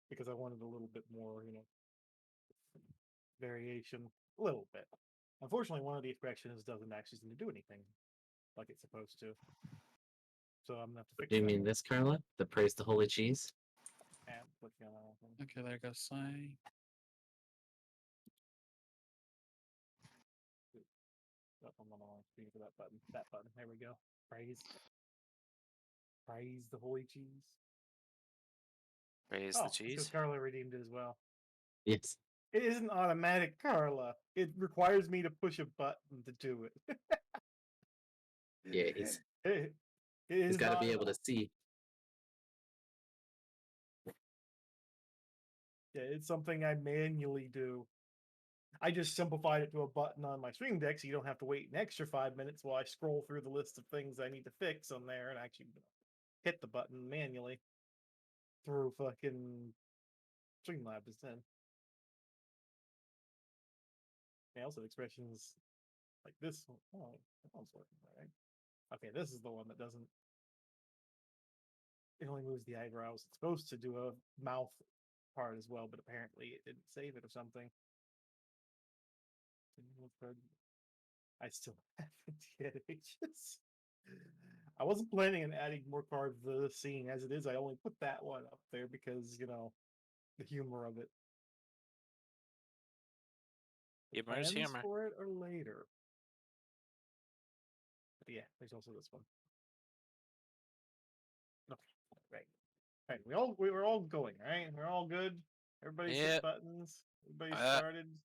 because I wanted a little bit more, variation. A little bit. Unfortunately, one of the expressions doesn't actually seem to do anything like it's supposed to. So I'm gonna have to fix Do you that. mean this, Karla? The praise the holy cheese? And clicking on that one. Okay, there goes sign. I'm on the wrong screen for that button. That button. There we go. Praise. Praise the holy cheese. Raise Oh, the it's because cheese. Karla redeemed it as well. Yes. It isn't automatic, Karla. It requires me to push a button to do it. Yeah, he's got to be able to see. Yeah, it's something I manually do. I just simplified it to a button on my Stream Deck, so you don't have to wait an extra 5 minutes while I scroll through the list of things I need to fix on there and actually hit the button manually through fucking Streamlabs instead. Yeah, also expressions like this one. Oh, that one's working, right? Okay, this is the one that doesn't. It only moves the eyebrows. It's supposed to do a mouth part as well, but apparently it didn't save it or something. I still haven't yet. I wasn't planning on adding more cards to the scene as it is. I only put that one up there because, the humor of it. Humor is Plans humor. for it or later. But yeah, there's also this one. Okay, right. Right, we were all going, right? We're all good. Everybody's hit Yep. buttons. Everybody Uh, started.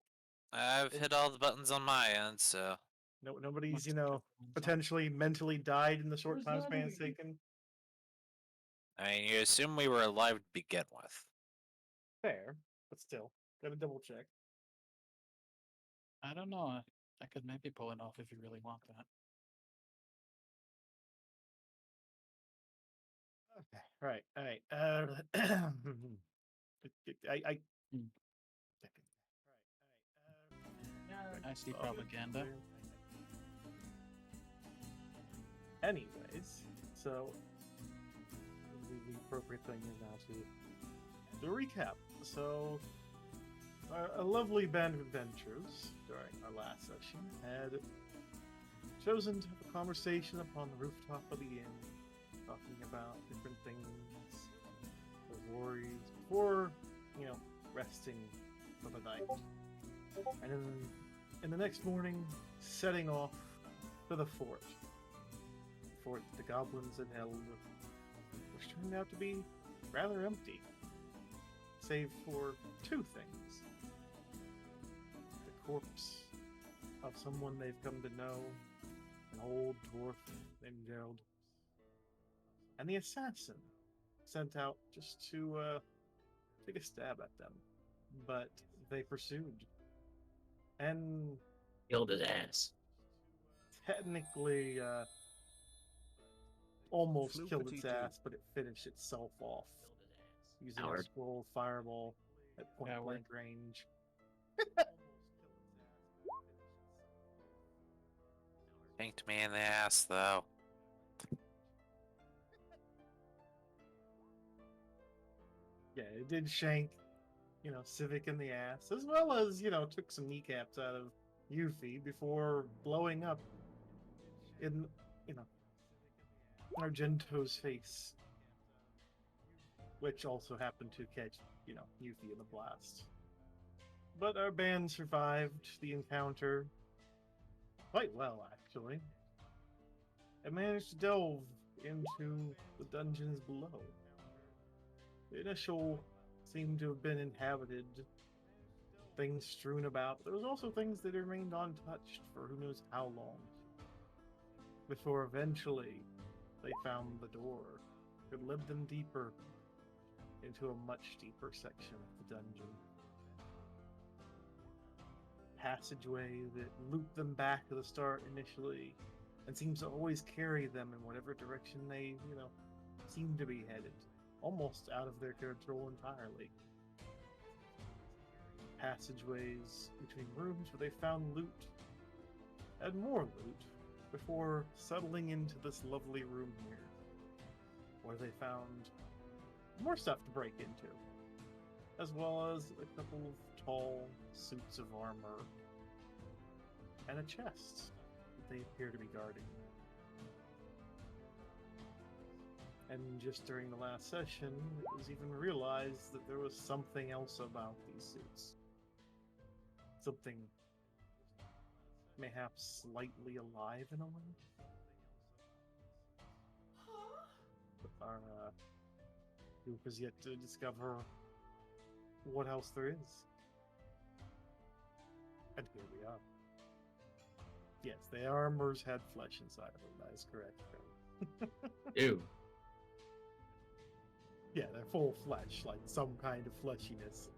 I've hit all the buttons on my end, so Nobody's, What's potentially mentally died in the short Where's time that span even? taken. I mean, you assume we were alive to begin with. Fair, but still, gotta double check. I don't know. I could maybe pull it off if you really want that. Okay, right, all right. I. Hmm. I see propaganda. Anyways, so the appropriate thing is now to recap. So, a lovely band of adventurers during our last session had chosen to have a conversation upon the rooftop of the inn, talking about different things, their worries, before, resting for the night. And in the next morning, setting off to the fort. The fort that the goblins had held, which turned out to be rather empty, save for two things. The corpse of someone they've come to know, an old dwarf named Gerald, and the assassin sent out just to take a stab at them. But they pursued. And Killed his ass. technically almost killed its ass, but it finished itself off using a scroll fireball at point blank range. Shanked me in the ass, though. Yeah, it did shank, Sylvic in the ass, as well as, took some kneecaps out of Yuffie before blowing up in, Argento's face, which also happened to catch, Yuffie in the blast. But our band survived the encounter quite well, actually, and managed to delve into the dungeons below. The initial seemed to have been inhabited, things strewn about, but there was also things that remained untouched for who knows how long. Before eventually they found the door that led them deeper into a much deeper section of the dungeon. Passageway that looped them back to the start initially and seems to always carry them in whatever direction they, seem to be headed, almost out of their control entirely. Passageways between rooms where they found loot and more loot before settling into this lovely room here, where they found more stuff to break into. as well as a couple of tall suits of armor and a chest that they appear to be guarding. And just during the last session, it was even realized that there was something else about these suits. Something mayhaps slightly alive in a way. Our group has yet to discover what else there is. And here we are. Yes, the armors had flesh inside of them, that is correct. Ew. Yeah, they're full of flesh, like some kind of fleshiness.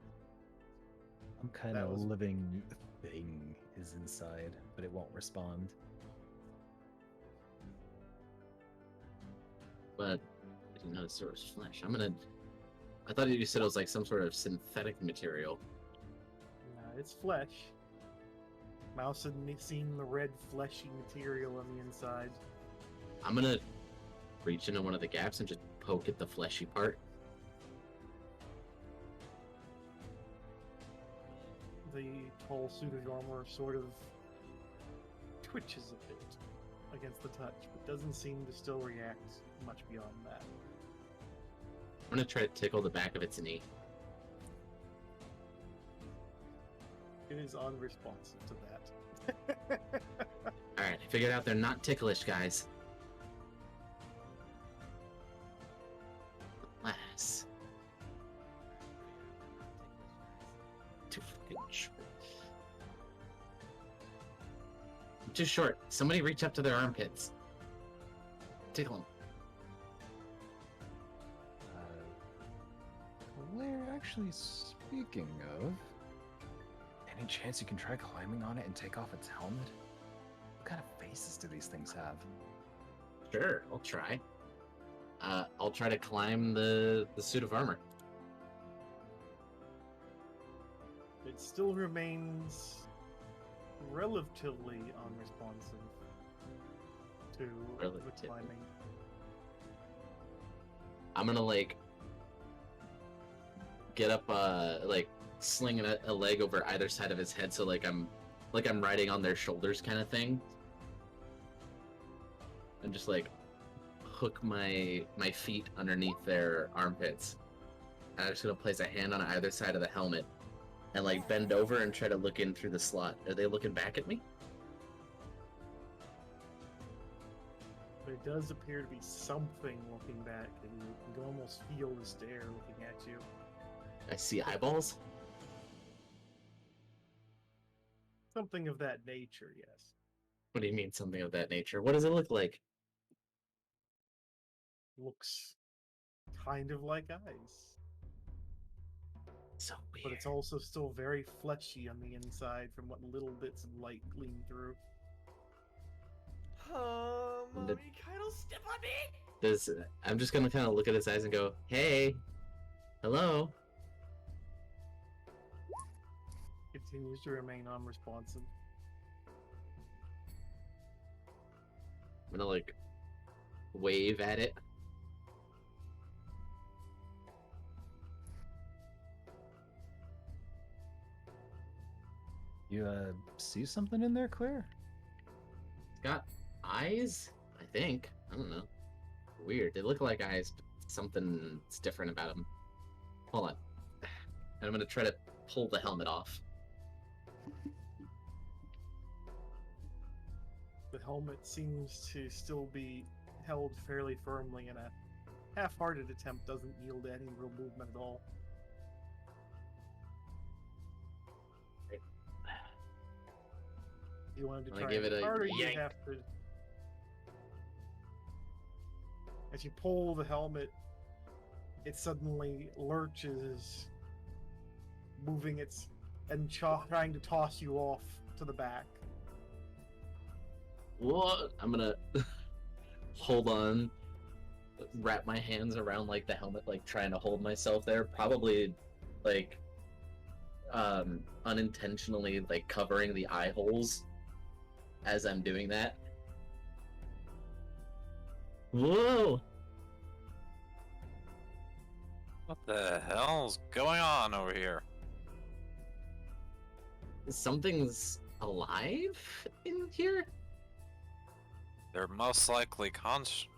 Some kind That of was- living thing is inside, but it won't respond. But I didn't notice there was flesh. I thought you said it was like some sort of synthetic material. It's flesh. Mouse had seen the red fleshy material on the inside. I'm gonna reach into one of the gaps and just poke at the fleshy part. The tall suit of armor sort of twitches a bit against the touch, but doesn't seem to still react much beyond that. I'm gonna try to tickle the back of its knee. It is unresponsive to that. Alright, I figured out they're not ticklish, guys. Alas. Too fucking short. I'm too short. Somebody reach up to their armpits. Tickle them. Clair, actually, speaking of, any chance you can try climbing on it and take off its helmet? What kind of faces do these things have? Sure, I'll try. I'll try to climb the suit of armor. It still remains relatively unresponsive to the Relatively. climbing. I'm gonna like get up, like slinging a leg over either side of his head, so like I'm riding on their shoulders, kind of thing, and just like hook my feet underneath their armpits. And I'm just gonna place a hand on either side of the helmet and like bend over and try to look in through the slot. Are they looking back at me? There does appear to be something looking back, and you can almost feel the stare looking at you. I see eyeballs. Something of that nature, yes. What do you mean, something of that nature? What does it look like? Looks kind of like eyes. So weird. But it's also still very fleshy on the inside from what little bits of light gleam through. The- Mommy, Kyle, step on me! I'm just gonna kind of look at his eyes and go, "Hey, hello." Continues to remain unresponsive. I'm gonna like wave at it. You see something in there, Clair? It's got eyes, I think. I don't know. Weird. They look like eyes, but something's different about them. Hold on. And I'm gonna try to pull the helmet off. The helmet seems to still be held fairly firmly, and a half-hearted attempt doesn't yield any real movement at all. You wanted to Wanna try give it a harder, you yank. have to. As you pull the helmet, it suddenly lurches, moving its and trying to toss you off to the back. What? I'm gonna hold on, wrap my hands around like the helmet, like trying to hold myself there. Probably like unintentionally like covering the eye holes as I'm doing that. Whoa! What the hell's going on over here? Something's alive in here? They're most likely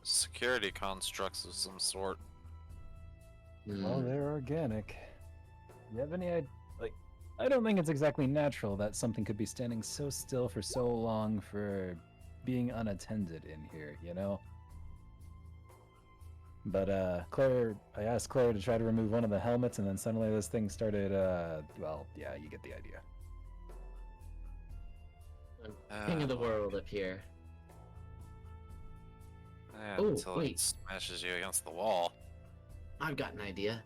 security constructs of some sort. Well, Hmm. they're organic. You have any idea? Like, I don't think it's exactly natural that something could be standing so still for so long for being unattended in here, you know? But Claire, I asked Claire to try to remove one of the helmets, and then suddenly this thing started. Well, yeah, you get the idea. I'm king of the world up here. Oh, Until wait. it smashes you against the wall. I've got an idea.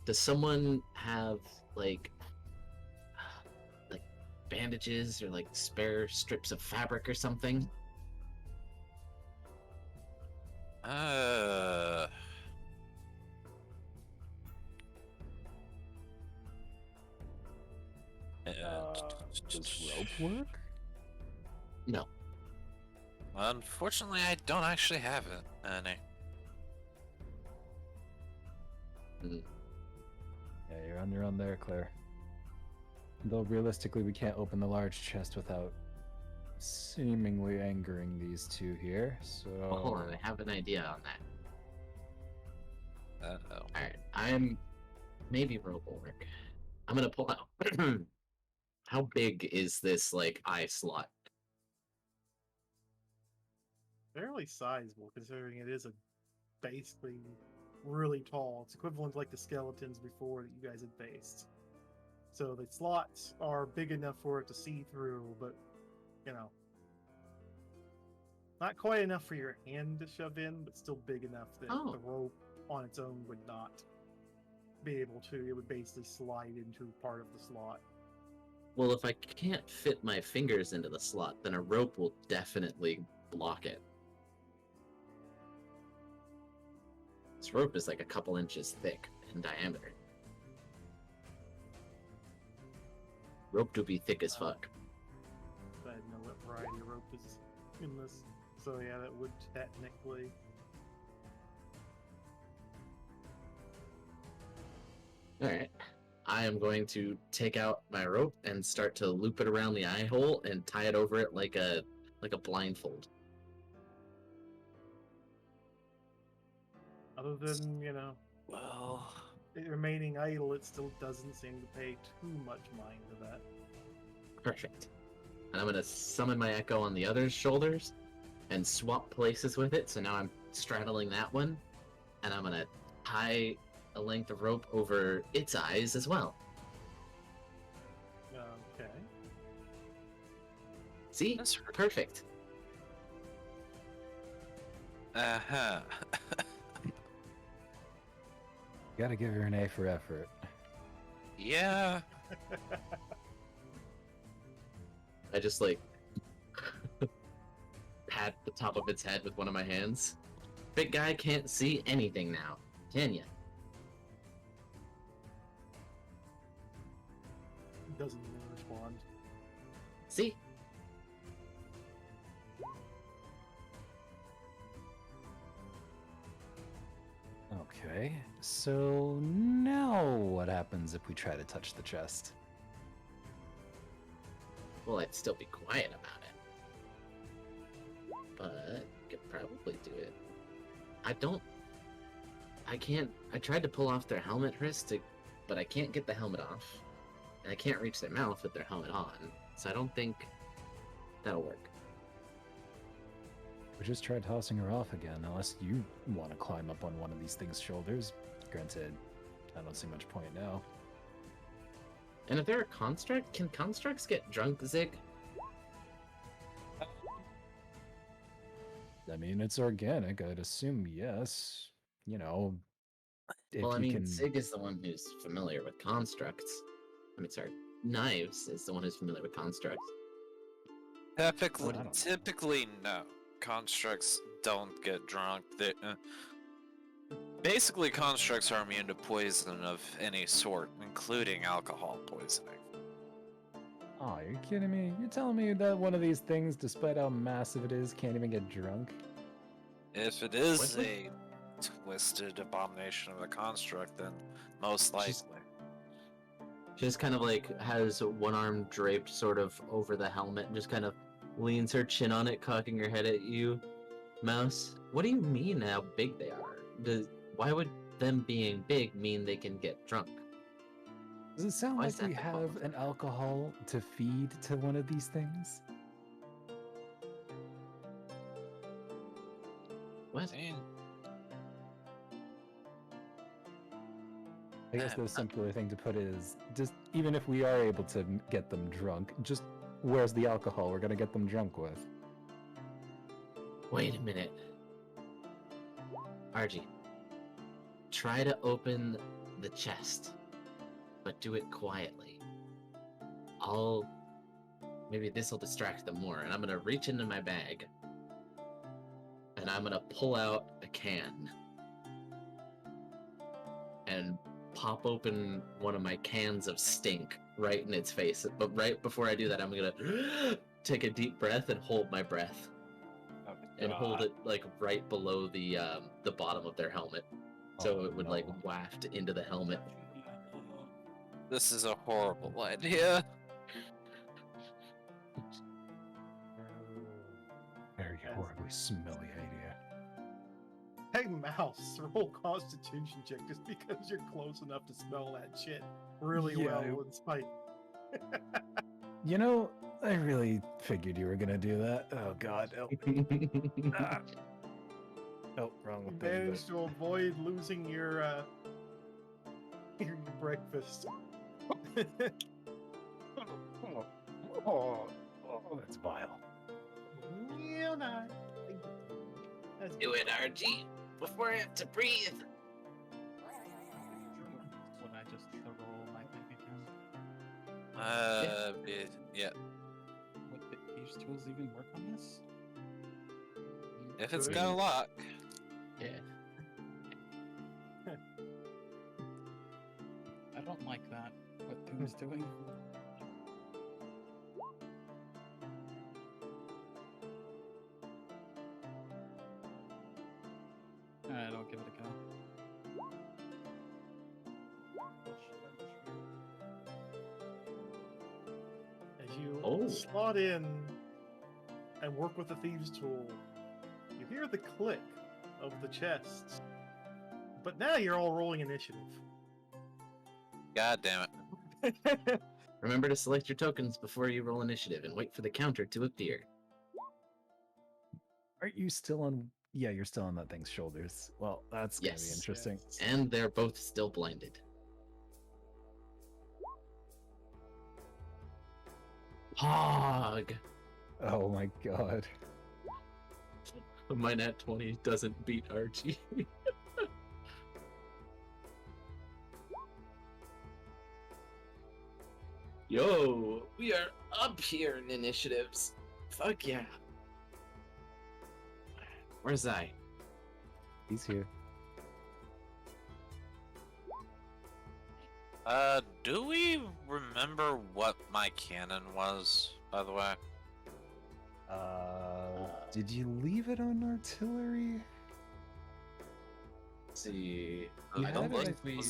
Does someone have like bandages or like spare strips of fabric or something? Does rope work? No. Unfortunately, I don't actually have any. Yeah, you're on your own there, Claire. Though realistically, we can't open the large chest without seemingly angering these two here, so... Well, hold on, I have an idea on that. Uh-oh. Alright, I'm... Maybe rope will work. I'm gonna pull out... How big is this, like, eye slot? Fairly sizable, considering it is a basically really tall. It's equivalent to like the skeletons before that you guys had faced. So the slots are big enough for it to see through, but you know, not quite enough for your hand to shove in, but still big enough that Oh. the rope on its own would not be able to. It would basically slide into part of the slot. Well, if I can't fit my fingers into the slot, then a rope will definitely block it. This rope is like a couple inches thick in diameter. Rope to be thick as fuck. I don't know what variety of rope is in this. So yeah, that would technically. Alright. I am going to take out my rope and start to loop it around the eye hole and tie it over it like a blindfold. Other than, you know, Well, it remaining idle, it still doesn't seem to pay too much mind to that. Perfect. And I'm gonna summon my echo on the other's shoulders and swap places with it. So now I'm straddling that one, and I'm gonna tie a length of rope over its eyes as well. Okay. See? that's Perfect. uh-huh. Gotta give her an A for effort. Yeah. I just like pat the top of its head with one of my hands. Big guy can't see anything now, can ya? Doesn't even respond. See? Okay, so now what happens if we try to touch the chest? Well, I'd still be quiet about it. But I could probably do it. I can't. I tried to pull off their helmet, Hrist, but I can't get the helmet off. And I can't reach their mouth with their helmet on. So I don't think that'll work. We just tried tossing her off again, unless you want to climb up on one of these things' shoulders. Granted, I don't see much point now. And if they're a construct, can constructs get drunk, Zig? I mean, it's organic. I'd assume yes. You know, if Well, I you mean, can. Zig is the one who's familiar with constructs. I mean, sorry, Knives is the one who's familiar with constructs. Typically, I don't- typically, no. Constructs don't get drunk. They, basically, constructs are immune to poison of any sort, including alcohol poisoning. Oh, you're kidding me? You're telling me that one of these things, despite how massive it is, can't even get drunk? If it is What? a twisted abomination of a construct, then most likely. She's- She just kind of like has one arm draped sort of over the helmet and just kind of leans her chin on it, cocking her head at you. Mouse, what do you mean how big they are? Why would them being big mean they can get drunk? Does it sound Why like is that we the have problem? an alcohol to feed to one of these things? What? I guess the simpler thing to put is just even if we are able to get them drunk, just where's the alcohol we're gonna get them drunk with? Wait a minute. Argy, try to open the chest, but do it quietly. Maybe this'll distract them more, and I'm gonna reach into my bag, and I'm gonna pull out a can, and pop open one of my cans of stink right in its face. But right before I do that, I'm gonna take a deep breath and hold my breath. And hold it like right below the bottom of their helmet, so Oh, it would no. like waft into the helmet. This is a horrible idea. Very horribly smelly idea. Hey, Mouse, roll Constitution check just because you're close enough to smell that shit really Yeah, well in spite. You know, I really figured you were gonna do that. Oh god. Oh, ah. Oh, wrong You thing. managed to avoid losing your breakfast. Oh, that's vile. Yeah, nah. That's Do it, RG, before I have to breathe. Would I just roll my bank account? Yeah. Would these tools even work on this? If it's Good. got a lock. Yeah. I don't like that. What Doom's doing? Alright, I'll give it a go. As you Oh. slot in and work with the thieves' tool, you hear the click of the chests. But now you're all rolling initiative. God damn it. Remember to select your tokens before you roll initiative and wait for the counter to appear. Aren't you still on? Yeah, you're still on that thing's shoulders. Well, that's gonna be Yes. interesting. And they're both still blinded. Hog! Oh my god. My nat 20 doesn't beat Archie. Yo, we are up here in initiatives. Fuck yeah. Where's I? He's here. Do we remember what my cannon was, by the way? Did you leave it on artillery? Let's see. You I had don't it, think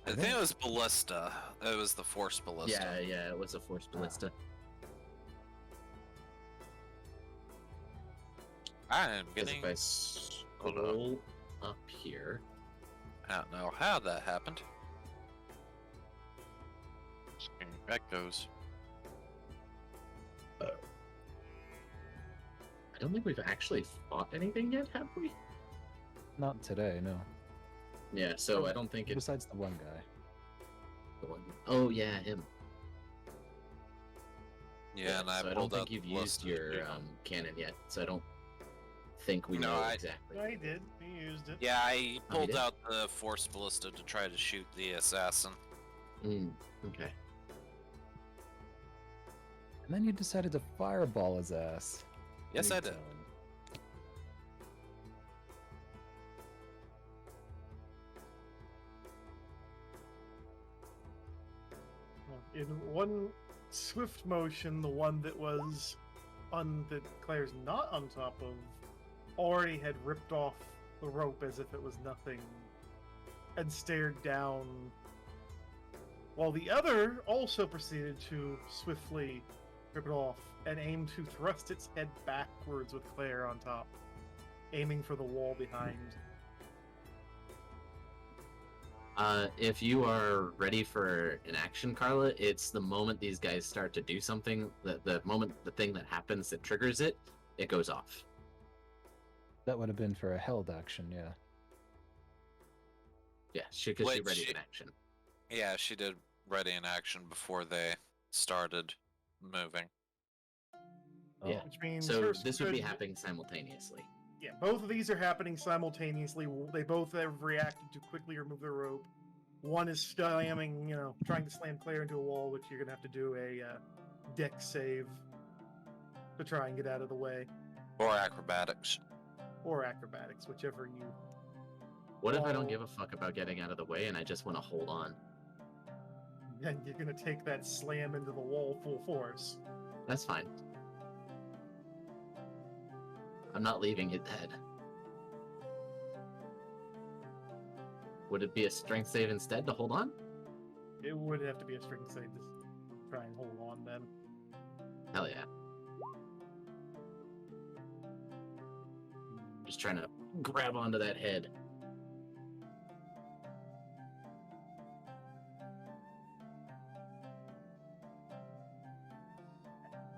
I I think it was ballista. It was the force ballista. Yeah, it was a force ballista. I'm Because getting. if I Hold on. scroll up here, I don't know how that happened. Back goes. I don't think we've actually fought anything yet, have we? Not today, no. Yeah, so I don't think it's Besides the one guy. the one. Oh yeah, him. Yeah, and I so I don't pulled think out you've the used ballista, your yeah. cannon yet, so I don't think we No, know I- exactly. I did. He used it. Yeah, I Oh, you pulled did? out the force ballista to try to shoot the assassin. Okay. And then you decided to fireball his ass. Yes, I did. Retelling. In one swift motion, the one that was that Claire's not on top of already had ripped off the rope as if it was nothing and stared down, while the other also proceeded to swiftly rip it off and aim to thrust its head backwards with Clair on top, aiming for the wall behind. If you are ready for an action, Karla, it's the moment these guys start to do something, the moment the thing that happens that triggers it, it goes off. That would have been for a held action, yeah. Yeah, because she's Wait, ready in action. Yeah, she did ready in action before they started moving. Yeah. Which means So Hrist this would be could- happening simultaneously. Yeah, both of these are happening simultaneously. They both have reacted to quickly remove the rope. One is slamming, trying to slam Clair into a wall, which you're going to have to do a dex save to try and get out of the way. Or acrobatics. Or acrobatics, whichever you... What if I don't Well- give a fuck about getting out of the way and I just want to hold on? And you're going to take that slam into the wall full force. That's fine. I'm not leaving it dead. Would it be a strength save instead to hold on? It would have to be a strength save to try and hold on then. Hell yeah. Just trying to grab onto that head.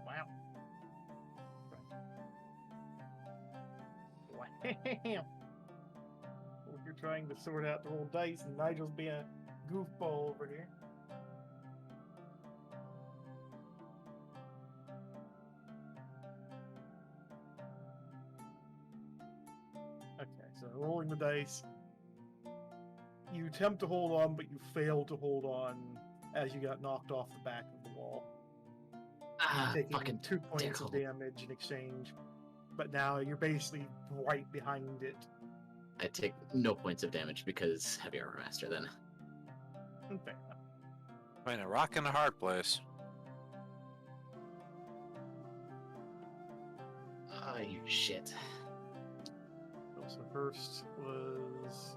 Wow. Wow. You're trying to sort out the roll dice, and Nigel's being a goofball over here. Okay, so rolling the dice. You attempt to hold on, but you fail to hold on as you got knocked off the back of the wall. Ah, Taking fucking 2 points of dickle. damage in exchange. But now you're basically right behind it. I take no points of damage because heavy armor master then. Fair enough. I mean, a rock and a hard place. Ah, you shit. So first was...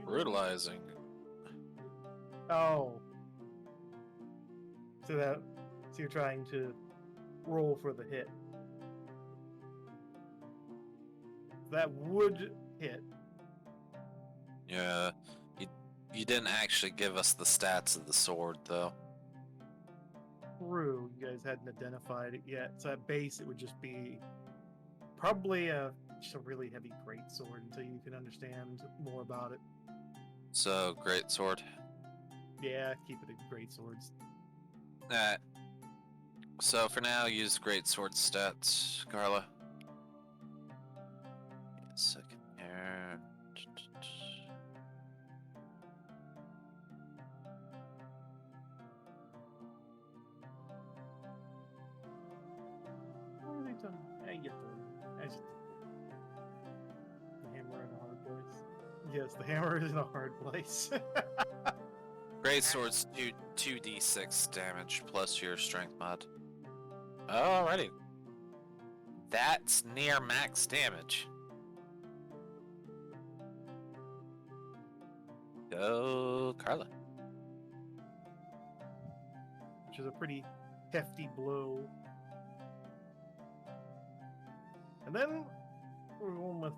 Brutalizing. Oh. So you're trying to roll for the hit. That would hit. Yeah. You didn't actually give us the stats of the sword, though. True, you guys hadn't identified it yet. So at base, it would just be probably just a really heavy greatsword until you can understand more about it. So, great sword. Yeah, keep it at greatswords. Alright. So, for now, use great sword stats, Karla. Give me a second here. What have they done? I get the hammer in a hard place. Yes, the hammer is in a hard place. Great sword's 2d6 damage plus your strength mod. Alrighty. That's near max damage. Go, Karla. Which is a pretty hefty blow. And then we're going with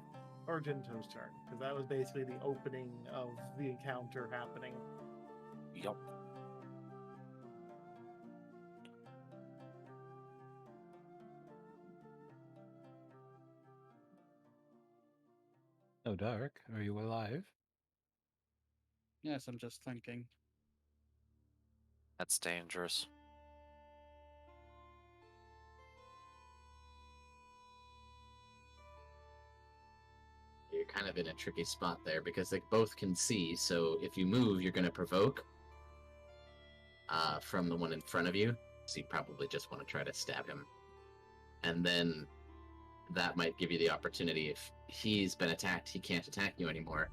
Argento's turn, because that was basically the opening of the encounter happening. Yup. Oh, Dark, are you alive? Yes, I'm just thinking. That's dangerous. You're kind of in a tricky spot there because they both can see, so if you move, you're going to provoke from the one in front of you, so you probably just want to try to stab him. And then that might give you the opportunity, if he's been attacked, he can't attack you anymore,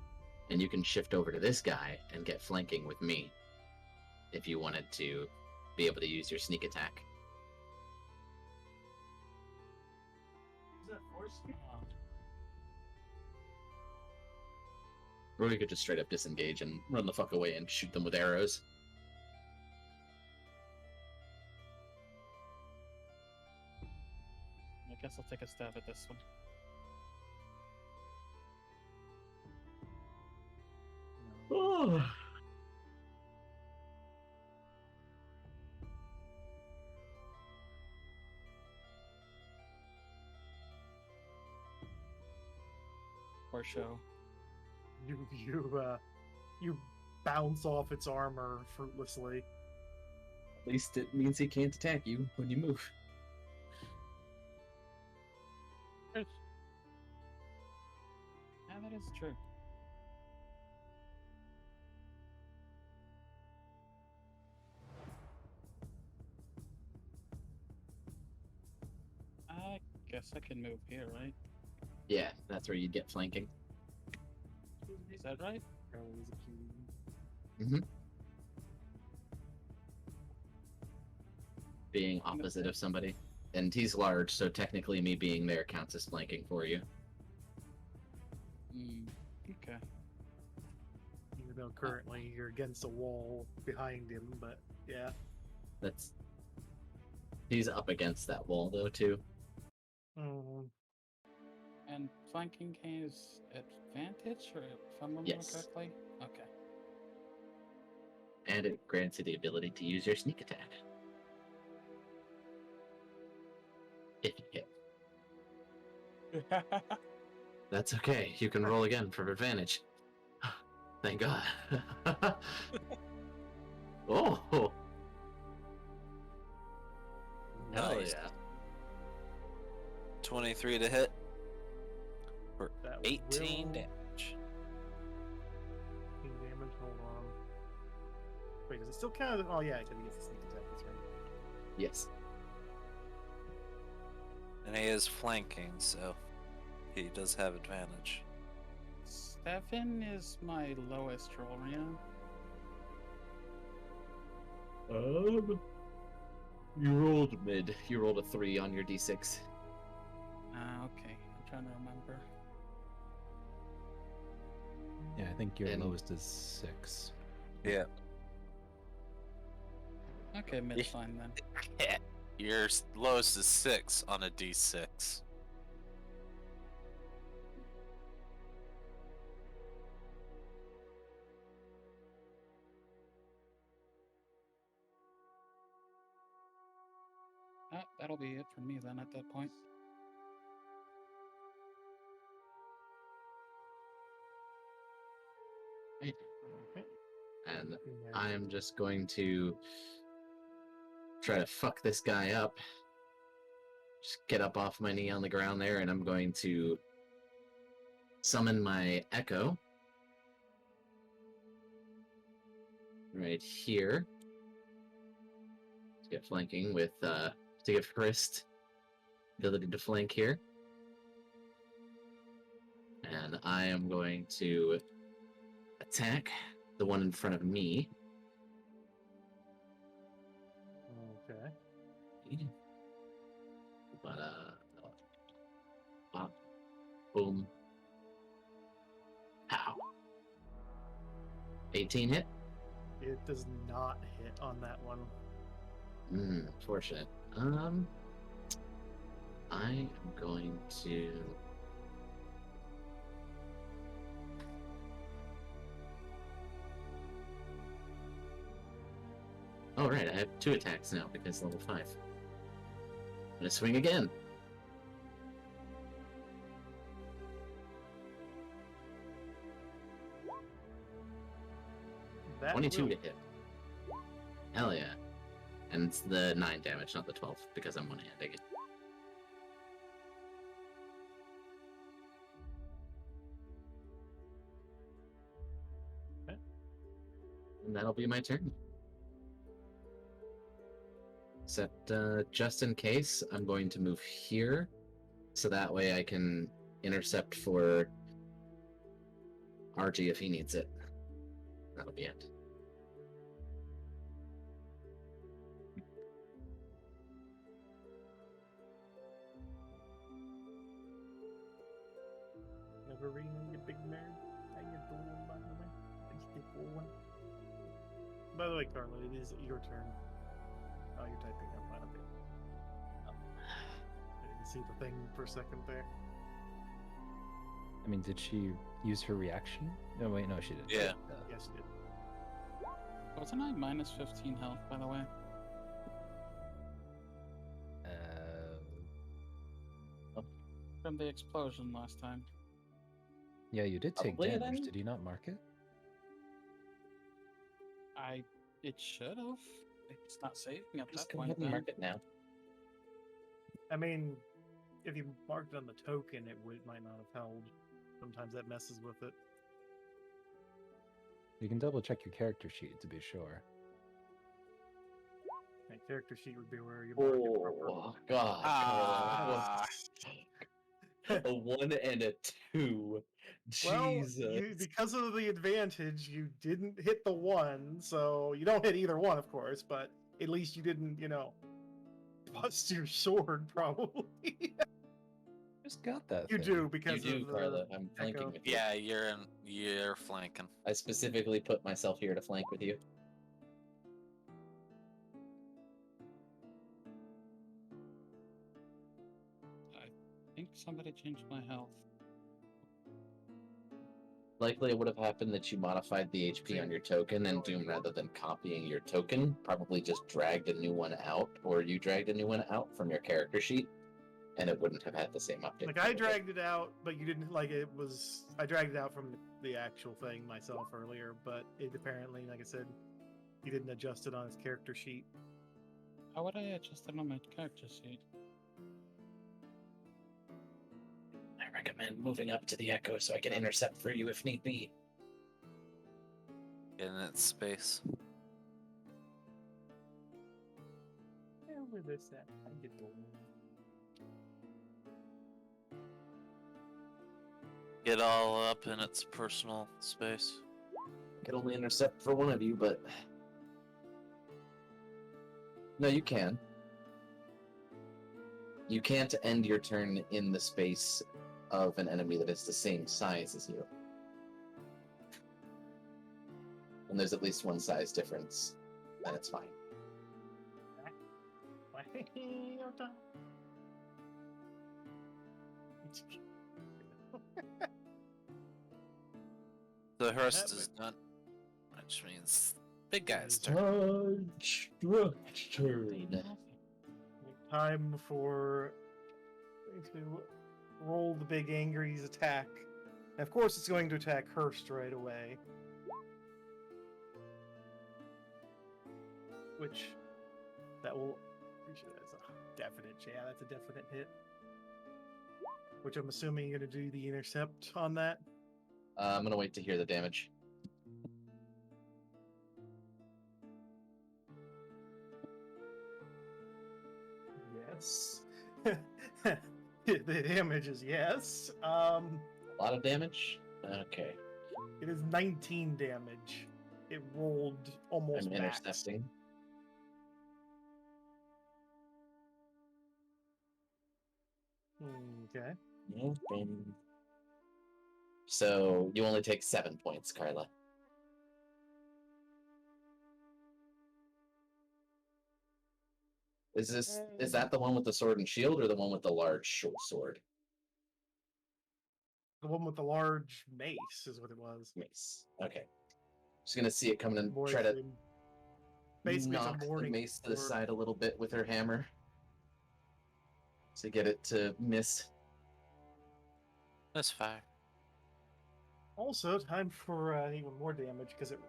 and you can shift over to this guy and get flanking with me if you wanted to be able to use your sneak attack. course not. Or we could just straight up disengage and run the fuck away and shoot them with arrows. I guess I'll take a stab at this one. Oh. For show. You bounce off its armor fruitlessly. At least it means he can't attack you when you move. Yeah, that is true. I guess I can move here, right? Yeah, that's where you'd get flanking. Is that right? Mm-hmm. Being opposite of somebody. And he's large, so technically me being there counts as flanking for you. Okay. Even though currently you're against a wall behind him, but yeah. That's... He's up against that wall, though, too. And flanking is advantage, or if I remember Yes. correctly? Okay. And it grants you the ability to use your sneak attack. If you hit. That's okay. You can roll again for advantage. Thank God. Oh! Hell Nice. yeah. 23 to hit for That 18 will- damage. 18 damage, hold on. Wait, does it still count? Oh yeah, because he gets a sneak attack, that's right. Yes. And he is flanking, so he does have advantage. 7 is my lowest roll, yeah. You rolled mid. You rolled a 3 on your d6. Okay. I'm trying to remember. Yeah, I think your And- lowest is 6. Yeah. Okay, mid's fine then. Your lowest is 6 on a d6. That'll be it for me then at that point. Okay. And Yeah. I am just going to try to fuck this guy up. Just get up off my knee on the ground there, and I'm going to summon my Echo. Right here. To get flanking with, to give Hrist ability to flank here. And I am going to attack the one in front of me. Okay. But, pop, boom, pow. 18 hit? It does not hit on that one. Fortunate. I am going to... Oh, right, I have 2 attacks now because level 5. I'm gonna swing again. That 22 will- to hit. Hell yeah. And it's the 9 damage, not the 12, because I'm one-handing it. Okay. And that'll be my turn. Except, just in case, I'm going to move here, so that way I can intercept for RG if he needs it. That'll be it. Wolverine, you big nerd. How you doing, by the way? By the way, Karla, it is your turn. Oh, you're typing up. I don't get it. I didn't see the thing for a second there. I mean, did she use her reaction? No, wait, no, she didn't. Yeah. Yes, you did. Wasn't I minus 15 health, by the way? From the explosion last time. Yeah, you did take Probably damage. then. Did you not mark it? It should have. It's not saving at Just that go point. ahead and Then. mark it now. I mean, if you marked it on the token, might not have held. Sometimes that messes with it. You can double check your character sheet to be sure. My character sheet would be where you mark it properly. Oh God! Ah. A 1 and a 2. Well, Jesus. because of the advantage, you didn't hit the 1, so you don't hit either one, of course, but at least you didn't, bust your sword, probably. Just got that. You thing. do, because You do, of the Karla. I'm flanking echo. with you. Yeah, you're flanking. I specifically put myself here to flank with you. I think somebody changed my health. Likely it would have happened that you modified the HP on your token, and Doom, rather than copying your token, probably just dragged a new one out, or you dragged a new one out from your character sheet, and it wouldn't have had the same update. Like, I dragged it out, but you didn't, I dragged it out from the actual thing myself earlier, but it apparently, like I said, he didn't adjust it on his character sheet. How would I adjust it on my character sheet? I recommend moving up to the echo so I can intercept for you if need be. In its space. Where this at? I get the Get all up in its personal space. I can only intercept for one of you, but... No, you can. You can't end your turn in the space of an enemy that is the same size as you. And there's at least one size difference, then it's fine. The Hrist is done. Which means big guy's turn. Structured. Time for to roll the big angry's attack. And of course, it's going to attack Hrist right away. Which that will. That's a definite. Yeah, that's a definite hit. Which I'm assuming you're going to do the intercept on that. I'm gonna wait to hear the damage. Yes. The damage is yes. A lot of damage? Okay. It is 19 damage. It rolled almost I'm max. intercepting. Okay. So you only take 7 points, Karla. Is that the one with the sword and shield, or the one with the large short sword? The one with the large mace is what it was. Mace. Okay. Just gonna see it coming and More try to than- basically it's a knock the morning mace to the sword. side a little bit with her hammer to get it to miss. That's fine. Also, time for even more damage because it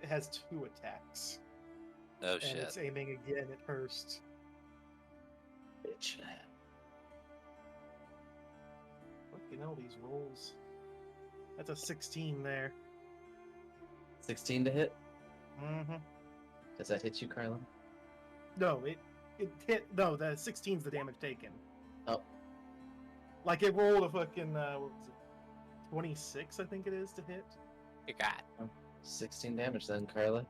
has 2 attacks. Oh And shit. it's aiming again at Hrist. Bitch. Fucking hell, these rolls. That's a 16 there. 16 to hit. Mm-hmm. Does that hit you, Karla? No, it hit. No, the 16's the damage taken. Oh. Like it rolled a fucking what was it? 26, I think it is to hit. You got. 16 damage then, Karla.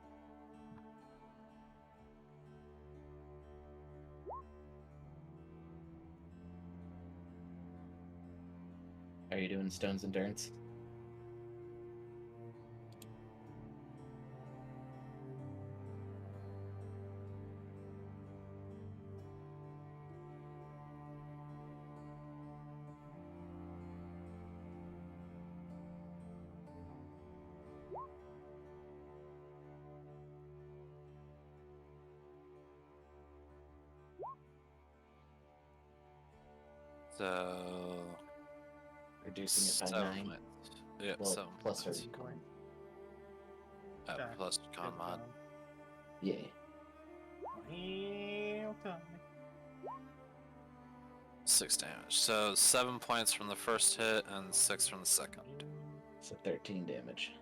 Are you doing Stone's Endurance? So Reducing it by 9. points. Yeah, Well, 7 plus points. her recon. Plus con mod. Yeah. Well, tell me. 6 damage. So 7 points from the first hit and 6 from the second So 13 damage.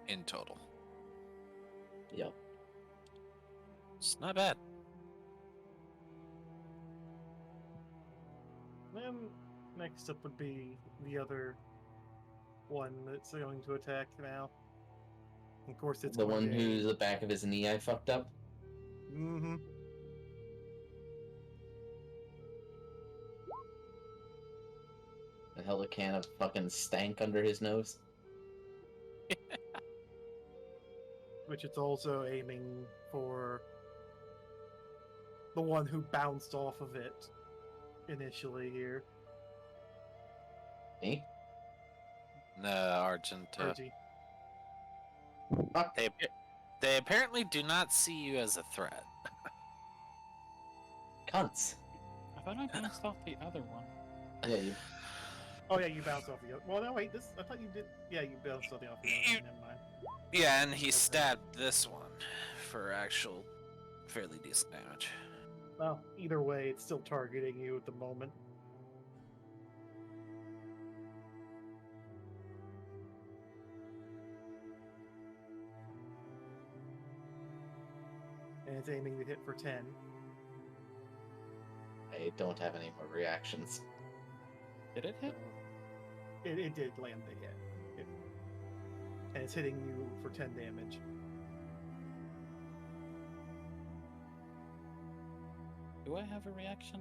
in total. Yep. It's not bad. Then next up would be the other one that's going to attack now. Of course, it's The one whose the back of his knee I fucked up. Mm-hmm. And held a can of fucking stank under his nose. Which it's also aiming for the one who bounced off of it initially here. Me? No, Argento. Argy. Fuck. They apparently do not see you as a threat. Cunts. I thought I bounced off the other one. Yeah, you... Oh yeah, you bounced off the other. Well, no, wait. This I thought you did. Yeah, you bounced off the other one. Never mind. Yeah, and he stabbed this one for actual fairly decent damage. Well, either way, it's still targeting you at the moment. And it's aiming to hit for 10. I don't have any more reactions. Did it hit? It did land the hit. And it's hitting you for 10 damage. Do I have a reaction?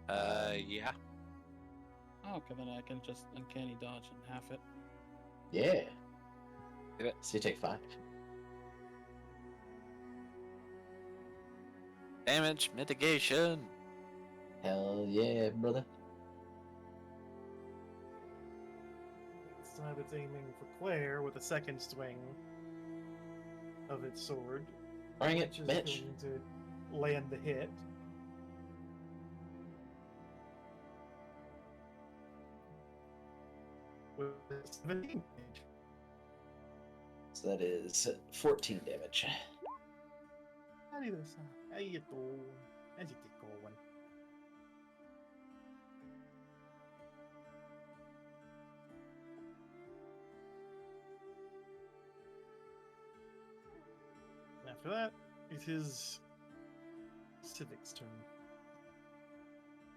Yeah. Oh, okay, then I can just uncanny dodge and half it. Yeah. Do it. So you take 5. Damage mitigation. Hell yeah, brother. This time it's aiming for Clair with a second swing of its sword. Bring it, Which is bitch. going to land the hit. With 17 damage. So that is 14 damage. How you doing? How's it going? After that, it is Sylvic's turn.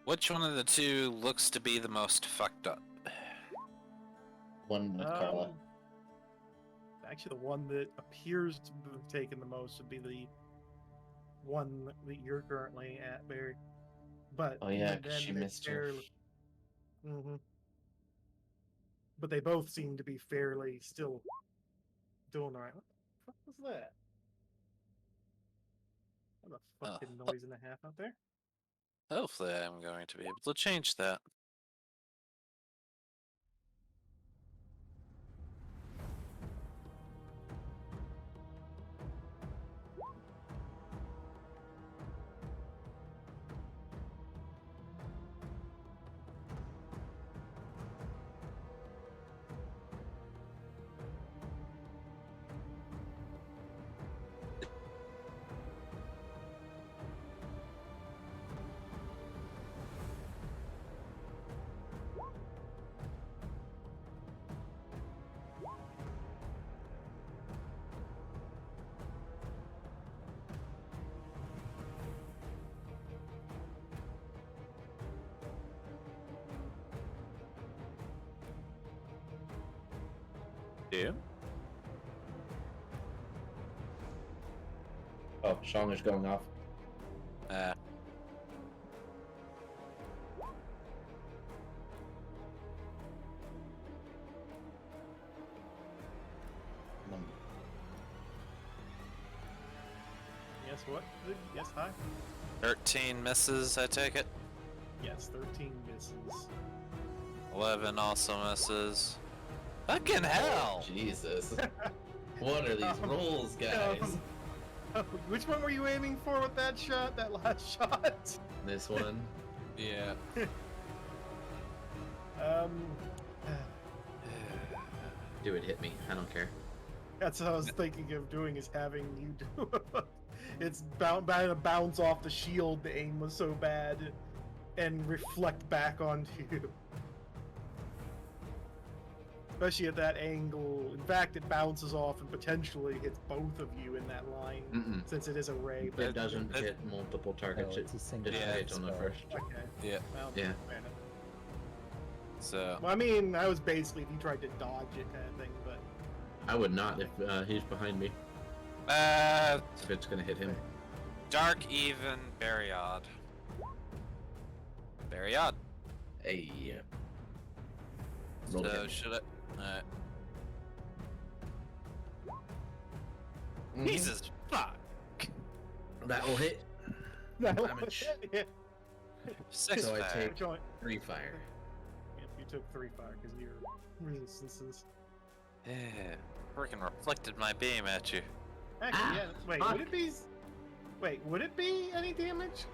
Which one of the two looks to be the most fucked up? One with Karla. Actually, the one that appears to have taken the most would be the one that you're currently at, Barry. But Oh yeah, even 'cause then, she they missed her. barely- Mhm. But they both seem to be fairly still doing alright. What the fuck was that? What a fucking noise and a half out there. Hopefully I'm going to be able to change that. Do? Oh, Shanger's going off. Yes, what? Yes, hi. 13 misses, I take it. Yes, 13 misses. 11 also misses. Fucking hell! Jesus. What are these rolls, guys? Which one were you aiming for with that shot? That last shot? This one. Yeah. Do it, hit me. I don't care. That's what I was thinking of doing, is having you do it. It's bound to bounce off the shield, the aim was so bad, and reflect back onto you. Especially at that angle. In fact, it bounces off and potentially hits both of you in that line, since it is a ray. It doesn't hit multiple targets. No, it's a single just hits on the spell. first. Okay. Yeah. Well, Yeah. fair enough. So. Well, I mean, I was basically if you tried to dodge it kind of thing, but I would not if he's behind me. If it's gonna hit him. Dark, even, very odd. Very odd. Hey. Roll So, hit me. should I? Mhm. Jesus, fuck! That will hit. Damage. Yeah. 6 So I fire. take- Which one? 3 fire. Yep, you took 3 fire because of your resistances. Yeah, freaking reflected my beam at you. Actually, yeah. Wait, fuck. would it be? Wait, would it be any damage?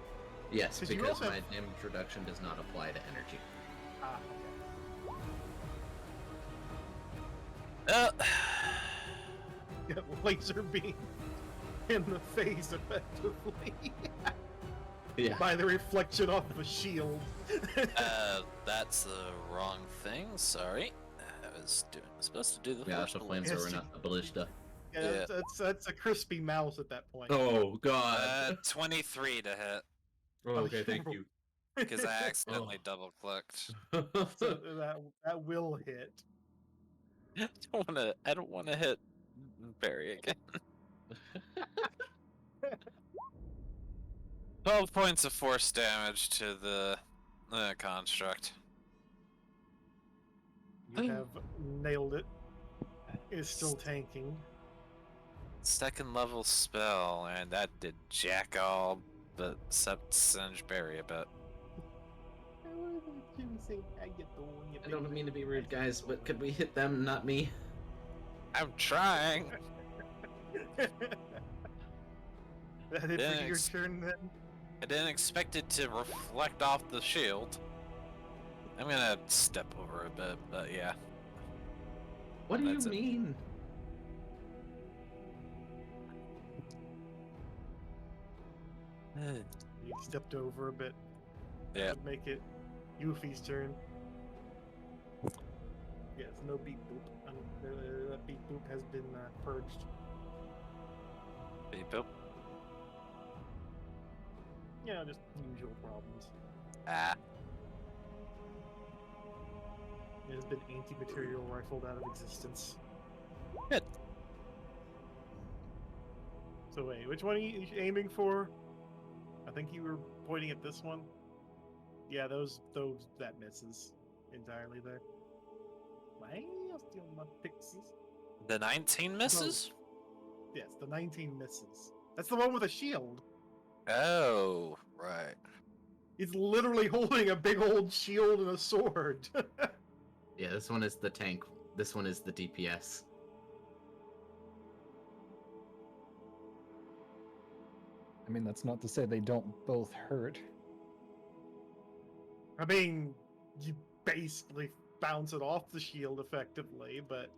Yes, 'Cause you because also my have- damage reduction does not apply to energy. Ah, Uh, okay. Laser beam in the face, effectively, Yeah. by the reflection off of a shield. That's the wrong thing. Sorry, I was supposed to do the Yeah, that's first a one. flamethrower, not a ballista. Yeah, that's a crispy mouse at that point. Oh god. 23 to hit Oh, okay, thank you. because I accidentally double clicked. So that will hit. I don't want to hit Barry again. 12 points of force damage to the construct. You have nailed it. It's still tanking. Second level spell, and that did jack all but except singe Barry a bit. I don't mean to be rude, guys, but could we hit them, not me? I'm trying. That it for your Thanks. turn then? I didn't expect it to reflect off the shield. I'm gonna step over a bit, but yeah. What do That's you it. mean? You stepped over a bit. Yeah. That would make it Yuffie's turn. Yes, no beat boop. That beat boop has been purged. Beep boop. You know, just usual problems. Ah. It has been anti-material rifled out of existence. Good. So wait, which one are you aiming for? I think you were pointing at this one. Yeah, those that misses entirely there. Why are steal my pixies? The 19 misses? Yes, the 19 misses. That's the one with a shield. Oh, right. He's literally holding a big old shield and a sword. Yeah, this one is the tank. This one is the DPS. I mean, that's not to say they don't both hurt. I mean, you basically bounce it off the shield effectively, but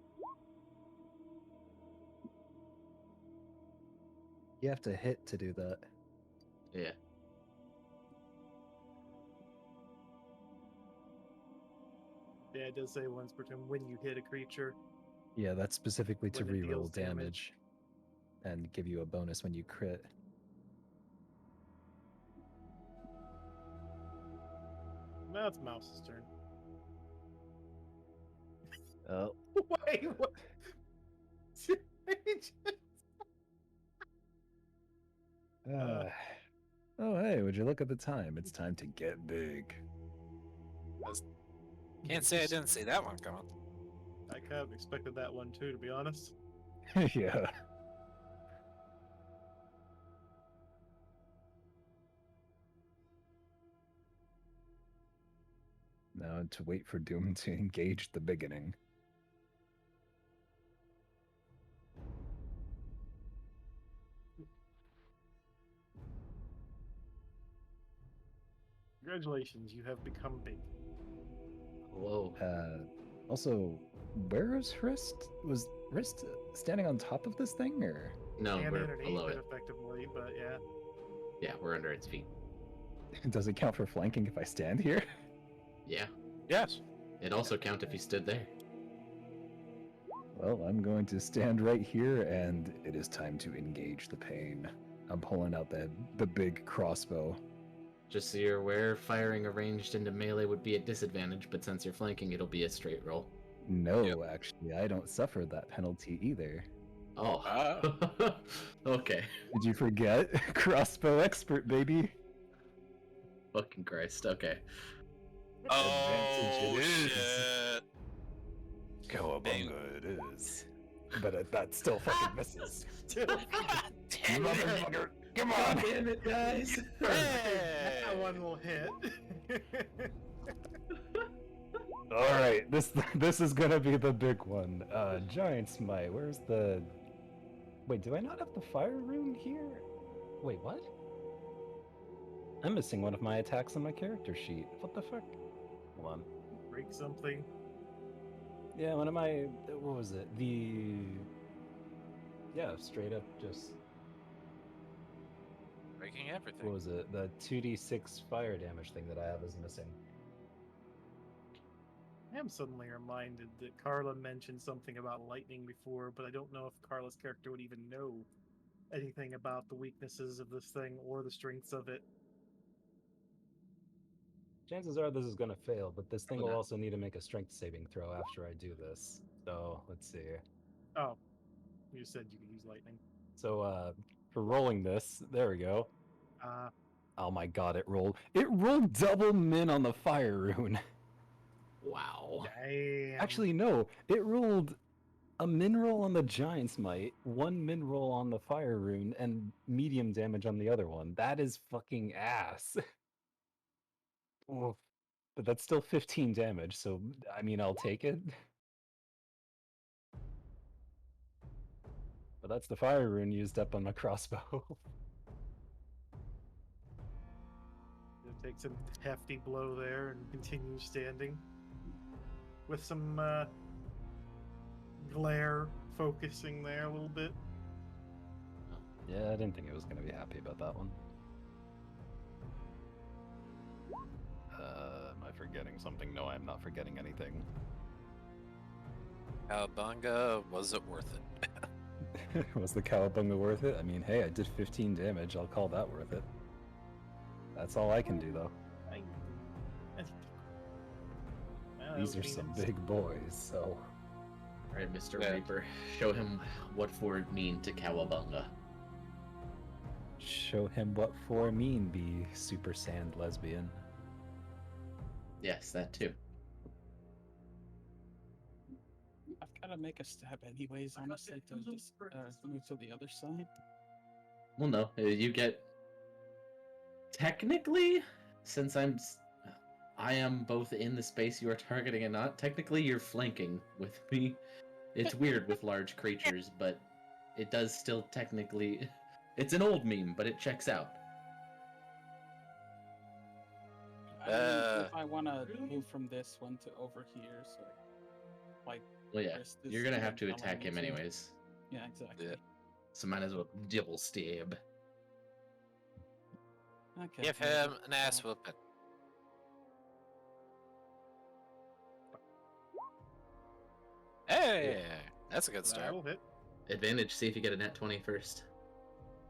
You have to hit to do that. Yeah. yeah, it does say once per turn when you hit a creature. Yeah, that's specifically to When it reroll deals damage and give you a bonus when you crit. Now it's Mouse's turn. Oh, Wait, what? oh, hey, would you look at the time? It's time to get big. Can't say I didn't see that one coming. I kind of expected that one too, to be honest. Yeah. Now to wait for Doom to engage the beginning. Congratulations, you have become big. Whoa. Also, where is Hrist? Was Hrist standing on top of this thing, or? No, And we're underneath below it it. effectively, but yeah. Yeah, we're under its feet. Does it count for flanking if I stand here? Yeah. Yes. It'd also count if you stood there. Well, I'm going to stand right here, and it is time to engage the pain. I'm pulling out the big crossbow. Just so you're aware, firing arranged into melee would be a disadvantage, but since you're flanking, it'll be a straight roll. No, actually, I don't suffer that penalty either. Oh. Okay. Did you forget? Crossbow expert, baby. Fucking Christ. Okay. Oh, Advantage it is. shit. Cowabunga, it is. But that still fucking misses. Damn it. Motherfucker, come on! Damn it, guys! Hey. That one will hit. All right, this is gonna be the big one. Giant Smite. Where's the? Wait, do I not have the fire rune here? Wait, what? I'm missing one of my attacks on my character sheet. What the fuck? Hold on. Break something. Yeah, one of my. What was it? Yeah, straight up just. Breaking everything. What was it? The 2d6 fire damage thing that I have is missing. I am suddenly reminded that Karla mentioned something about lightning before, but I don't know if Karla's character would even know anything about the weaknesses of this thing or the strengths of it. Chances are this is gonna fail, but this thing Probably will not. also need to make a strength saving throw after I do this. So let's see. Oh, you said you could use lightning. So for rolling this, there we go. Uh, Oh my god, it rolled. It rolled double min on the fire rune. Wow. damn. Actually, no. It rolled a min roll on the Giant's Might, one min roll on the fire rune, and medium damage on the other one. That is fucking ass. Oof. But that's still 15 damage, so I mean, I'll take it. But that's the fire rune used up on my crossbow. It takes a hefty blow there and continues standing. With some glare focusing there a little bit. Yeah, I didn't think it was going to be happy about that one. Am I forgetting something? No, I'm not forgetting anything. Cowabunga, was it worth it? Was the cowabunga worth it? I mean, hey, I did 15 damage. I'll call that worth it. That's all I can do, though. These are some big boys, so... Alright, Mr. Yeah. Reaper, show him what four mean to Cowabunga. Show him what 4 mean, be super sand lesbian. Yes, that too. I've got to make a stab anyways, honestly, to just move to the other side. Well, no, you get... Technically, since I am both in the space you are targeting and not, technically you're flanking with me. It's weird with large creatures, but it does still technically... It's an old meme, but it checks out. I don't know if I want to move from this one to over here, so like. Well, yeah, Hrist is you're gonna have to telling attack me him to. anyways. Yeah, exactly. Yeah. So might as well double stab. Okay. Give maybe him an I'll- ass whooping. Hey, that's a good start. That'll hit. Advantage, see if you get a net 20 first.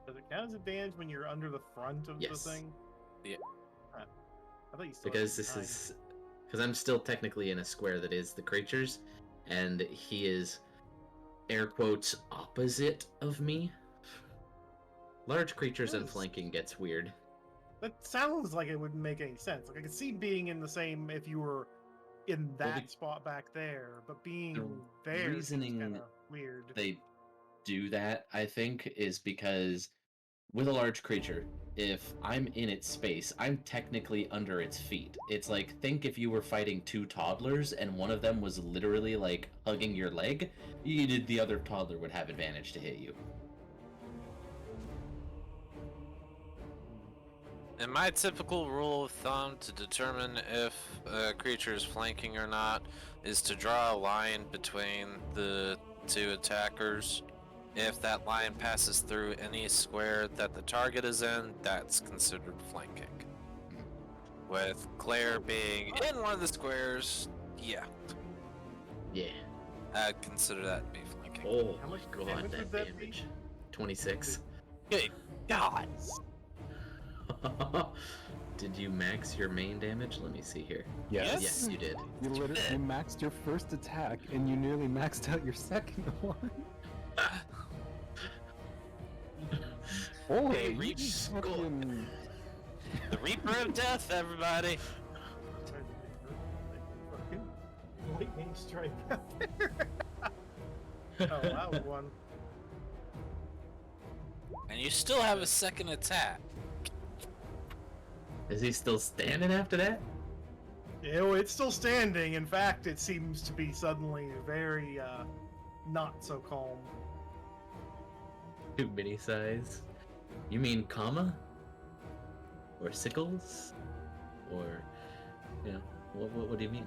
Does it count as advantage when you're under the front of Yes. the thing? Yeah. Huh. I thought you still Because had this time. is... Because I'm still technically in a square that is the creatures, and he is, air quotes, opposite of me. Large creatures and Yes. flanking gets weird. That sounds like it wouldn't make any sense. Like I could see being in the same if you were in that the- spot back there, but being the there reasoning kind of weird. They do that, I think, is because with a large creature, if I'm in its space, I'm technically under its feet. It's like, think if you were fighting two toddlers and one of them was literally like hugging your leg, the other toddler would have advantage to hit you. And my typical rule of thumb to determine if a creature is flanking or not is to draw a line between the two attackers. If that line passes through any square that the target is in, that's considered flanking. With Clair being in one of the squares, yeah, Yeah. I'd consider that to be flanking. Oh, How much God, damage that would that be? damage. 26. Good God! Did you max your main damage? Let me see here. Yes. Yes, you did. You literally maxed your first attack, and you nearly maxed out your second one. They you reached just score. fucking- The Reaper of Death, everybody! Fucking lightning strike out there. Oh, that was one. And you still have a second attack. Is he still standing after that? Yeah, well, it's still standing. In fact, it seems to be suddenly very, not so calm. Too mini size. You mean comma? Or sickles? Or, you know, what do you mean?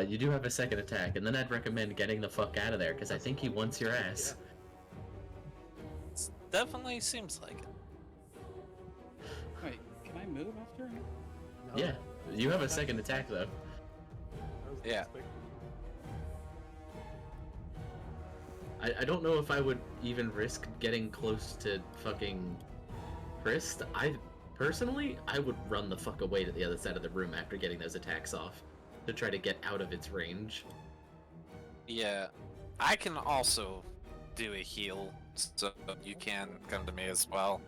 You do have a second attack, and then I'd recommend getting the fuck out of there, because I think he wants your ass. Definitely seems like it. Wait, can I move after? No, Yeah, you have a second attack, though. I was Yeah. expecting- I don't know if I would even risk getting close to fucking Hrist. Personally, I would run the fuck away to the other side of the room after getting those attacks off to try to get out of its range. Yeah, I can also do a heal, so you can come to me as well.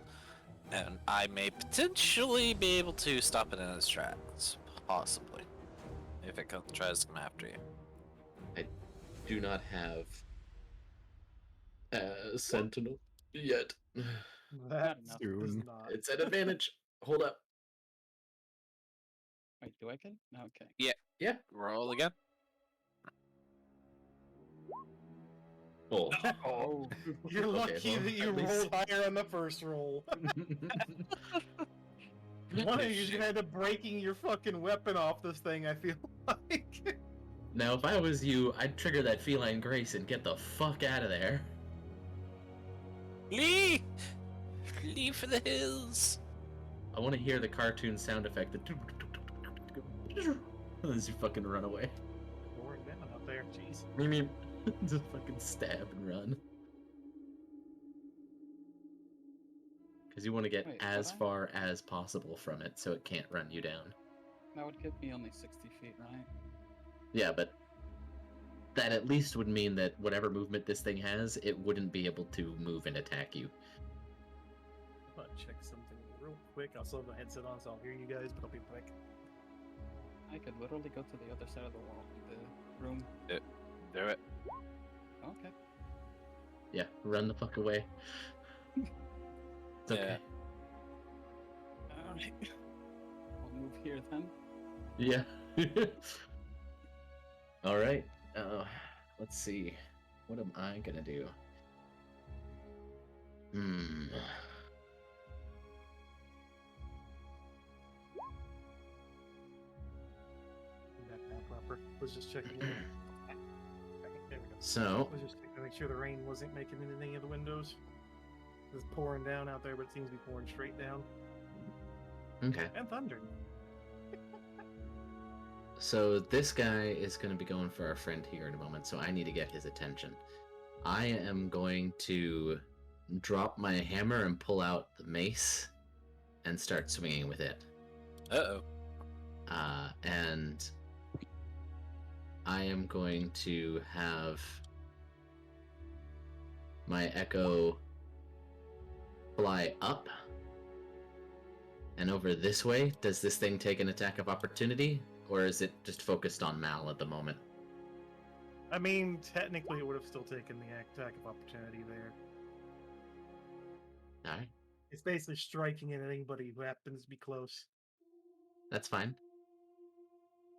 And I may potentially be able to stop it in its tracks. Possibly. If it tries to come after you. Do not have Sentinel yet. That enough. is Soon. not. It's an advantage. Hold up. Wait, do I get? Okay. Yeah. Roll again. Oh. Oh, You're Okay, lucky well, that you at least- rolled higher on the first roll. One of you's gonna end up breaking your fucking weapon off this thing, I feel like. Now, if I was you, I'd trigger that feline grace and get the fuck out of there. Flee! Flee for the hills! I want to hear the cartoon sound effect. As you fucking run away. Pouring down out there, jeez. Just fucking stab and run. Because you want to get Wait, as what? far as possible from it so it can't run you down. that would give me only 60 feet, right? Yeah, but that at least would mean that whatever movement this thing has, it wouldn't be able to move and attack you. I'm gonna check something real quick. I'll still have the headset on, so I'll hear you guys, but I'll be quick. I could literally go to the other side of the wall, the room. Do it. Okay. Yeah, run the fuck away. It's okay. Alright. I'll move here then. Yeah. Alright. Let's see. What am I gonna do? That now proper. Was just checking. There we go. So, Was just checking to make sure the rain wasn't making it in any of the windows. It's pouring down out there, but it seems to be pouring straight down. okay. And thundering. So this guy is going to be going for our friend here in a moment, so I need to get his attention. I am going to drop my hammer and pull out the mace and start swinging with it. Uh-oh. And I am going to have my echo fly up and over this way. Does this thing take an attack of opportunity, or is it just focused on Mal at the moment? I mean, technically, it would have still taken the attack of opportunity there. Alright, It's basically striking at anybody who happens to be close. that's fine.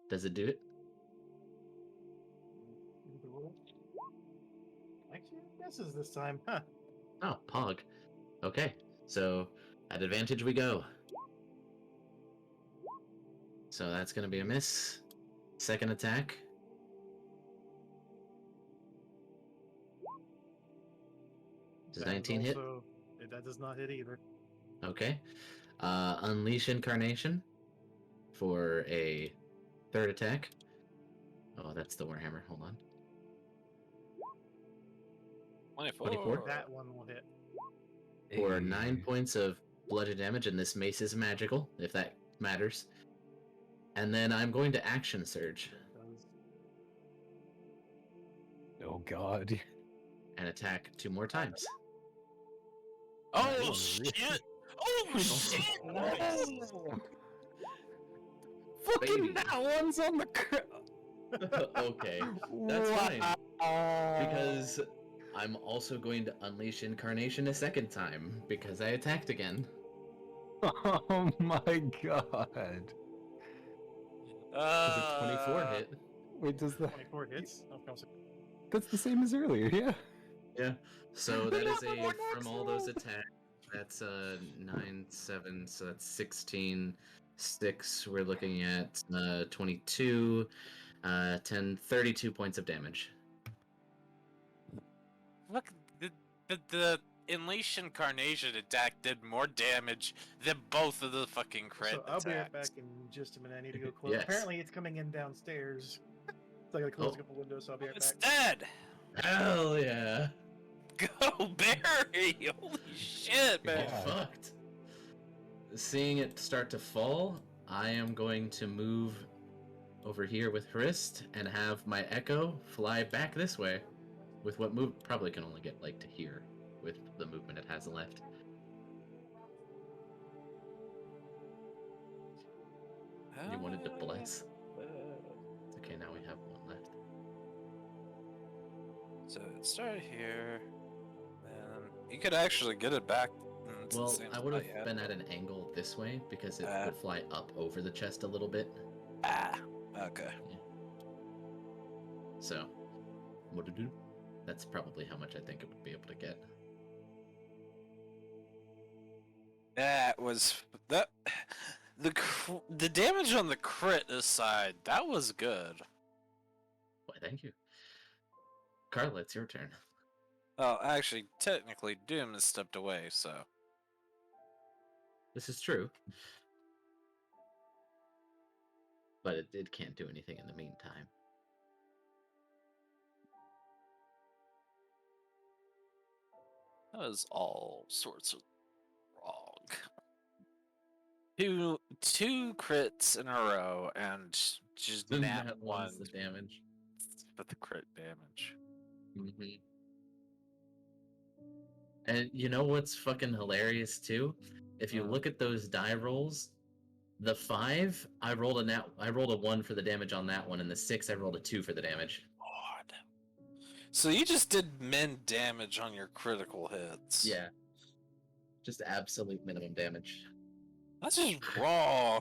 Does it do it? Actually, guesses this time, huh? Oh, Pog. Okay, so at advantage we go. So that's gonna be a miss. Second attack. Does That is 19 hit? That does not hit either. Okay. Unleash Incarnation for a third attack. Oh, that's the Warhammer. Hold on. 24. That one will hit. For 9 points of bludgeon damage, and this mace is magical, if that matters. And then I'm going to Action Surge Oh god. and attack 2 more times. Oh shit! Oh shit! Nice. Fucking Baby. that one's on the Okay, that's fine. Because I'm also going to Unleash Incarnation a second time, because I attacked again. Oh my god. Does a 24 hit? Wait, does the 24 hits. that's the same as earlier, yeah. Yeah. So that is a No, from all those attacks. That's 9, 7, so that's 16. 6. We're looking at 22, 10, 32 points of damage. Look, the Unleash Incarnation attack did more damage than both of the fucking crit So I'll be right attacks. back in just a minute. I need to go close. Yes. Apparently, it's coming in downstairs. So I gotta close a couple windows. So I'll be right It's back. dead! Hell yeah! Go, Barry! Holy shit, man! Get fucked. Seeing it start to fall, I am going to move over here with Hrist and have my Echo fly back this way. With what move probably can only get like to here with the movement it has left. You wanted to bless? It's okay, now we have one left. So it started here, and you could actually get it back. to the Well, same I would have spot you had. been at an angle this way because it Ah. would fly up over the chest a little bit. Ah, okay. So, what to do? That's probably how much I think it would be able to get. That was that. The damage on the crit aside, that was good. Why, thank you. Karla, it's your turn. Oh, actually, technically, Doom has stepped away, so. This is true. But it can't do anything in the meantime. That was all sorts of wrong. Two crits in a row and just Then nat that one one's the damage. with the crit damage. Mm-hmm. And you know what's fucking hilarious too? If you look at those die rolls, the 5 I rolled a 1 for the damage on that one, and the 6 I rolled a 2 for the damage. God. So you just did min damage on your critical hits. Yeah. Just absolute minimum damage. That's just raw.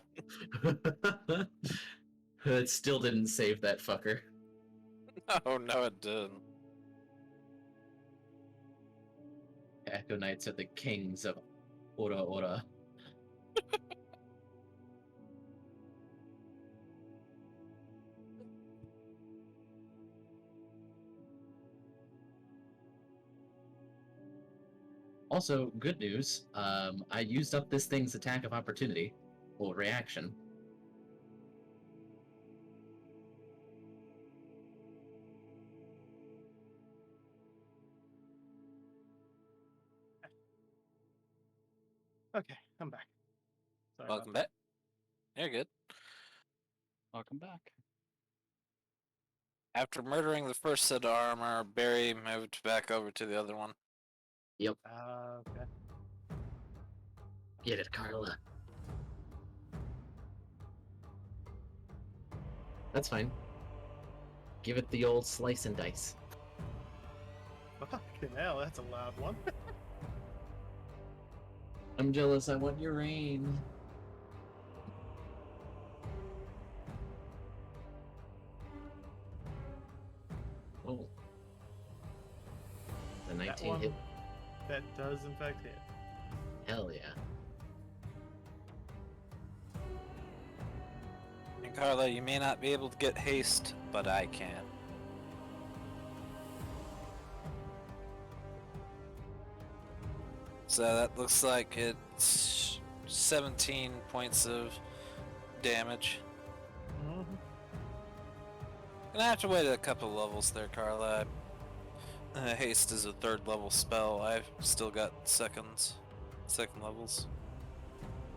It still didn't save that fucker. No, it didn't. Echo Knights are the kings of Ora Ora. Also, good news, I used up this thing's attack of opportunity, or reaction. Okay, I'm back. Sorry Welcome about back. You're good. Welcome back. After murdering the first set of armor, Barry moved back over to the other one. Yep. that. Okay. Get it, Karla. That's fine. Give it the old slice and dice. Fucking hell, that's a loud one. I'm jealous. I want your rain. Oh. The That 19 one, hit. that does in fact hit. Hell yeah. And Karla, you may not be able to get haste, but I can. So that looks like it's 17 points of damage. Mhm. Gonna have to wait a couple levels there, Karla. Haste is a 3rd level spell. I've still got second levels.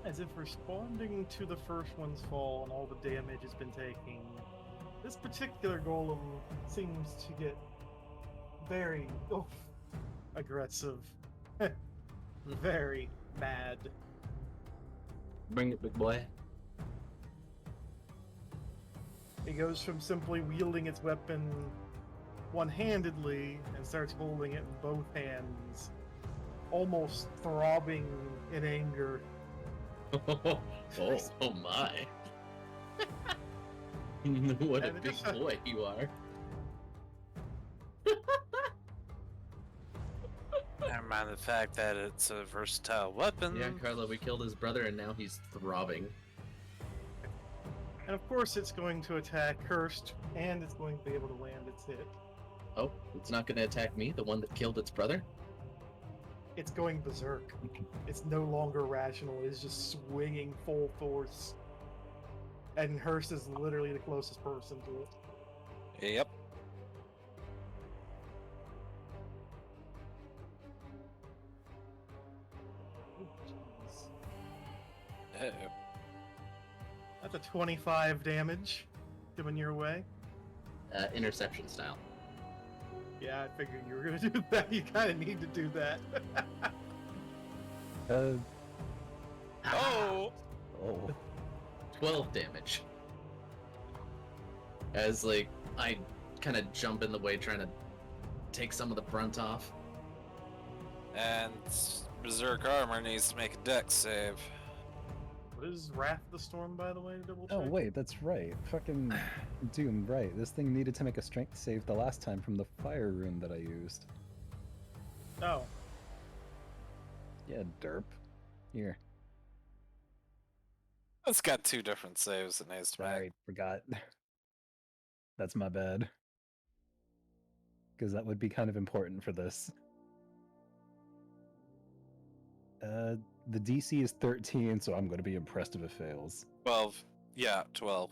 As if responding to the first one's fall and all the damage it's been taking, this particular golem seems to get very aggressive. Very mad. Bring it, big boy. It goes from simply wielding its weapon one-handedly and starts holding it in both hands, almost throbbing in anger. Oh my. What a And it big just- boy you are. Never mind the fact that it's a versatile weapon. Yeah, Karla, we killed his brother and now he's throbbing. And of course it's going to attack Hrist, and it's going to be able to land its hit. Oh, it's not going to attack me, the one that killed its brother? It's going berserk. It's no longer rational. It's just swinging full force. And Hrist is literally the closest person to it. Yep. Oh, jeez. Uh-oh. That's a 25 damage coming your way. Interception style. Yeah, I figured you were going to do that. You kind of need to do that. Oh! Oh. 12 damage. As, like, I kind of jump in the way trying to take some of the brunt off. And Berserk Armor needs to make a dex save. What is Wrath of the Storm, by the way, to double check? Oh wait, that's right. Fucking Doom, right. This thing needed to make a strength save the last time from the fire rune that I used. Oh, Yeah, derp. Here. It's got 2 different saves it needs to make. Sorry, forgot. That's my bad. Because that would be kind of important for this. The DC is 13, so I'm going to be impressed if it fails. 12. Yeah, 12.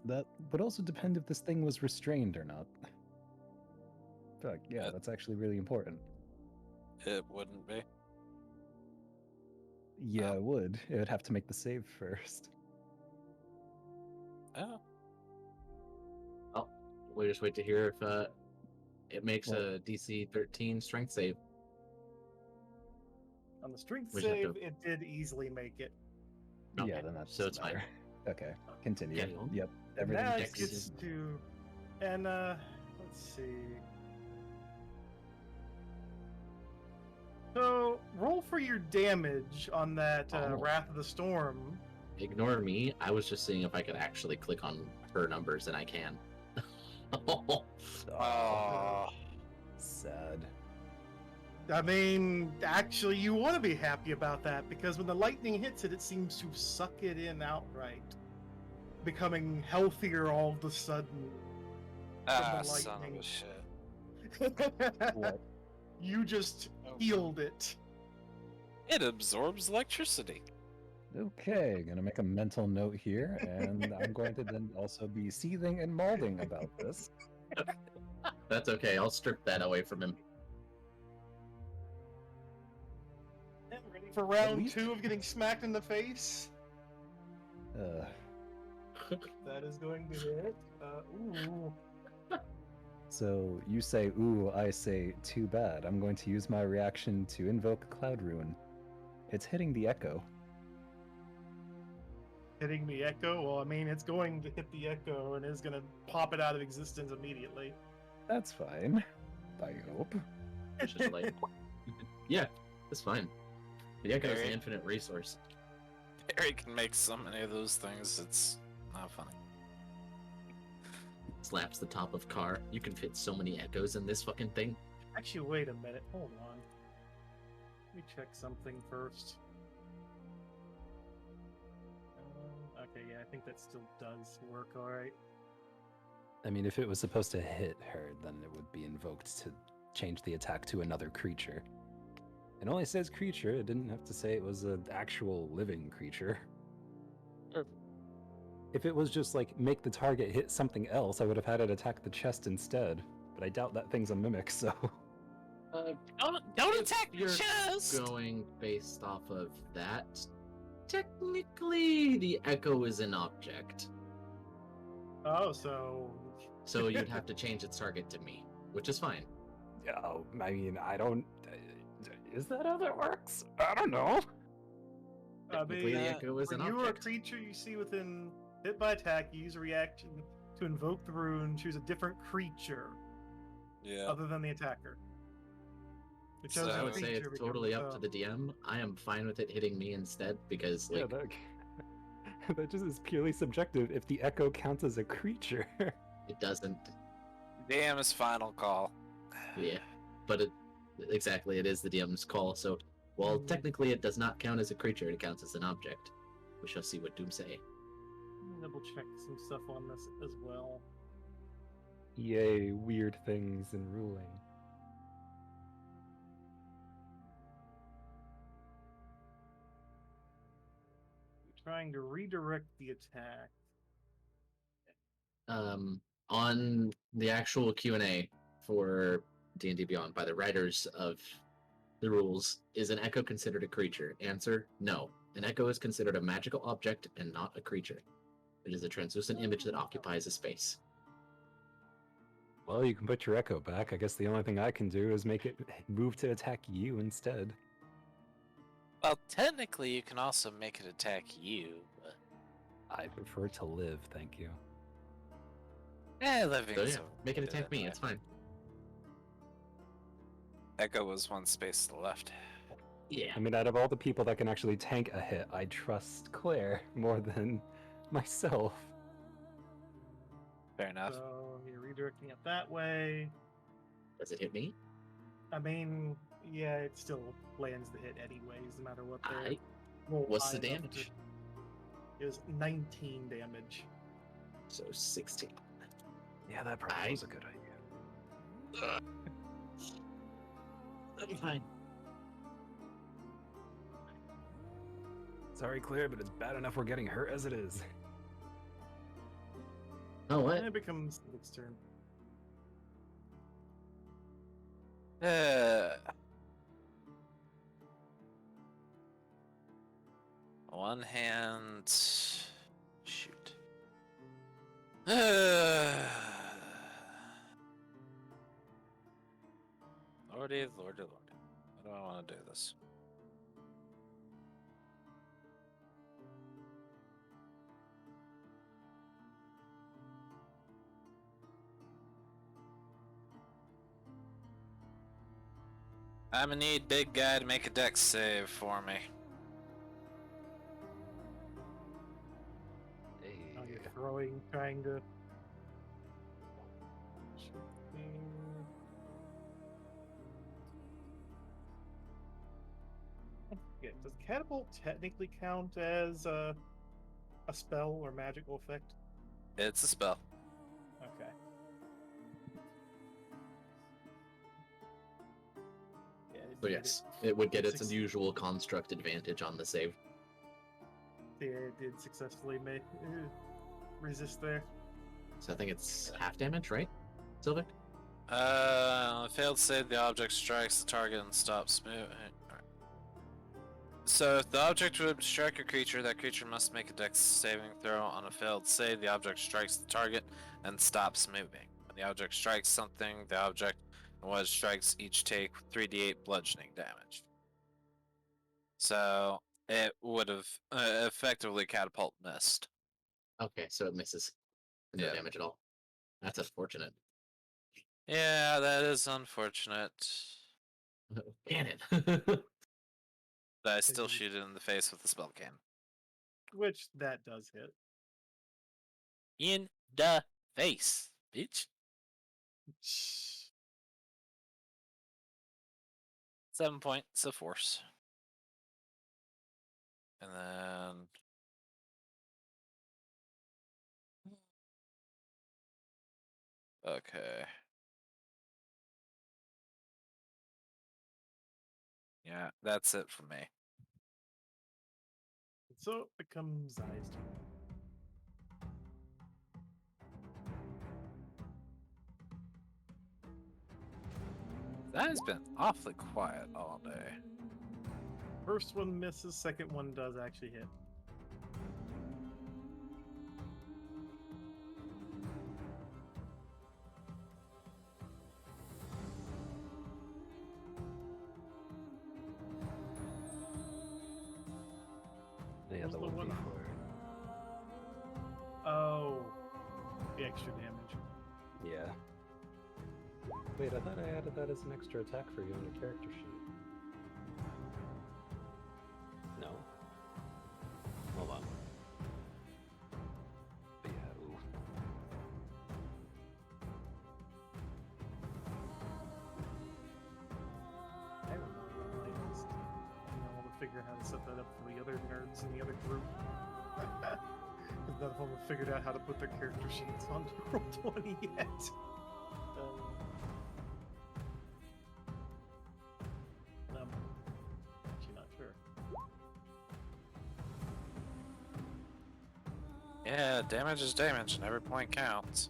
That would also depend if this thing was restrained or not. Fuck, yeah, that's actually really important. It wouldn't be. Yeah, Oh. it would. It would have to make the save first. Oh. We just wait to hear if it makes Well- a DC 13 strength save. on the strength We just have save, to- it did easily make it. Okay, Yeah, then that's so it's fine. matter. Okay, continue. Carry on. Yep, Now everything it dex gets is- to... And, let's see... So, roll for your damage on that Oh. Wrath of the Storm. Ignore me. I was just seeing if I could actually click on her numbers, and I can. Oh. Sad. I mean, actually, you want to be happy about that, because when the lightning hits it, it seems to suck it in outright, becoming healthier all of a sudden. Ah, the son of lightning. a shit. What? You just Oh. healed it. It absorbs electricity. Okay, gonna make a mental note here, and I'm going to then also be seething and malding about this. That's okay. I'll strip that away from him. And ready for round least- 2 of getting smacked in the face? Uh, That is going to hit. Ooh. so you say, ooh, I say, too bad. I'm going to use my reaction to invoke a Cloud Rune. It's hitting the Echo. Hitting the echo? Well, I mean, it's going to hit the echo and is going to pop it out of existence immediately. That's fine. I hope. It's just like, yeah, it's fine. The Echo is an Very- infinite resource. Barry can make so many of those things, it's not funny. Slaps the top of car. You can fit so many echoes in this fucking thing. Actually, wait a minute. Hold on. Let me check something first. Okay, yeah, I think that still does work alright. I mean, if it was supposed to hit her, then it would be invoked to change the attack to another creature. It only says creature, it didn't have to say it was an actual living creature. Sure. If it was just like, make the target hit something else, I would have had it attack the chest instead. But I doubt that thing's a mimic, so... Don't If attack the you're chest! Going based off of that, technically the Echo is an object. Oh, so... So you'd have to change its target to me, which is fine. Oh, I mean, I don't... Is that how that works? I don't know. Technically, the Echo is when an you are a object. creature you see within hit by attack, you use a reaction to invoke the rune, choose a different creature Yeah. other than the attacker. The So chosen I would say creature it's totally becomes, up to the DM. I am fine with it hitting me instead because, Yeah, like, that just is purely subjective if the echo counts as a creature. it doesn't. DM's final call. Yeah, but it is the DM's call. So, while technically it does not count as a creature, it counts as an object. We shall see what Doom say. double check some stuff on this as well. Yay, weird things in ruling. Trying to redirect the attack. On the actual Q&A for D&D Beyond by the writers of the rules, is an echo considered a creature? Answer, no. An echo is considered a magical object and not a creature. It is a translucent image that occupies a space. Well, you can put your echo back. I guess the only thing I can do is make it move to attack you instead. Well, technically, you can also make it attack you, but... I prefer to live, thank you. living So is yeah, make it attack me, it's fine. Echo was one space to the left. Yeah. I mean, out of all the people that can actually tank a hit, I trust Claire more than myself. Fair enough. So you're redirecting it that way. Does it hit me? I mean, yeah, it still lands the hit anyways, no matter what they're Aight. roll What's high the enough damage? It was 19 damage. So 16. Yeah, that probably I- was a good idea. That'll be fine. Sorry, Claire, but it's bad enough we're getting hurt as it is. Oh, And what? it becomes its turn. One hand. Shoot. Lordy, lordy, lordy. How do I want to do this? I'm gonna need big guy to make a dex save for me. Now you're throwing, trying to. Yeah, does catapult technically count as a spell or magical effect? It's a spell. Okay. Yeah, it So did yes, it would get its Succeed. unusual construct advantage on the save. Yeah, it did successfully make resist there. So I think it's half damage, right, Sylvic? Failed save, the object strikes the target and stops moving. So if the object would strike a creature, that creature must make a dex saving throw. On a failed save, the object strikes the target and stops moving. When the object strikes something, the object and what it strikes each take 3d8 bludgeoning damage. So it would have effectively catapult missed. Okay, so it misses. No Yeah. damage at all. That's unfortunate. Yeah, that is unfortunate. Cannon. But I still shoot it in the face with the spell cannon. Which that does hit. In the face, bitch. 7 points of force. And then... Okay. Yeah, that's it for me. So it becomes Zai's turn. That has been awfully quiet all day. First one misses, second one does actually hit. The other the one one- before. Oh, the extra damage. Yeah. Wait, I thought I added that as an extra attack for you on your character sheet. No. Hold on. But yeah, ooh. I remember what it is. I'll figure how to set that up for the other nerds in the other group. Because none of them have figured out how to put their character sheets on Roll20 yet. Actually not sure. Yeah, damage is damage, and every point counts.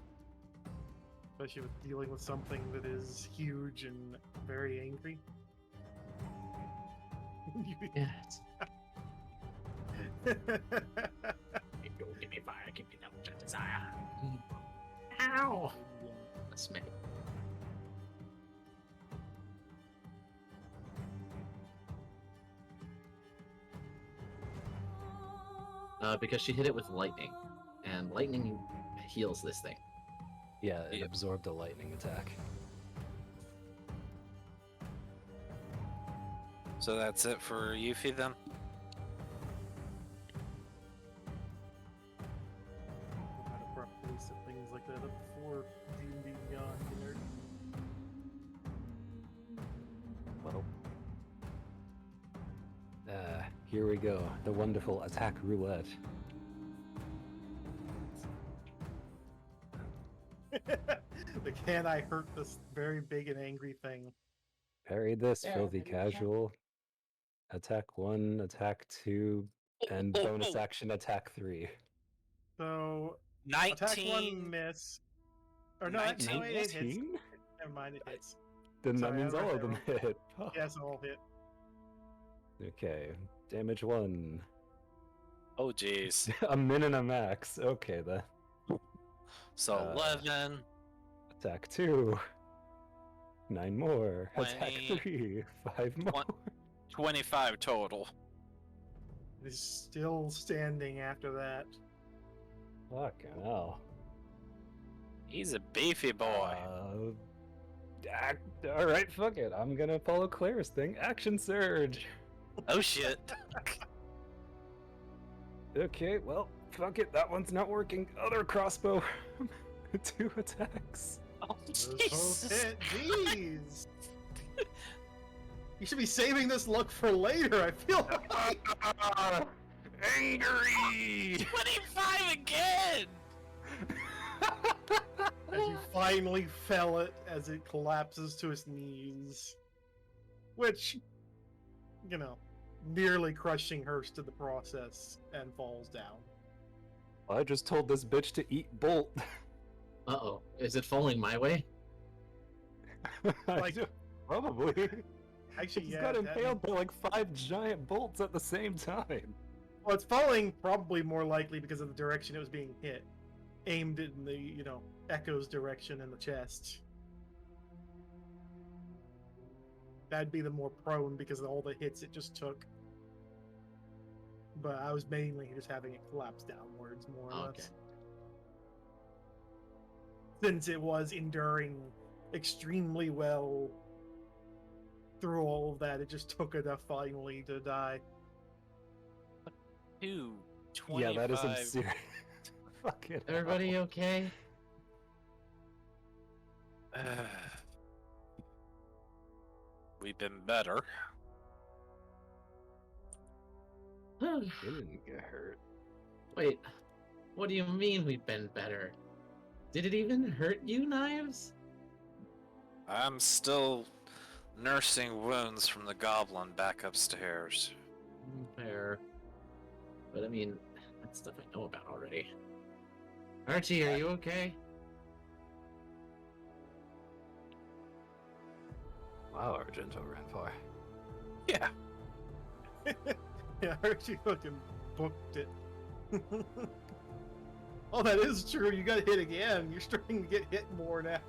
Especially with dealing with something that is huge and very angry. Yes. Don't give me fire, give me that which I desire. Ow! That's me. Because she hit it with lightning, and lightning heals this thing. Yeah, it Yep. absorbed a lightning attack. So that's it for Yuffie then? How to properly set things like that up before D&D Beyond, you nerd. Well. Here we go. The wonderful attack roulette. The can I hurt this very big and angry thing? Parry this, Yeah, filthy maybe we can. casual. Attack 1, attack 2, and bonus action attack 3. So 19. attack 1 miss. Or no, 19? no, it hits. 19? Never mind, it hits. Then Sorry, that means I read all of that them wrong. hit. Fuck. Yes, all hit. Okay, damage 1. Oh, jeez. A min and a max. Okay then. So 11. Attack 2. 9 more. Attack 20, 3. 5 more. 25 total. It is still standing after that. Fucking hell. He's a beefy boy. Alright, fuck it. I'm gonna follow Claire's thing. Action surge. Oh shit. Okay, well, fuck it. That one's not working. Other crossbow. 2 attacks. Oh, Those both Jesus. hit. Jeez. You should be saving this look for later, I feel like. Angry! 25 again! As you finally fell it as it collapses to its knees. Which, you know, nearly crushing Hrist in the process and falls down. I just told this bitch to eat bolt. Uh-oh. Is it falling my way? Like- Probably. Actually, He's yeah. got that- impaled by like 5 giant bolts at the same time. Well, it's falling probably more likely because of the direction it was being hit. Aimed in the, you know, Echo's direction in the chest. That'd be the more prone because of all the hits it just took. But I was mainly just having it collapse downwards, more or Okay. less. Since it was enduring extremely well through all of that, it just took enough finally to die. 225. Yeah, that is absurd. Fuck it. Everybody okay? We've been better. It didn't get hurt. Wait, what do you mean we've been better? Did it even hurt you, Knives? I'm still nursing wounds from the goblin back upstairs. Fair. But I mean, that's stuff I know about already. Archie, are you okay? Wow, Argento ran far. Yeah. Yeah, I heard you fucking booked it. Oh, that is true. You got hit again. You're starting to get hit more now.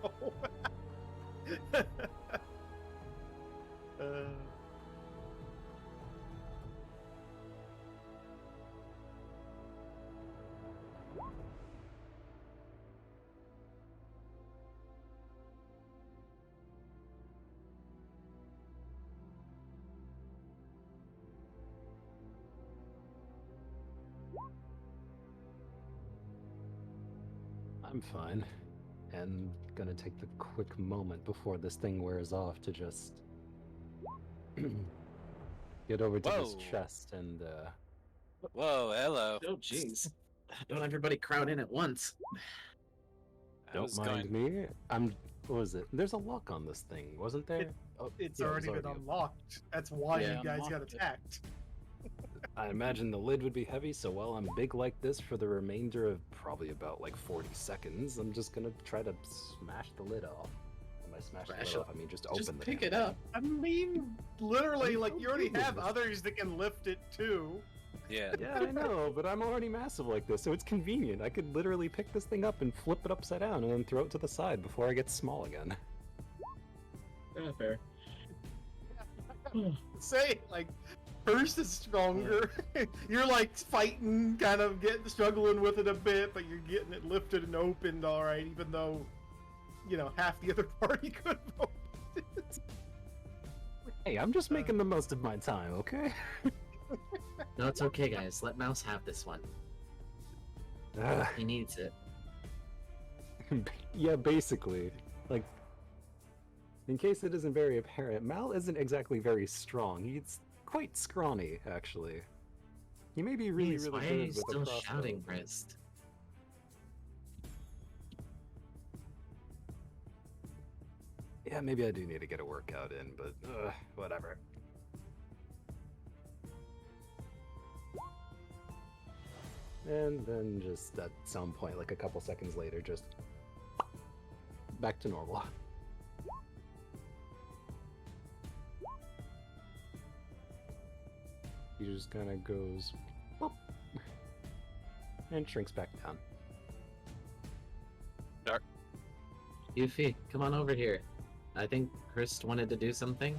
uh, I'm fine. And gonna take the quick moment before this thing wears off to just get over to his Whoa. chest and Whoa, hello. Oh, jeez. Don't everybody crowd in at once. I don't was mind going. me. What was it? There's a lock on this thing, wasn't there? it's yeah, it already was been unlocked. That's why Yeah. you guys got Unlocked it. attacked. I imagine the lid would be heavy, so while I'm big like this for the remainder of probably about like 40 seconds, I'm just gonna try to smash the lid off. And by smash the Smash lid it. off, I mean just open Just the pick damn it up. I mean, literally, like, you already have Unbelievable. others that can lift it too. Yeah. Yeah, I know, but I'm already massive like this, so it's convenient. I could literally pick this thing up and flip it upside down and then throw it to the side before I get small again. Fair. Say, like, Hrist is stronger. You're like fighting, kind of struggling with it a bit, but you're getting it lifted and opened all right, even though, you know, half the other party could have opened it. Hey, I'm just making the most of my time, okay? No, it's okay, guys. Let Mouse have this one. Ugh. He needs it. Yeah, basically. Like, in case it isn't very apparent, Mal isn't exactly very strong. He's quite scrawny, actually. He may be really, Jeez, really why good are you with still a crossbow. shouting, Hrist? Yeah, maybe I do need to get a workout in, but whatever. And then just at some point, like a couple seconds later, just back to normal. He just kind of goes whoop, and shrinks back down. Yuffie, come on over here. I think Hrist wanted to do something.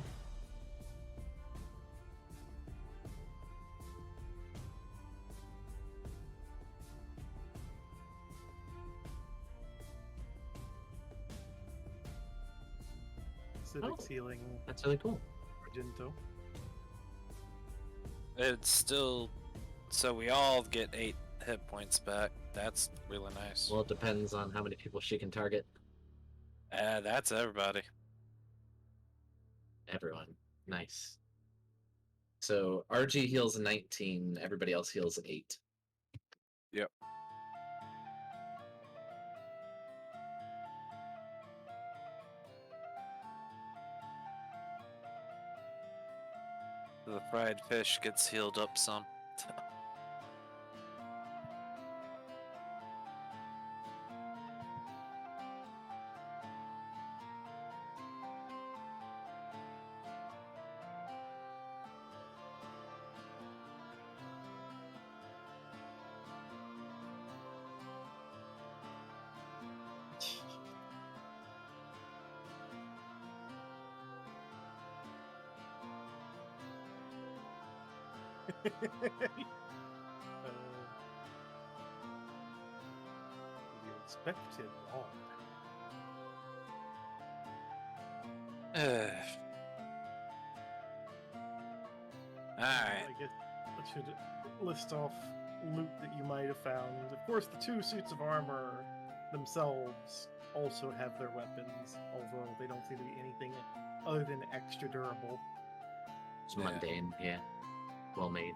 Sylvic's healing That's really cool. Argento. It's still. So we all get 8 hit points back. That's really nice. Well, it depends on how many people she can target. That's everybody. Everyone. Nice. So RG heals 19, everybody else heals 8. Yep. The fried fish gets healed up some. You expected wrong. Alright. I guess I should list off loot that you might have found. Of course, the 2 suits of armor themselves also have their weapons, although they don't seem to be anything other than extra durable. It's mundane, yeah. Well made.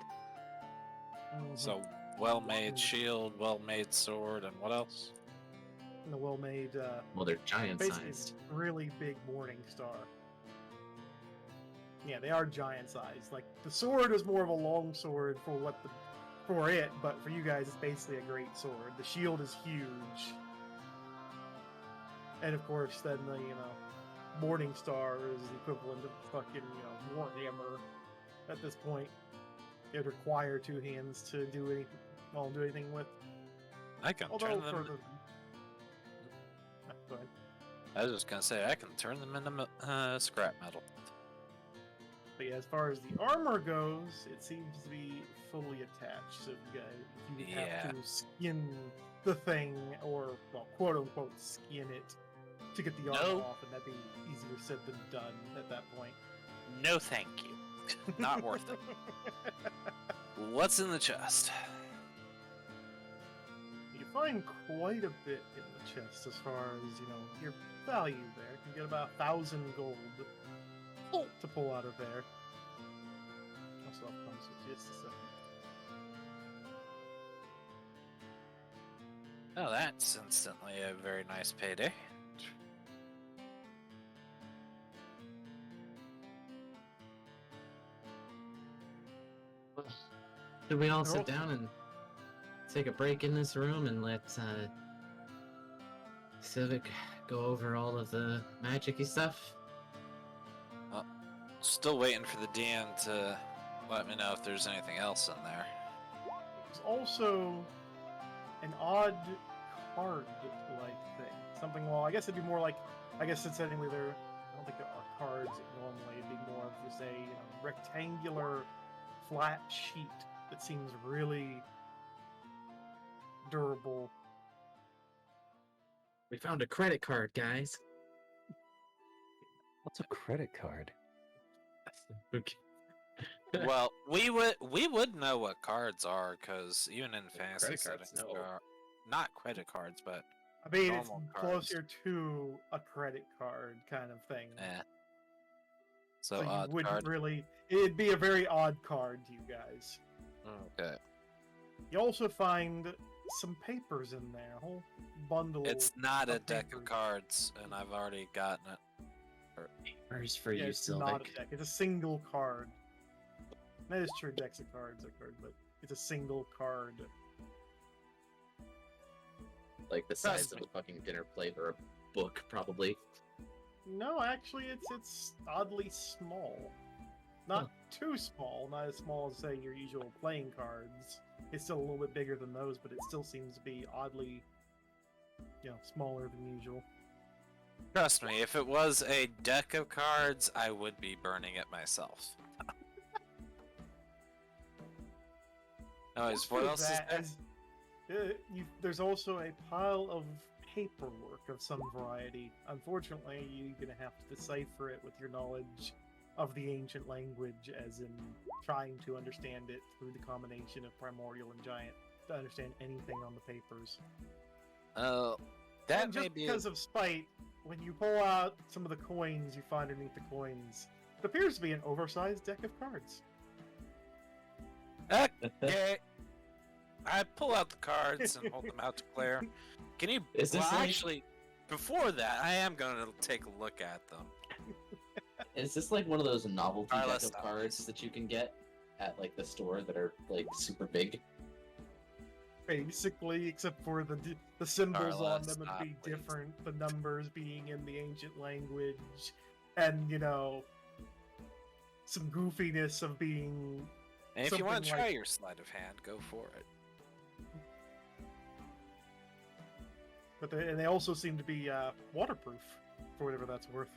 So, well-made shield, well-made sword, and what else? And the well-made, Well, they're giant basically sized. really big morning star. Yeah, they are giant sized. Like the sword is more of a long sword for it, but for you guys, it's basically a great sword. The shield is huge, and of course, then the morning star is the equivalent of fucking warhammer. At this point, it would require 2 hands to do anything with. I can Although turn for them. the go ahead. I was just gonna say I can turn them into scrap metal. But yeah, as far as the armor goes, it seems to be fully attached. So if you have to skin the thing, or well, quote unquote, skin it to get the armor off, and that'd be easier said than done at that point. No, thank you. Not worth it. What's in the chest? You find quite a bit in the chest as far as your value there. You can get about 1,000 gold to pull out of there. Also, just a second. Oh, that's instantly a very nice payday. Should we all sit down and take a break in this room and let Sylvic go over all of the magic-y stuff? Still waiting for the DM to let me know if there's anything else in there. There's also an odd card-like thing. Something, well, I guess it'd be more like, since anyway I don't think there are cards normally, it'd be more of just a rectangular flat sheet that seems really durable. We found a credit card, guys. What's a credit card? Okay. Well, we would know what cards are, because even in fantasy Credit cards, settings, no. there are not credit cards, but I mean, it's normal cards. closer to a credit card kind of thing. So you odd wouldn't card. really. It'd be a very odd card to you guys. Okay. You also find some papers in there, a whole bundle. It's not a of deck papers. of cards, and I've already gotten it. Where's for Yeah, you, it's not Sylvic? a deck. It's a single card. That is true. Decks of cards occurred, but it's a single card. Like the size Trust of me. a fucking dinner plate or a book, probably. No, actually, it's oddly small. Not too small. Not as small as say your usual playing cards. It's still a little bit bigger than those, but it still seems to be oddly, smaller than usual. Trust me, if it was a deck of cards, I would be burning it myself. Anyways, what After else is that, there? there's also a pile of paperwork of some variety. Unfortunately, you're going to have to decipher it with your knowledge of the ancient language, as in trying to understand it through the combination of primordial and giant to understand anything on the papers. That And may just be because of spite, when you pull out some of the coins you find underneath the coins, it appears to be an oversized deck of cards. Okay. I pull out the cards and hold them out to Claire. Can you? Is this well, like- actually, before that, I am going to take a look at them. Is this like one of those novelty Karla, deck of stop. cards that you can get at like the store that are like super big? Basically, except for the symbols Karla, on them would stop, be please. different, the numbers being in the ancient language, and some goofiness of being. And if you want to Something try like- your sleight of hand, go for it. But they also seem to be waterproof, for whatever that's worth.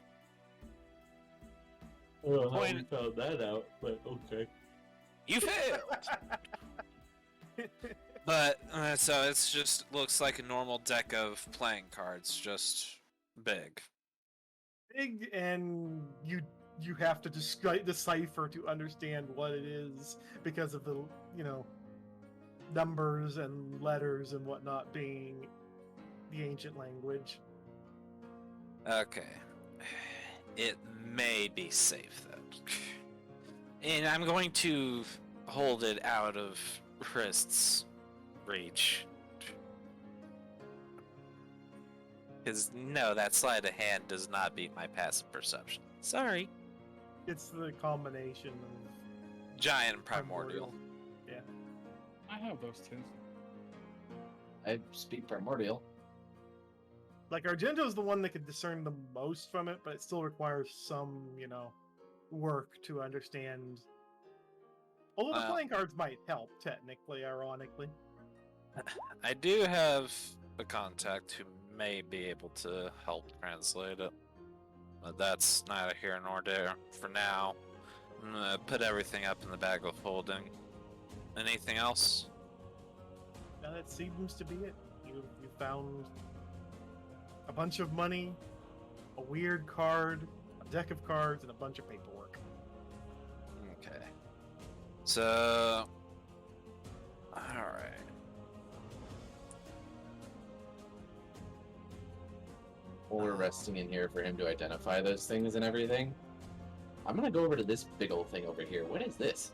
Oh, how we found that out, but okay. You failed. But so it's just looks like a normal deck of playing cards, just big. Big, and you you have to decipher to understand what it is because of the, numbers and letters and whatnot being the ancient language. Okay. It may be safe then. And I'm going to hold it out of Hrist's reach. Because no, that sleight of hand does not beat my passive perception. Sorry. It's the combination of Giant and primordial. Yeah. I have those two. I speak primordial. Like, Argento's the one that could discern the most from it, but it still requires some, work to understand. Although the playing cards might help, technically, ironically. I do have a contact who may be able to help translate it. But that's neither here nor there. For now, I'm gonna put everything up in the bag of holding. Anything else? Now that seems to be it. You found a bunch of money, a weird card, a deck of cards, and a bunch of paperwork. Okay. So... Alright. While we're resting in here for him to identify those things and everything, I'm gonna go over to this big old thing over here. What is this?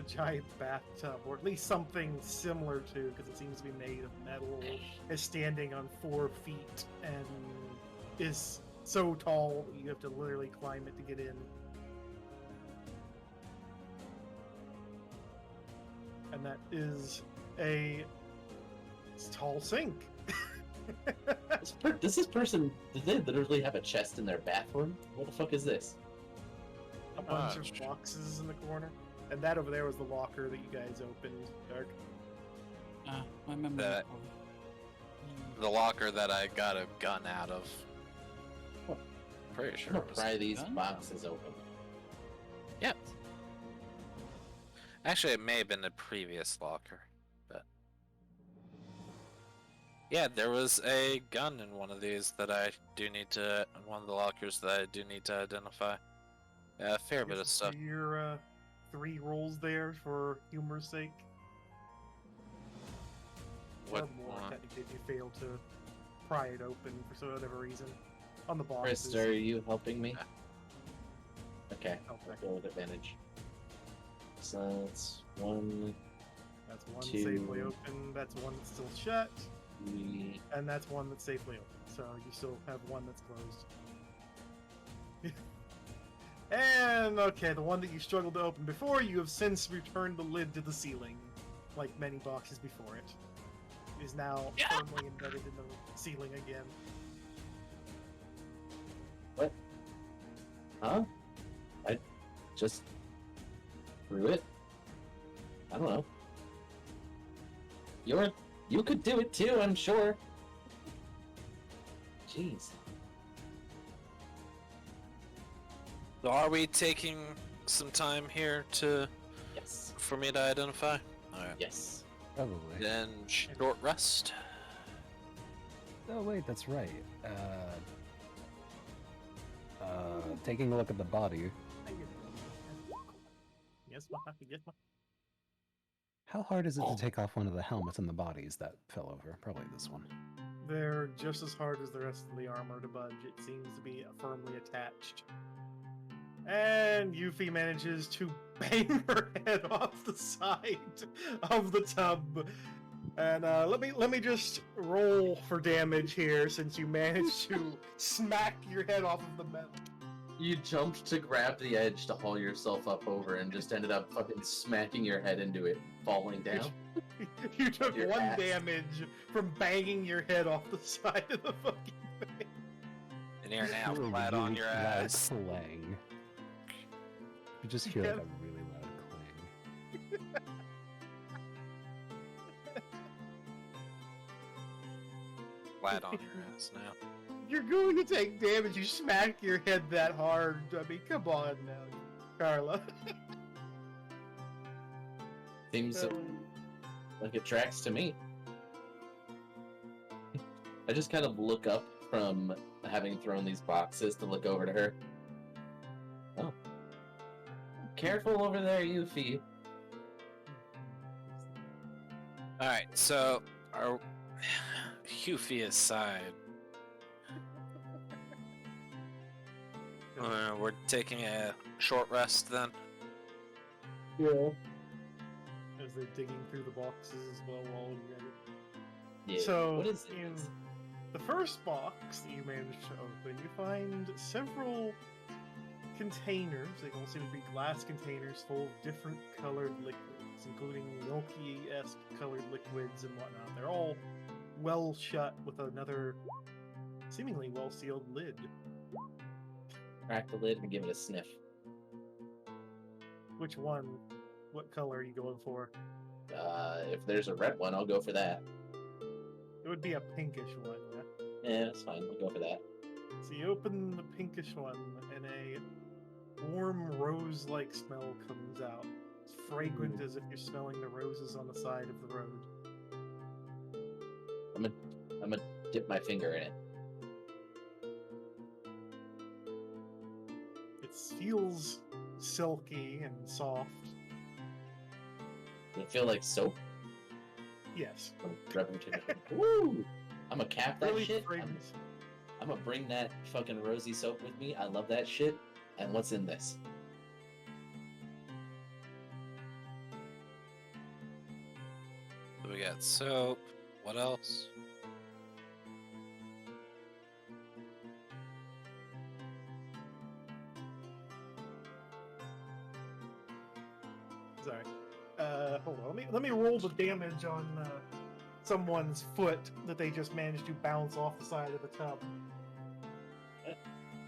A giant bathtub, or at least something similar to, because it seems to be made of metal, is standing on 4 feet and is so tall that you have to literally climb it to get in. And that is a tall sink. This person, did they literally have a chest in their bathroom? What the fuck is this? A bunch of boxes in the corner. And that over there was the locker that you guys opened, Dark. I remember That- The locker that I got a gun out of. Oh. Pretty I'm sure gonna it was. pry these gun? boxes open. Yep. Actually, it may have been the previous locker, but yeah, there was a gun in one of these that I do need to, in one of the lockers that I do need to identify. A fair bit of stuff. Your 3 rolls there for humor's sake. What? Or more, technically, if you fail to pry it open for whatever reason. On the boxes. Hrist, are you helping me? Okay, Okay. I'll go with advantage. So that's 1, That's one 2. safely open, that's one that's still shut, 3. and that's one that's safely open. So you still have one that's closed. And, okay, the one that you struggled to open before, you have since returned the lid to the ceiling, like many boxes before it. It is now firmly embedded in the ceiling again. What? Huh? I just threw it? I don't know. You could do it too, I'm sure. Jeez. So are we taking some time here Yes. for me to identify? Alright. Yes. Probably. Then short rest. Oh wait, that's right. Taking a look at the body. Yes, what happened? Yes, what? How hard is it to take off one of the helmets and the bodies that fell over? Probably this one. They're just as hard as the rest of the armor to budge. It seems to be firmly attached. And Yuffie manages to bang her head off the side of the tub. And let me just roll for damage here, since you managed to smack your head off of the metal. You jumped to grab the edge to haul yourself up over and just ended up fucking smacking your head into it, falling down. You took Your 1 ass. damage from banging your head off the side of the fucking thing. And you're now Hear a flat on really your loud ass. clang. You just hear like a really loud clang. Flat on your ass now. You're going to take damage. You smack your head that hard. I mean, come on now, Karla. Seems like it tracks to me. I just kind of look up from having thrown these boxes to look over to her. Careful over there, Yuffie. Alright, so our Yuffie aside, we're taking a short rest then. Yeah. As they're digging through the boxes as well while you're at it. Yeah. So, what is in this? the first box that you managed to open, you find several containers. They all seem to be glass containers full of different colored liquids, including milky-esque colored liquids and whatnot. They're all well shut with another seemingly well-sealed lid. Crack the lid and give it a sniff. Which one? What color are you going for? If there's a red one, I'll go for that. It would be a pinkish one, yeah? Yeah, that's fine. We'll go for that. So you open the pinkish one, and a warm rose-like smell comes out. It's fragrant as if you're smelling the roses on the side of the road. I'm gonna dip my finger in it. It feels silky and soft. Does it feel like soap? Yes. Woo! I'm gonna cap that Really shit. fragrant. I'm gonna bring that fucking rosy soap with me. I love that shit. And what's in this? So we got soap. What else? Sorry. Hold on. Let me roll the damage on someone's foot that they just managed to bounce off the side of the tub.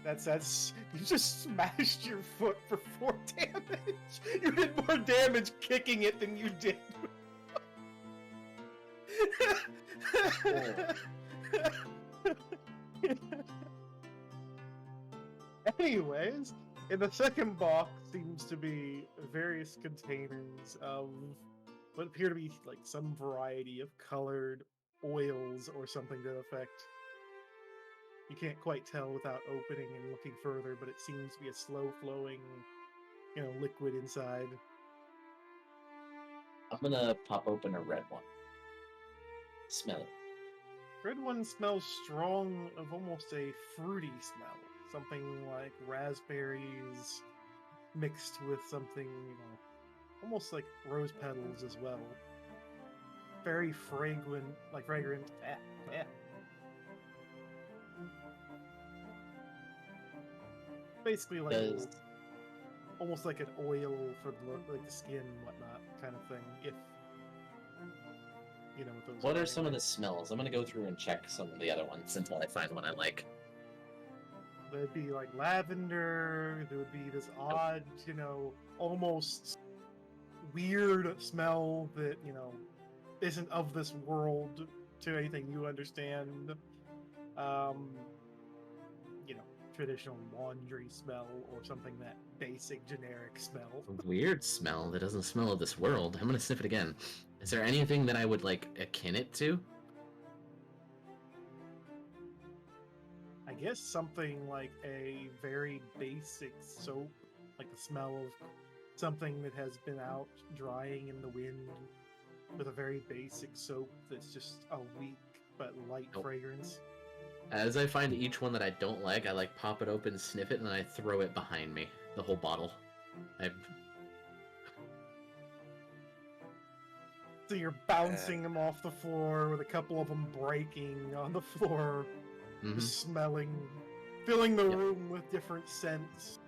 That's you just smashed your foot for 4 damage. You did more damage kicking it than you did. Anyways, in the second box seems to be various containers of what appear to be like some variety of colored oils or something to that effect. You can't quite tell without opening and looking further, but it seems to be a slow-flowing, liquid inside. I'm gonna pop open a red one. Smell it. Red one smells strong of almost a fruity smell. Something like raspberries mixed with something, almost like rose petals as well. Very fragrant, Basically like almost like an oil for the skin and whatnot kind of thing. If those. What are some of the smells? I'm gonna go through and check some of the other ones until I find one I like. There'd be like lavender. There would be this odd, almost weird smell that isn't of this world to anything you understand. Traditional laundry smell or something, that basic generic smell. A weird smell that doesn't smell of this world. I'm gonna sniff it again. Is there anything that I would like akin it to? I guess something like a very basic soap, like the smell of something that has been out drying in the wind, with a very basic soap that's just a weak but light fragrance. As I find each one that I don't like, I pop it open, sniff it, and then I throw it behind me. The whole bottle. So you're bouncing them off the floor with a couple of them breaking on the floor, just smelling, filling the room with different scents.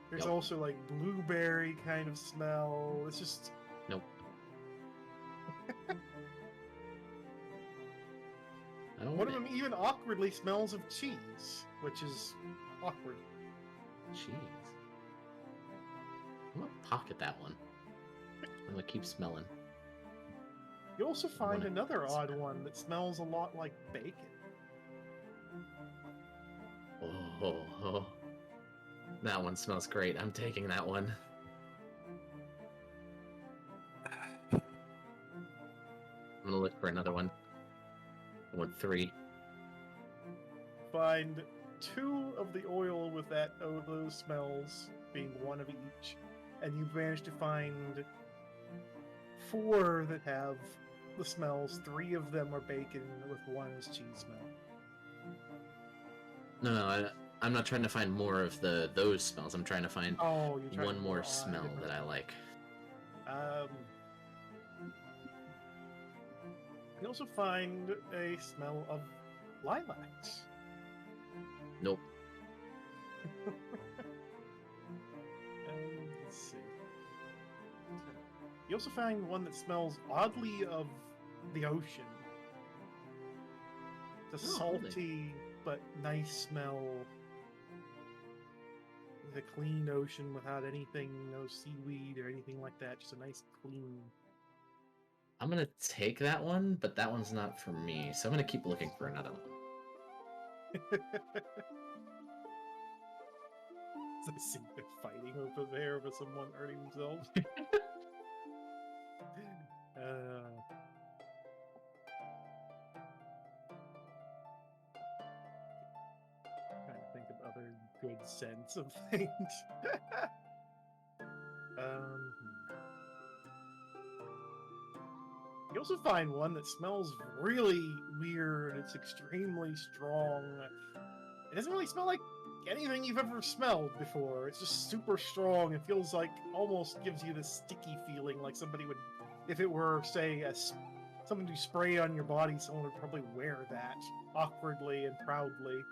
There's also like blueberry kind of smell. It's just... Nope. One of them even awkwardly smells of cheese, which is awkward. Cheese. I'm gonna pocket that one. I'm gonna keep smelling. You also find another odd one that smells a lot like bacon. Oh, that one smells great. I'm taking that one. I'm gonna look for another one. I want 3. Find 2 of the oil with those smells, being one of each, and you've managed to find 4 that have the smells. 3 of them are bacon, with 1 is cheese smell. No, I'm not trying to find more of those smells. I'm trying to find Oh, you're trying one to more on smell different- that I like. You also find a smell of lilacs. Nope. Let's see. You also find one that smells oddly of the ocean. It's a Oh, really? salty but nice smell. With a clean ocean without anything, no seaweed or anything like that. Just a nice clean. I'm gonna take that one, but that one's not for me, so I'm gonna keep looking for another one. I see they're fighting over there with someone hurting themselves. Trying to think of other good scents of things. You also find one that smells really weird. It's extremely strong. It doesn't really smell like anything you've ever smelled before. It's just super strong. It feels like almost gives you this sticky feeling, like somebody would, if it were, say, something to spray on your body, someone would probably wear that awkwardly and proudly.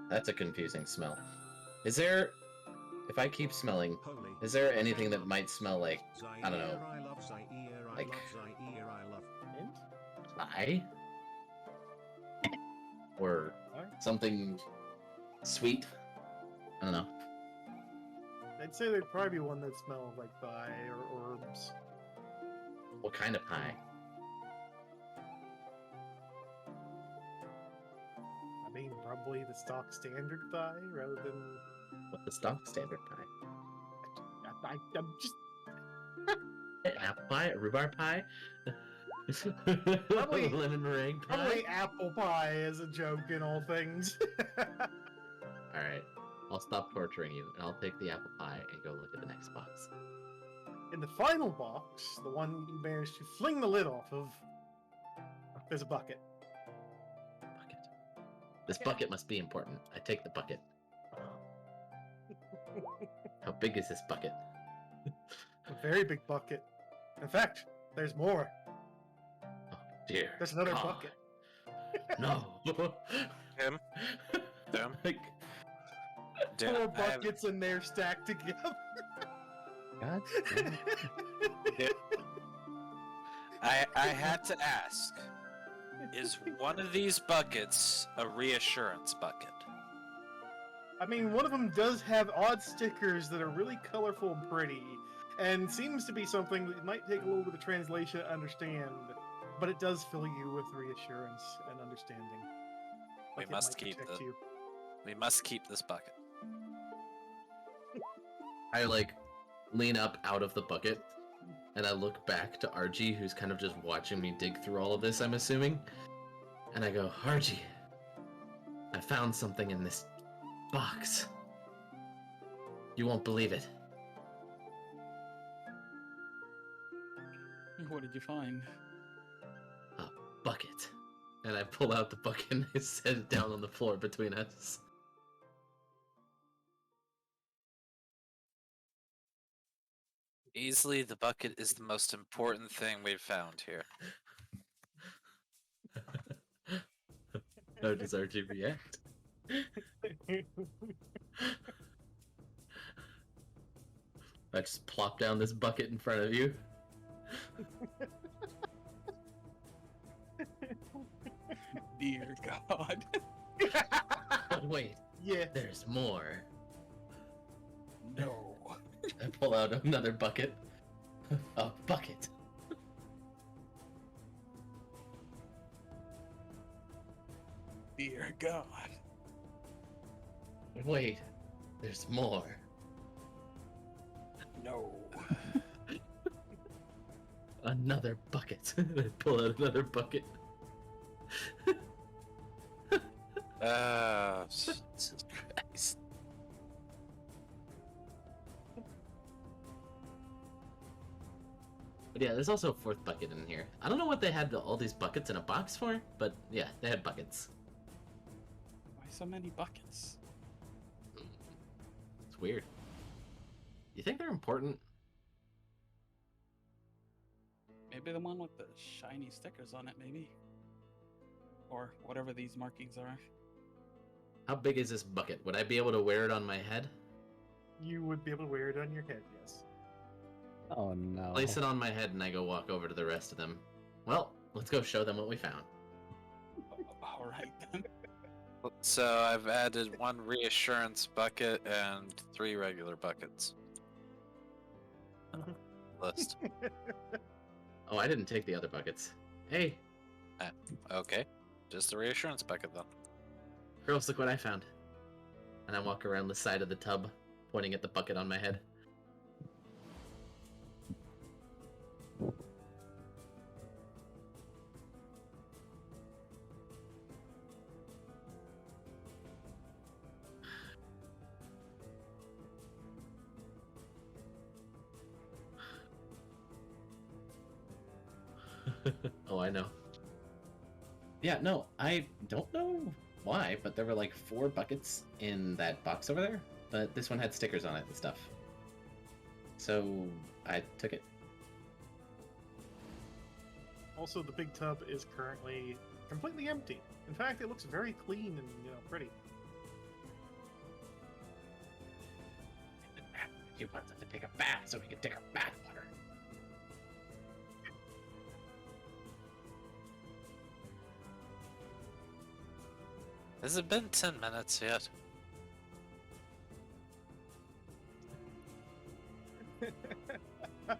That's a confusing smell. Is there, if I keep smelling, is there anything that might smell like, I don't know, like Mint? pie? Or something sweet? I don't know. I'd say there'd probably be one that smelled like pie or herbs. What kind of pie? I mean, probably the stock standard pie rather than. What the stock standard pie? I'm just. Apple pie? Rhubarb pie? Probably- lemon meringue pie? Probably apple pie as a joke in all things. Alright, I'll stop torturing you, and I'll take the apple pie and go look at the next box. In the final box, the one you managed to fling the lid off of, there's a bucket. Bucket. This bucket must be important. I take the bucket. How big is this bucket? A very big bucket. In fact, there's more. Oh dear. There's another God. bucket. No. Him? Them? Like, 4 buckets in there stacked together. God damn it. I had to ask, is one of these buckets a reassurance bucket? I mean, one of them does have odd stickers that are really colorful and pretty, and seems to be something that might take a little bit of translation to understand, but it does fill you with reassurance and understanding. We Like it must might keep protect you. We must keep this bucket. I lean up out of the bucket and I look back to Archie, who's kind of just watching me dig through all of this, I'm assuming. And I go, Archie, I found something in this box. You won't believe it. What did you find? A bucket. And I pull out the bucket and I set it down on the floor between us. Easily, the bucket is the most important thing we've found here. How does Archie react? I just plop down this bucket in front of you. Dear God. But wait, Yeah. there's more. No. I pull out another bucket. A bucket. Dear God. Wait, there's more. No. Another bucket. I pull out another bucket. Jesus Christ. But yeah, there's also a fourth bucket in here. I don't know what they had all these buckets in a box for, but yeah, they had buckets. Why so many buckets? It's weird. You think they're important? Maybe the one with the shiny stickers on it, maybe? Or whatever these markings are. How big is this bucket? Would I be able to wear it on my head? You would be able to wear it on your head, yes. Oh no. Place it on my head and I go walk over to the rest of them. Well, let's go show them what we found. Alright then. So I've added 1 reassurance bucket and 3 regular buckets. List. Oh, I didn't take the other buckets. Hey, Okay. Just the reassurance bucket then. girls, look what I found. And I walk around the side of the tub, pointing at the bucket on my head. Oh, I know. Yeah, no, I don't know why, but there were like 4 buckets in that box over there, but this one had stickers on it and stuff. So I took it. Also, the big tub is currently completely empty. In fact, it looks very clean and pretty. He wants us to take a bath so we can take our bath water. Has it been 10 minutes yet? I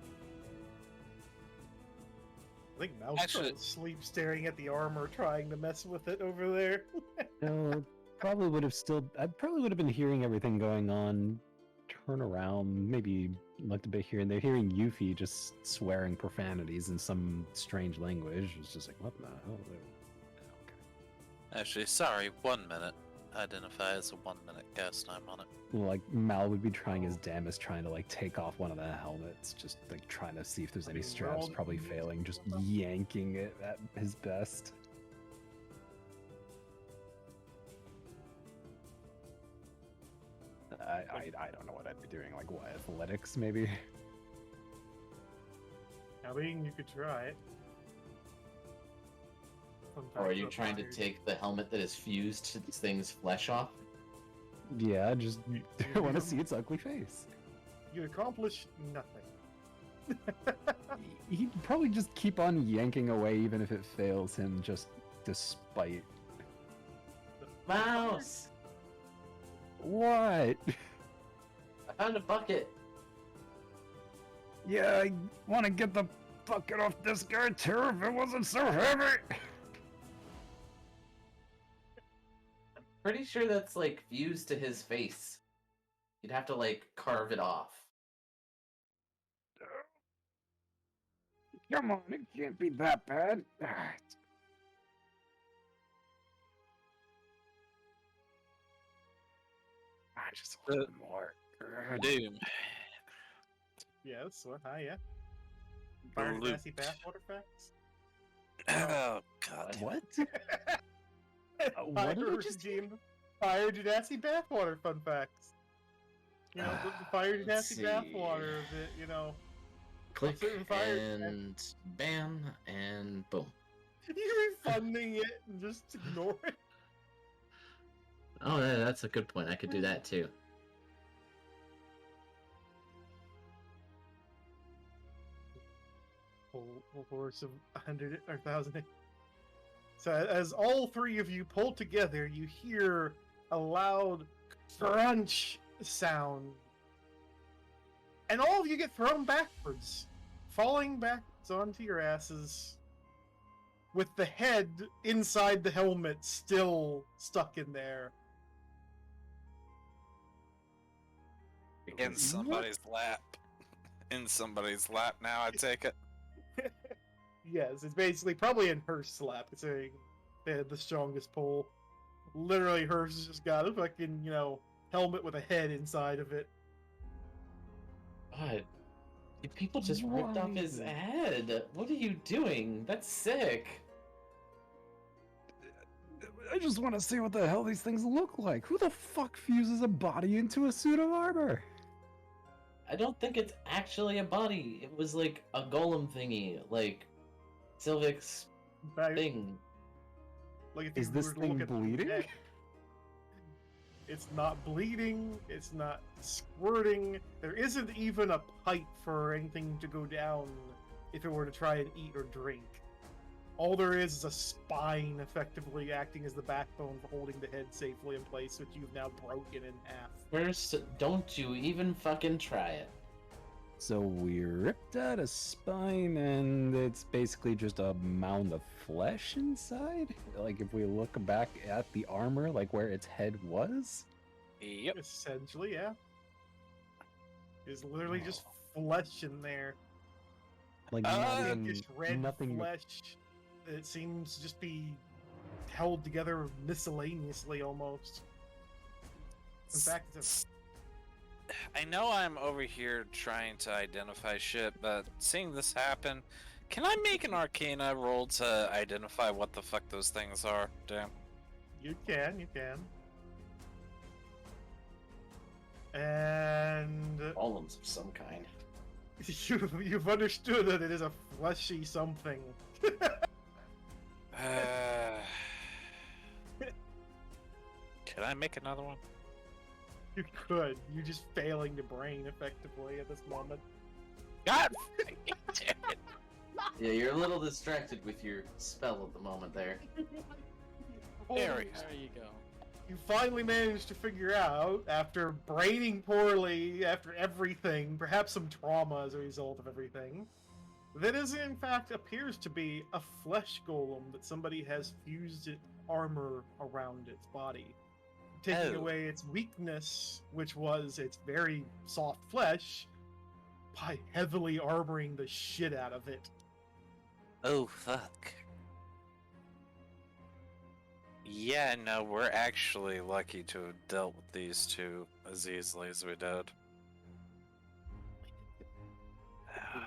think Mouse Actually- fell asleep staring at the armor, trying to mess with it over there. No, probably would have still. I probably would have been hearing everything going on. Turn around, maybe looked a bit here and there, hearing Yuffie just swearing profanities in some strange language. It's just like, what the hell? Okay. Actually, sorry, 1 minute. Identify as a 1 minute cast time on it. Like Mal would be trying his damnedest, trying to like take off one of the helmets, just like trying to see if there's I any mean, we're straps. all- Probably failing, just yanking it at his best. I don't know what I'd be doing. Like what, athletics maybe? I mean, you could try it. Or are you Sometimes trying to fire- take the helmet that is fused to this thing's flesh off? Yeah, just I want to see its ugly face. You accomplish nothing. He'd probably just keep on yanking away, even if it fails him, just despite. Mouse! What? I found a bucket. Yeah, I want to get the bucket off this guy too. If it wasn't so heavy. Pretty sure that's like fused to his face. You'd have to like carve it off. Come on, it can't be that bad. Just a little more. Doom. Yes, what? Hi, yeah. Fire Loot. Genasi bathwater facts? Oh, God. What? What Fire did you just Genasi Fire Genasi bathwater fun facts. You know, the Fire Let's Genasi see. bathwater, Click Certain fire- and bam and boom. you're refunding it and just ignore it. Oh, that's a good point. I could do that too. Whole horse of 100 or 1,000. So as all 3 of you pull together, you hear a loud crunch sound, and all of you get thrown backwards, falling backwards onto your asses, with the head inside the helmet still stuck in there. In somebody's lap. In somebody's lap now, I take it. Yes, it's basically probably in her slap. It's they had the strongest pull. Literally, hers has just got a fucking, helmet with a head inside of it. God, people just ripped off his head. What are you doing? That's sick. I just want to see what the hell these things look like. Who the fuck fuses a body into a suit of armor? I don't think it's actually a body. It was like a golem thingy, like Sylvic's In fact, thing. like if Is you this were to thing look at the bleeding? neck, it's not bleeding. It's not squirting. There isn't even a pipe for anything to go down if it were to try and eat or drink. All there is a spine effectively acting as the backbone for holding the head safely in place, which you've now broken in half. First, don't you even fucking try it. So we ripped out a spine and it's basically just a mound of flesh inside? Like if we look back at the armor, like where its head was? Yep. Essentially, yeah. It's literally just flesh in there. Like not even Pinkish red nothing. flesh. It seems to just be held together miscellaneously almost. In fact, it's I know I'm over here trying to identify shit, but seeing this happen, can I make an Arcana roll to identify what the fuck those things are? Damn. you can. And Golems of some kind. you've understood that it is a fleshy something. Can I make another one? You could. You're just failing to brain effectively at this moment. God damn it. Yeah, you're a little distracted with your spell at the moment there. There we go. There you go. You finally managed to figure out, after braining poorly, after everything, perhaps some trauma as a result of everything, that is in fact appears to be a flesh golem that somebody has fused armor around its body, taking Oh. away its weakness, which was its very soft flesh, by heavily armoring the shit out of it. Oh, fuck. Yeah, no, we're actually lucky to have dealt with these two as easily as we did. I'm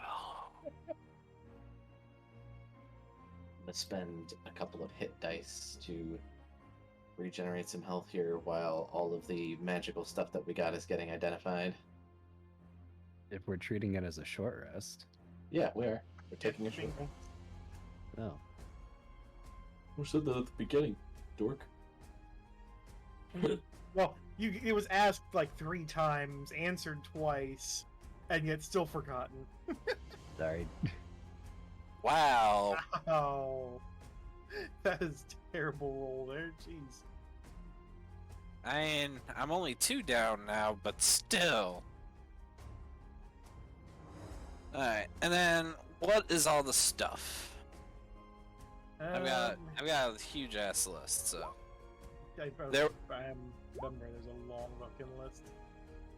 gonna spend a couple of hit dice to regenerate some health here while all of the magical stuff that we got is getting identified. If we're treating it as a short rest. Yeah, we're taking a short. Oh. Who said that at the beginning, dork? Well, it was asked like 3 times, answered twice, and yet still forgotten. Sorry. Wow. Oh, that is terrible roll there. Jeez. I mean, I'm only 2 down now, but still. Alright, and then what is all the stuff? I've got a huge ass list, so. I there- remember there's a long fucking list.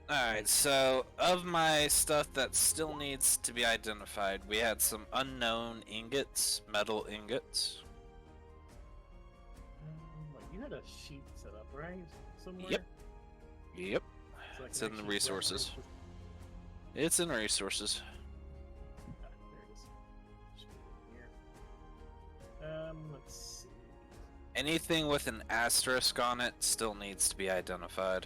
Alright, so of my stuff that still needs to be identified, we had some unknown ingots, metal ingots. Wait, you had a sheet set up, right? Somewhere? Yep. Yep. So I It's can in the actually resources. reference It's in resources. Ah, there it is. Just put it in here. Let's see. Anything with an asterisk on it still needs to be identified.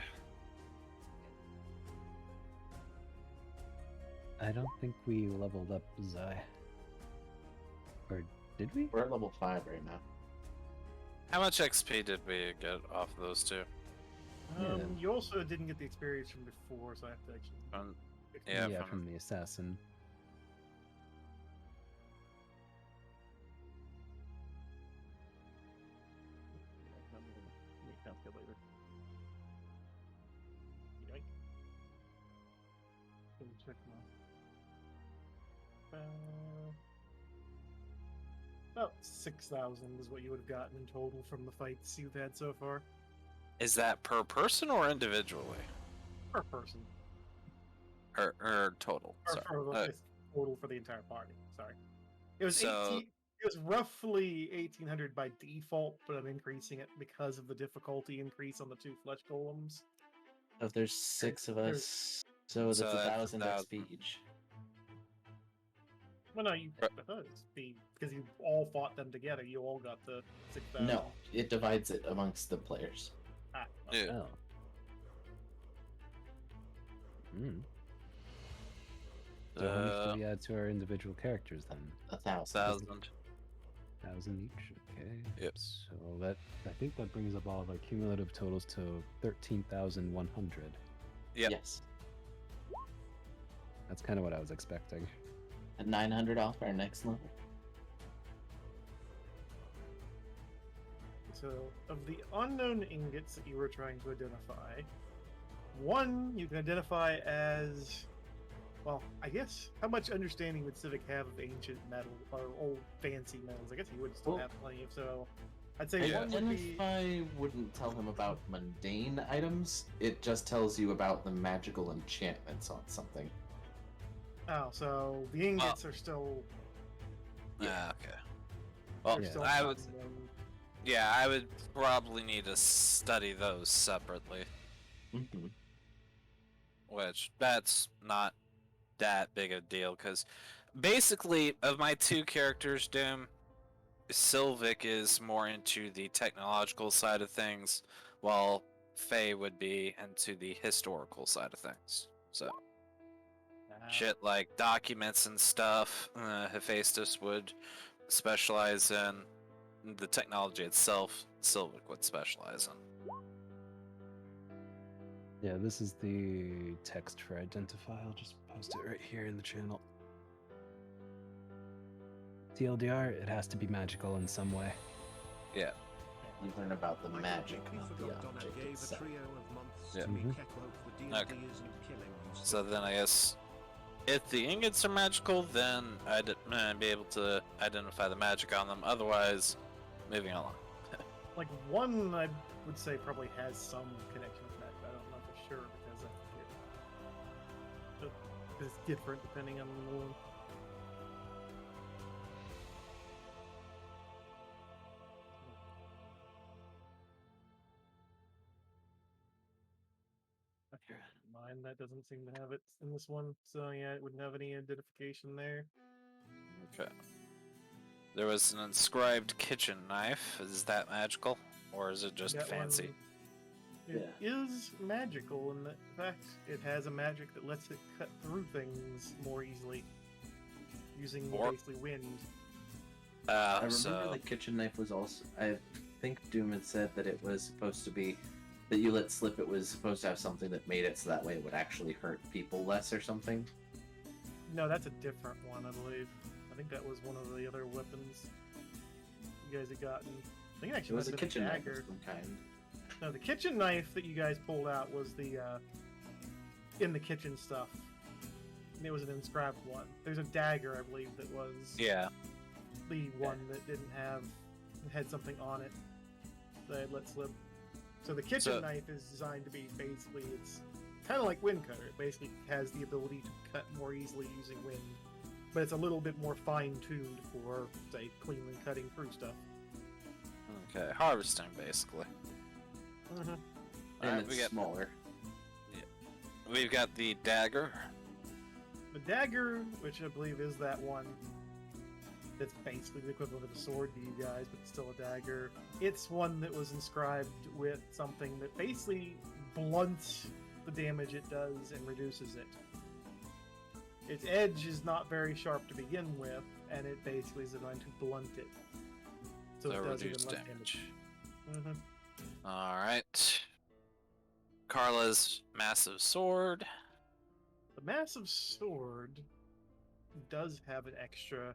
I don't think we leveled up Zai. Or did we? We're at level 5 right now. How much XP did we get off of those two? Yeah. You also didn't get the experience from before, so I have to actually. Yeah, yeah, from- from the assassin. Let me calculate it. Yoink. Let me check my. About 6,000 is what you would have gotten in total from the fights you've had so far. Is that per person or individually? Per person. Or total? Or Sorry. for the it's total for the entire party. Sorry. It was So- 18. It was roughly 1800 by default, but I'm increasing it because of the difficulty increase on the 2 flesh golems. If there's 6 of There's- us, so that's So that's 1,000 1,000. XP each. Well, no, you Right. because you all fought them together. You all got the 6,000. No, it divides it amongst the players. Ah, Yeah. Oh. Hmm. So how much do we add to our individual characters then? 1,000. 1,000. 1,000 each. Okay. Yep. So I think that brings up all of our cumulative totals to 13,100. Yep. Yes. That's kind of what I was expecting. At 900 off our next level. So, of the unknown ingots that you were trying to identify, one you can identify as, well, I guess, how much understanding would Sylvic have of ancient metal or old fancy metals? I guess he would still Well, have plenty of, so I'd say Yeah. one would be... Identify wouldn't tell him about mundane items. It just tells you about the magical enchantments on something. Oh, so the ingots are still... Ah, okay. Well, are Yeah. still I would. common. Yeah, I would probably need to study those separately. Mm-hmm. Which that's not that big a deal because basically of my 2 characters, Doom, Sylvic is more into the technological side of things, while Faye would be into the historical side of things. So shit like documents and stuff, Hephaestus would specialize in the technology itself. Sylvic would specialize in. Yeah, this is the text for identify. I'll just post it right here in the channel. TLDR, it has to be magical in some way. Yeah. You learn about the magic of the object itself. Yeah. Mhm. Okay. So then I guess if the ingots are magical, then I'd be able to identify the magic on them. Otherwise, moving along. Like, one I would say probably has some connection with that, but I don't know for sure because it's different depending on the one. Okay, mine that doesn't seem to have it in this one, so yeah, it wouldn't have any identification there. Okay. There was an inscribed kitchen knife. Is that magical? Or is it just That fancy? one, it is magical in the fact it has a magic that lets it cut through things more easily using Or- basically wind. I remember So the kitchen knife was also. I think Doom had said that it was supposed to be that you let slip. It was supposed to have something that made it so that way it would actually hurt people less or something. No, that's a different one, I believe. I think that was one of the other weapons you guys had gotten. I think it It actually was a might have been kitchen knife dagger. of some kind. No, the kitchen knife that you guys pulled out was the in the kitchen stuff. And it was an inscribed one. There's a dagger, I believe, that was yeah. the one that didn't have had something on it that I let slip. So the kitchen So- knife is designed to be basically it's kind of like Wind Cutter. It basically has the ability to cut more easily using wind, but it's a little bit more fine-tuned for, say, cleanly cutting through stuff. Okay, harvesting basically. Mm-hmm. And Alright, it's smaller. We've got the dagger. The dagger, which I believe is that one, that's basically the equivalent of a sword to you guys, but still a dagger. It's one that was inscribed with something that basically blunts the damage it does and reduces it. Its edge is not very sharp to begin with, and it basically is designed to blunt it. So it does even reduced less damage. Mm-hmm. Alright. Karla's massive sword. The massive sword does have an extra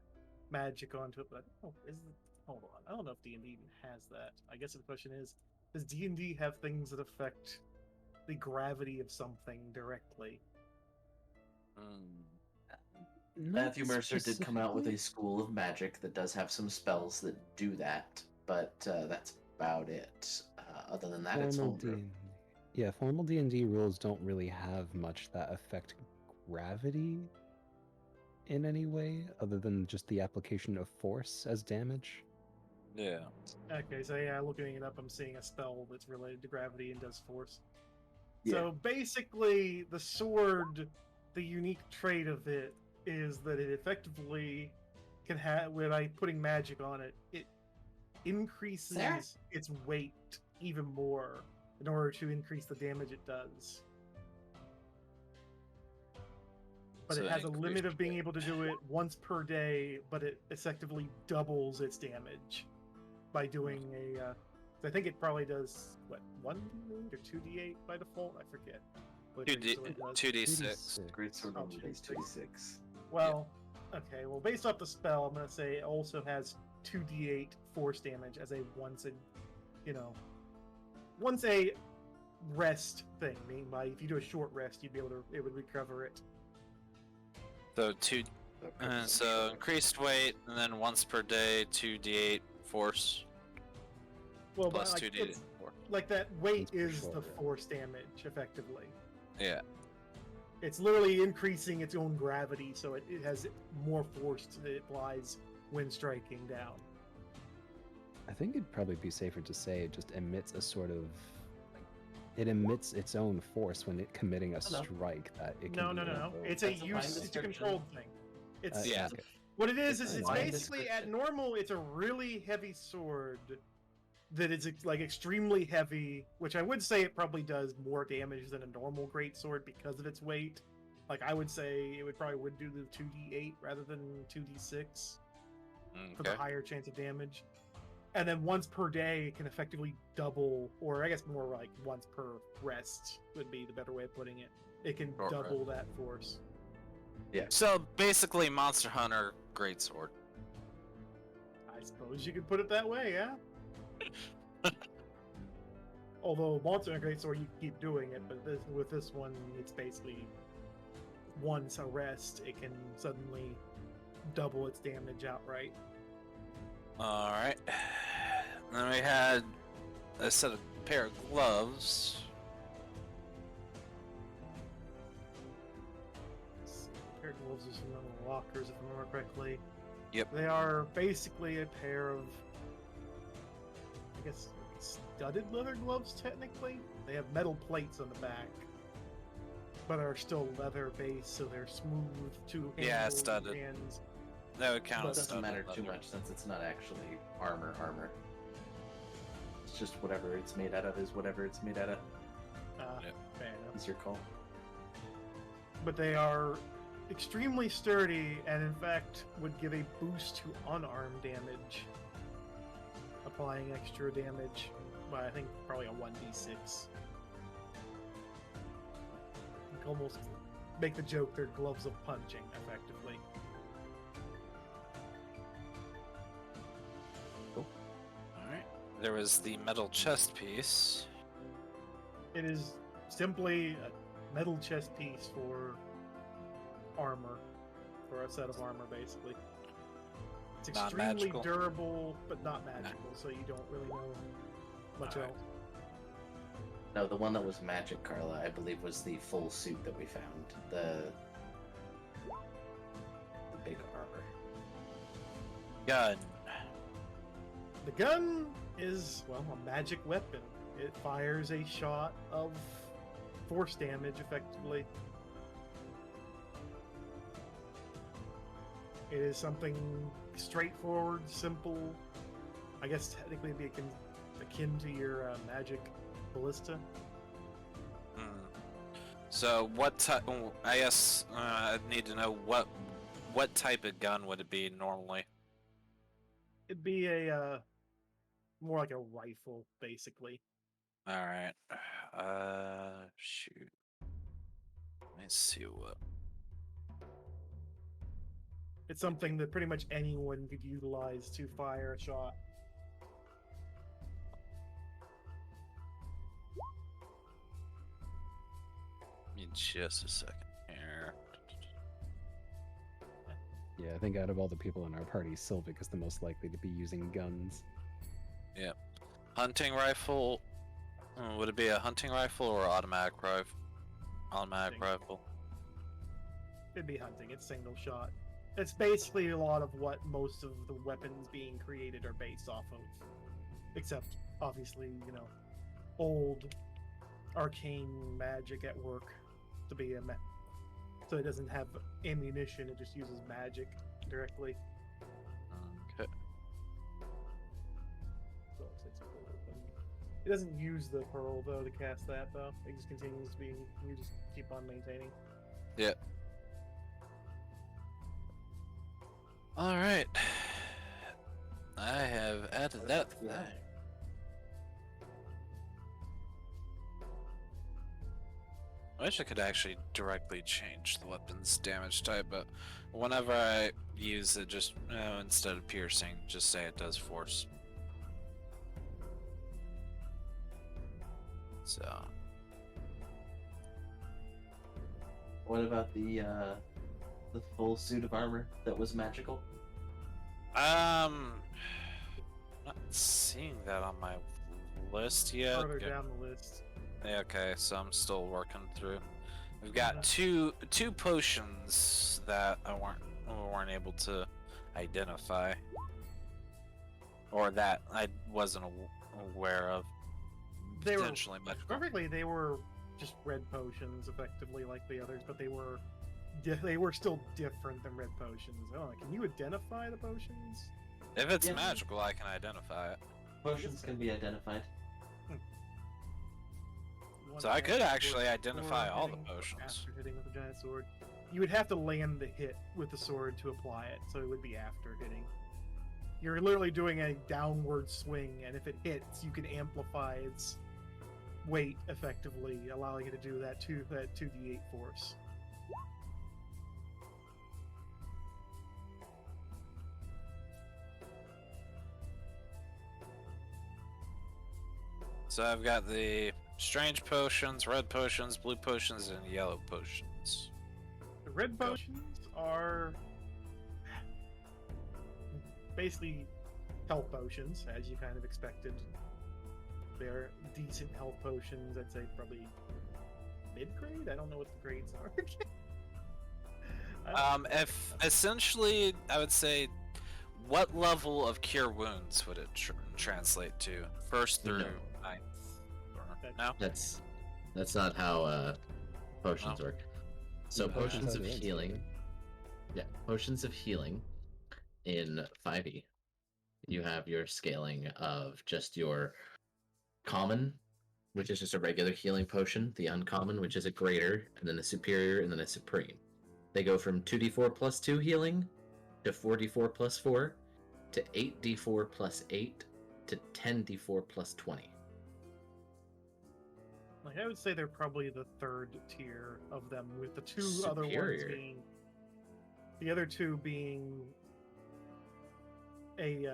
magic onto it, but I don't know, hold on. I don't know if D&D even has that. I guess the question is, does D&D have things that affect the gravity of something directly? Matthew Mercer did come out with a school of magic that does have some spells that do that, but that's about it. Other than that, it's Formal homebrew. D&D. Yeah, formal D&D rules don't really have much that affect gravity. in any way other than just the application of force as damage? Yeah. Okay, so yeah, looking it up, I'm seeing a spell that's related to gravity and does force. Yeah. So basically, the sword, the unique trait of it is that it effectively can have, by putting magic on it, it increases Sarah? its weight even more in order to increase the damage it does. But So it has a limit increased of being weight. able to do it once per day, but it effectively doubles its damage by doing a. I think it probably does what 1d8 or 2d8 by default. I forget. what Two Greatsword does. 2d6. Greatsword Oh, normally does 2d6. Well, okay. Well, based off the spell, I'm gonna say it also has 2d8 force damage as a once a rest thing. Meaning by if you do a short rest, you'd be able to it would recover it. So so increased weight, and then once per day, 2d8 force Well, plus but like, 2d8. it's, like that weight Once per is short the rest. force damage, effectively. Yeah. It's literally increasing its own gravity, so it has more force that it applies when striking down. I think it'd probably be safer to say it just emits a sort of. It emits its own force when it committing a Hello. strike that it can. No, be no, no, no. able- It's a That's a fine use. It's a description. controlled thing. It's Yeah. okay. what it is. It's a It's fine basically at description. normal. It's a really heavy sword that is like extremely heavy, which I would say it probably does more damage than a normal greatsword because of its weight. Like I would say, it would probably would do the 2d8 rather than 2d6 for the Okay. higher chance of damage. And then once per day, it can effectively double, or I guess more like once per rest would be the better way of putting it. It can Short double that force. So basically, Monster Hunter Greatsword. I suppose you could put it that way, yeah. Although Monster and Greatsword, you can keep doing it, but with this one, it's basically once a rest, it can suddenly double its damage outright. All right. Then we had a pair of gloves. Let's see, pair of gloves is from the lockers, if I remember correctly. Yep. They are basically a pair of, I guess, studded leather gloves, technically. They have metal plates on the back, but are still leather based, so they're smooth to handle. Yeah, studded. Hands. That would count It as doesn't studded matter too leather. much since it's not actually armor. It's just whatever it's made out of is whatever it's made out of. Yep. Fair enough. It's your call. But they are extremely sturdy, and in fact would give a boost to unarmed damage, applying extra damage by I think probably a 1d6. You can almost make the joke they're gloves of punching, effectively. Alright. There was the metal chest piece. It is simply a metal chest piece for armor, for a set of armor, basically. It's Not extremely magical. durable, but not magical, so you don't really know much Alright. else. No, the one that was magic, Karla, I believe was the full suit that we found. The big armor. Gun. The gun is, well, a magic weapon. It fires a shot of force damage, effectively. It is something straightforward, simple. I guess technically it'd be akin to your magic ballista. Hmm. So what type? I guess I need to know what type of gun would it be normally? It'd be a more like a rifle, basically. All right. Shoot. Let's see what. It's something that pretty much anyone could utilize to fire a shot. Give me just a second here. Yeah, I think out of all the people in our party, Sylvic is the most likely to be using guns. Hunting rifle. Would it be a hunting rifle or automatic rifle? Automatic Hunting. rifle. It'd be hunting. It's single shot. It's basically a lot of what most of the weapons being created are based off of. Except, obviously, old arcane magic at work to be so it doesn't have ammunition, it just uses magic directly. Okay. So it's a cool weapon. It doesn't use the pearl though to cast that though. It just continues being, you just keep on maintaining. Yeah. Alright. I have added that to that. I wish I could actually directly change the weapon's damage type, but whenever I use it, just instead of piercing, just say it does force. So. What about the full suit of armor that was magical? Not seeing that on my list yet. Further down the list. Yeah, okay, so I'm still working through. We've got two potions that I weren't able to identify, or that I wasn't aware of. They were Potentially magical. perfectly. They were just red potions, effectively like the others, but they were still different than red potions. Oh, can you identify the potions? If it's Yeah. magical, I can identify it. Potions can be identified. So I could actually Before identify all the hitting, potions. After hitting with a giant sword, you would have to land the hit with the sword to apply it, so it would be after hitting. You're literally doing a downward swing, and if it hits, you can amplify its weight effectively, allowing you to do that 2d8 force. So I've got the strange potions, red potions, blue potions, and yellow potions. The red Go. potions are basically health potions, as you kind of expected. They're decent health potions. I'd say probably mid-grade? I don't know what the grades are. If essentially, I would say, what level of cure wounds would it translate to? First through No. ninth? Or, no? That's not how potions Oh. work. So No, potions that's of how it is, healing. right? Yeah, potions of healing in 5e. You have your scaling of just your common, which is just a regular healing potion, the uncommon, which is a greater, and then a superior, and then a supreme. They go from 2d4 plus 2 healing to 4d4 plus 4 to 8d4 plus 8 to 10d4 plus 20. Like, I would say they're probably the third tier of them, with the two other ones Superior. being the other two being a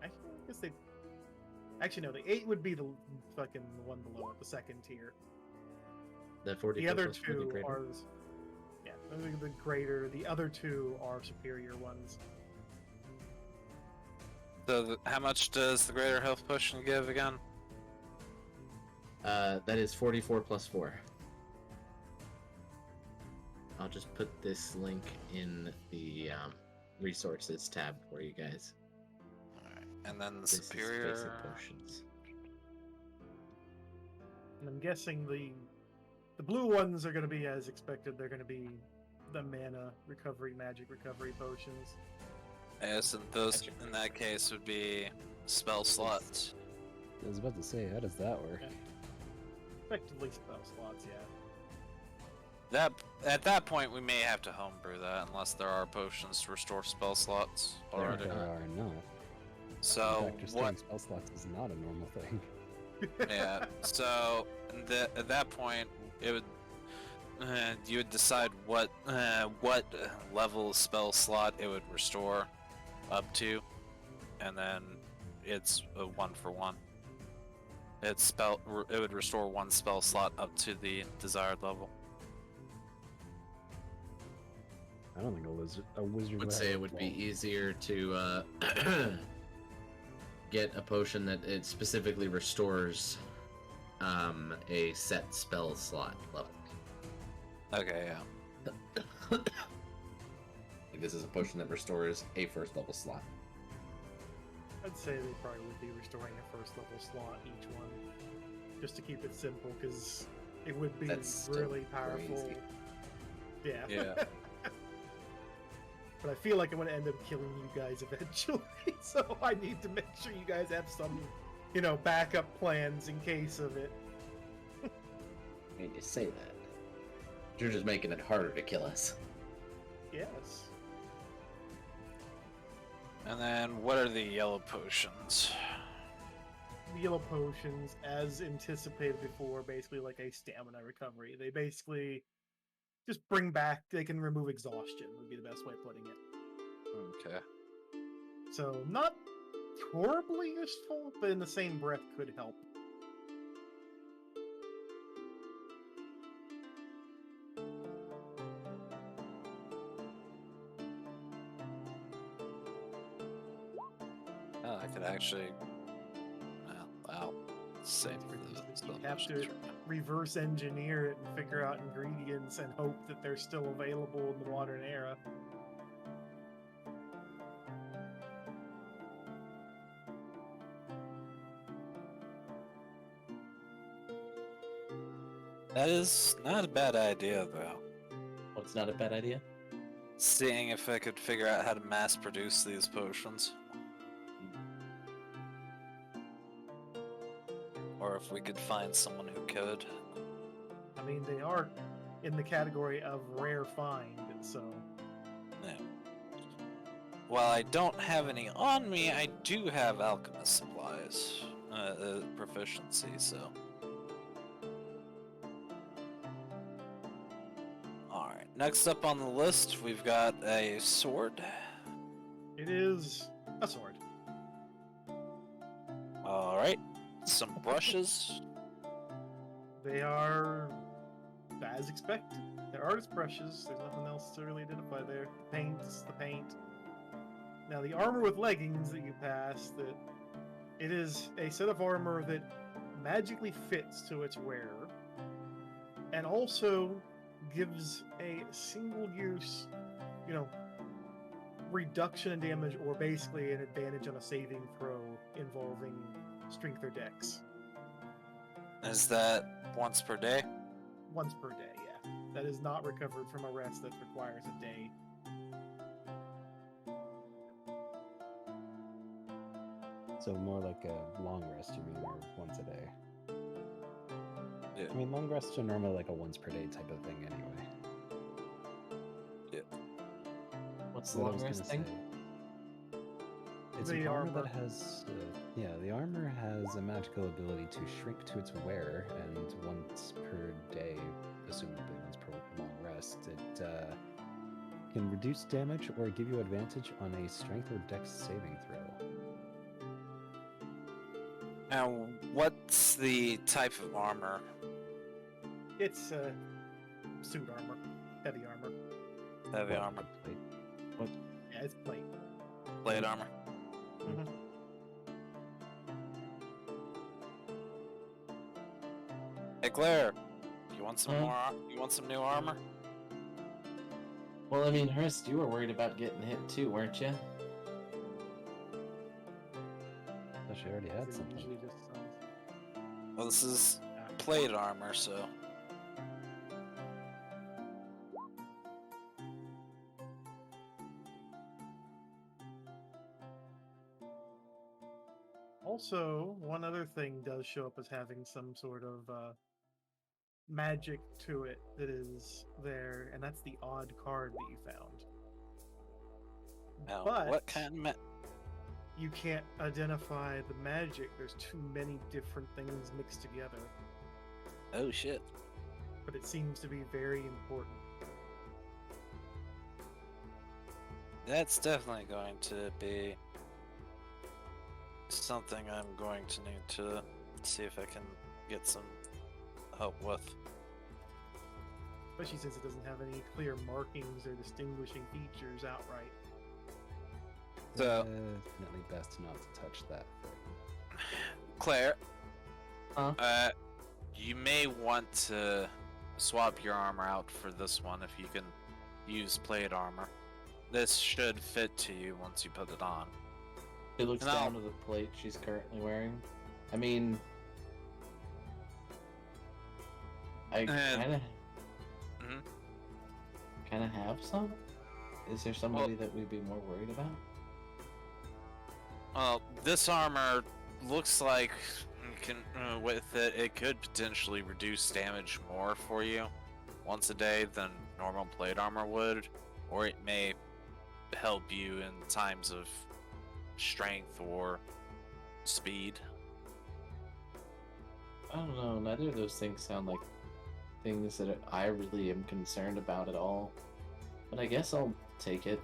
I guess they actually no, the 8 would be the fucking one below it, the second tier. The 44 The other plus 4, the two greater. are the greater. The other two are superior ones. So how much does the greater health potion give again? That is 44 plus 4. I'll just put this link in the resources tab for you guys. Alright, and then the This is superior. basic potions. And I'm guessing the blue ones are going to be as expected. They're going to be the mana recovery, magic recovery potions. Yes, and those in that case would be spell slots. I was about to say, how does that work? Yeah. Effectively spell slots, yeah. That at that point we may have to homebrew that unless there are potions to restore spell slots already. There are no. So In fact, restoring what? spell slots is not a normal thing. Yeah. So at that point it would you would decide what level spell slot it would restore up to, and then it's a 1-for-1. It would restore one spell slot up to the desired level. I don't think a wizard I would say it would be easier to get a potion that it specifically restores a set spell slot level. Okay, yeah. this is a potion that restores a first level slot. I'd say they probably would be restoring a first level slot each one, just to keep it simple, because it would be That's still really powerful. crazy. Yeah. Yeah. But I feel like I'm gonna end up killing you guys eventually, so I need to make sure you guys have some, backup plans in case of it. I mean, you say that. You're just making it harder to kill us. Yes. And then what are the yellow potions? The yellow potions, as anticipated before, basically like a stamina recovery. They basically just bring back, they can remove exhaustion, would be the best way of putting it. Okay. So, not horribly useful, but in the same breath could help. Oh, I could actually. Wow. Save for You have to reverse engineer it and figure out ingredients and hope that they're still available in the modern era. That is not a bad idea, though. What's not a bad idea? Seeing if I could figure out how to mass produce these potions. Or if we could find someone who could. I mean, they are in the category of rare find, so... Yeah. While I don't have any on me, I do have alchemist supplies. Proficiency, so... Alright, next up on the list, we've got a sword. It is a sword. Alright, some brushes. They are, as expected, they're artist brushes. There's nothing else to really identify there. The paint's the paint. Now, the armor with leggings that you pass, that it is a set of armor that magically fits to its wearer, and also gives a single use, reduction in damage, or basically an advantage on a saving throw involving strength or dex. Is that once per day? Once per day, yeah. That is not recovered from a rest that requires a day. So more like a long rest, you mean, or once a day? Yeah. I mean, long rests are normally like a once per day type of thing anyway. What's So the what I long was rest gonna thing? say, it's The an armor armor. that has, the armor has a magical ability to shrink to its wearer, and once per day, presumably once per long rest, it can reduce damage or give you advantage on a strength or dex saving throw. Now, what's the type of armor? It's suit armor, heavy armor. Heavy What, armor. plate? Yeah, it's plate. Blade armor. Mhm. Hey Claire, you want some Huh? more? You want some new armor? Well, I mean, Hrist, you were worried about getting hit too, weren't you? Oh, she already had It something. usually just sounds... Well, this is plate armor, so Also, one other thing does show up as having some sort of magic to it that is there, and that's the odd card that you found. now But what kind of you can't identify the magic. There's too many different things mixed together, Oh shit. but it seems to be very important. That's definitely going to be something I'm going to need to see if I can get some help with. Especially since it doesn't have any clear markings or distinguishing features outright. So, Definitely best not to touch that thing. Claire, Huh? you may want to swap your armor out for this one if you can use plate armor. this should fit to you once you put it on. She looks No. down to the plate she's currently wearing. I mean, I And- kind of have some. Is there somebody that we'd be more worried about? Well, this armor looks like with it could potentially reduce damage more for you once a day than normal plate armor would, or it may help you in times of strength or speed. I don't know. Neither of those things sound like things that I really am concerned about at all. But I guess I'll take it.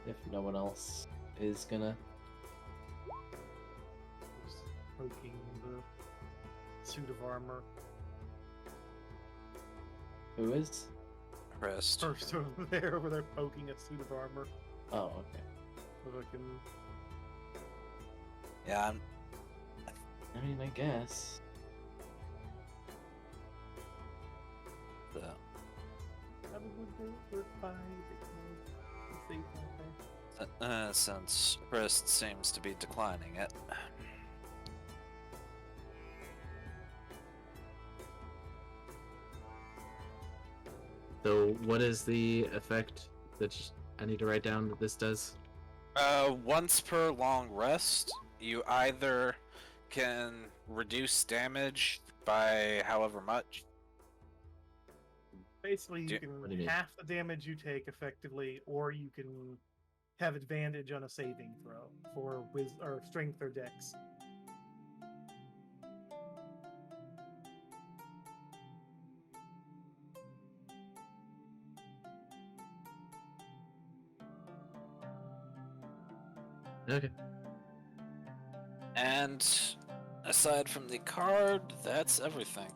If no one else is gonna. Just poking the suit of armor. Who is? Hrist. First over there poking a suit of armor. Oh, okay. So I can Yeah, I mean, I guess. the have a good day. We're fine. They can be safe out there. since Hrist seems to be declining it. So, what is the effect that I need to write down that this does? Once per long rest, you either can reduce damage by however much. Basically, you Do- what do can you mean? half the damage you take effectively, or you can have advantage on a saving throw for or strength or dex. Okay. And aside from the card, that's everything.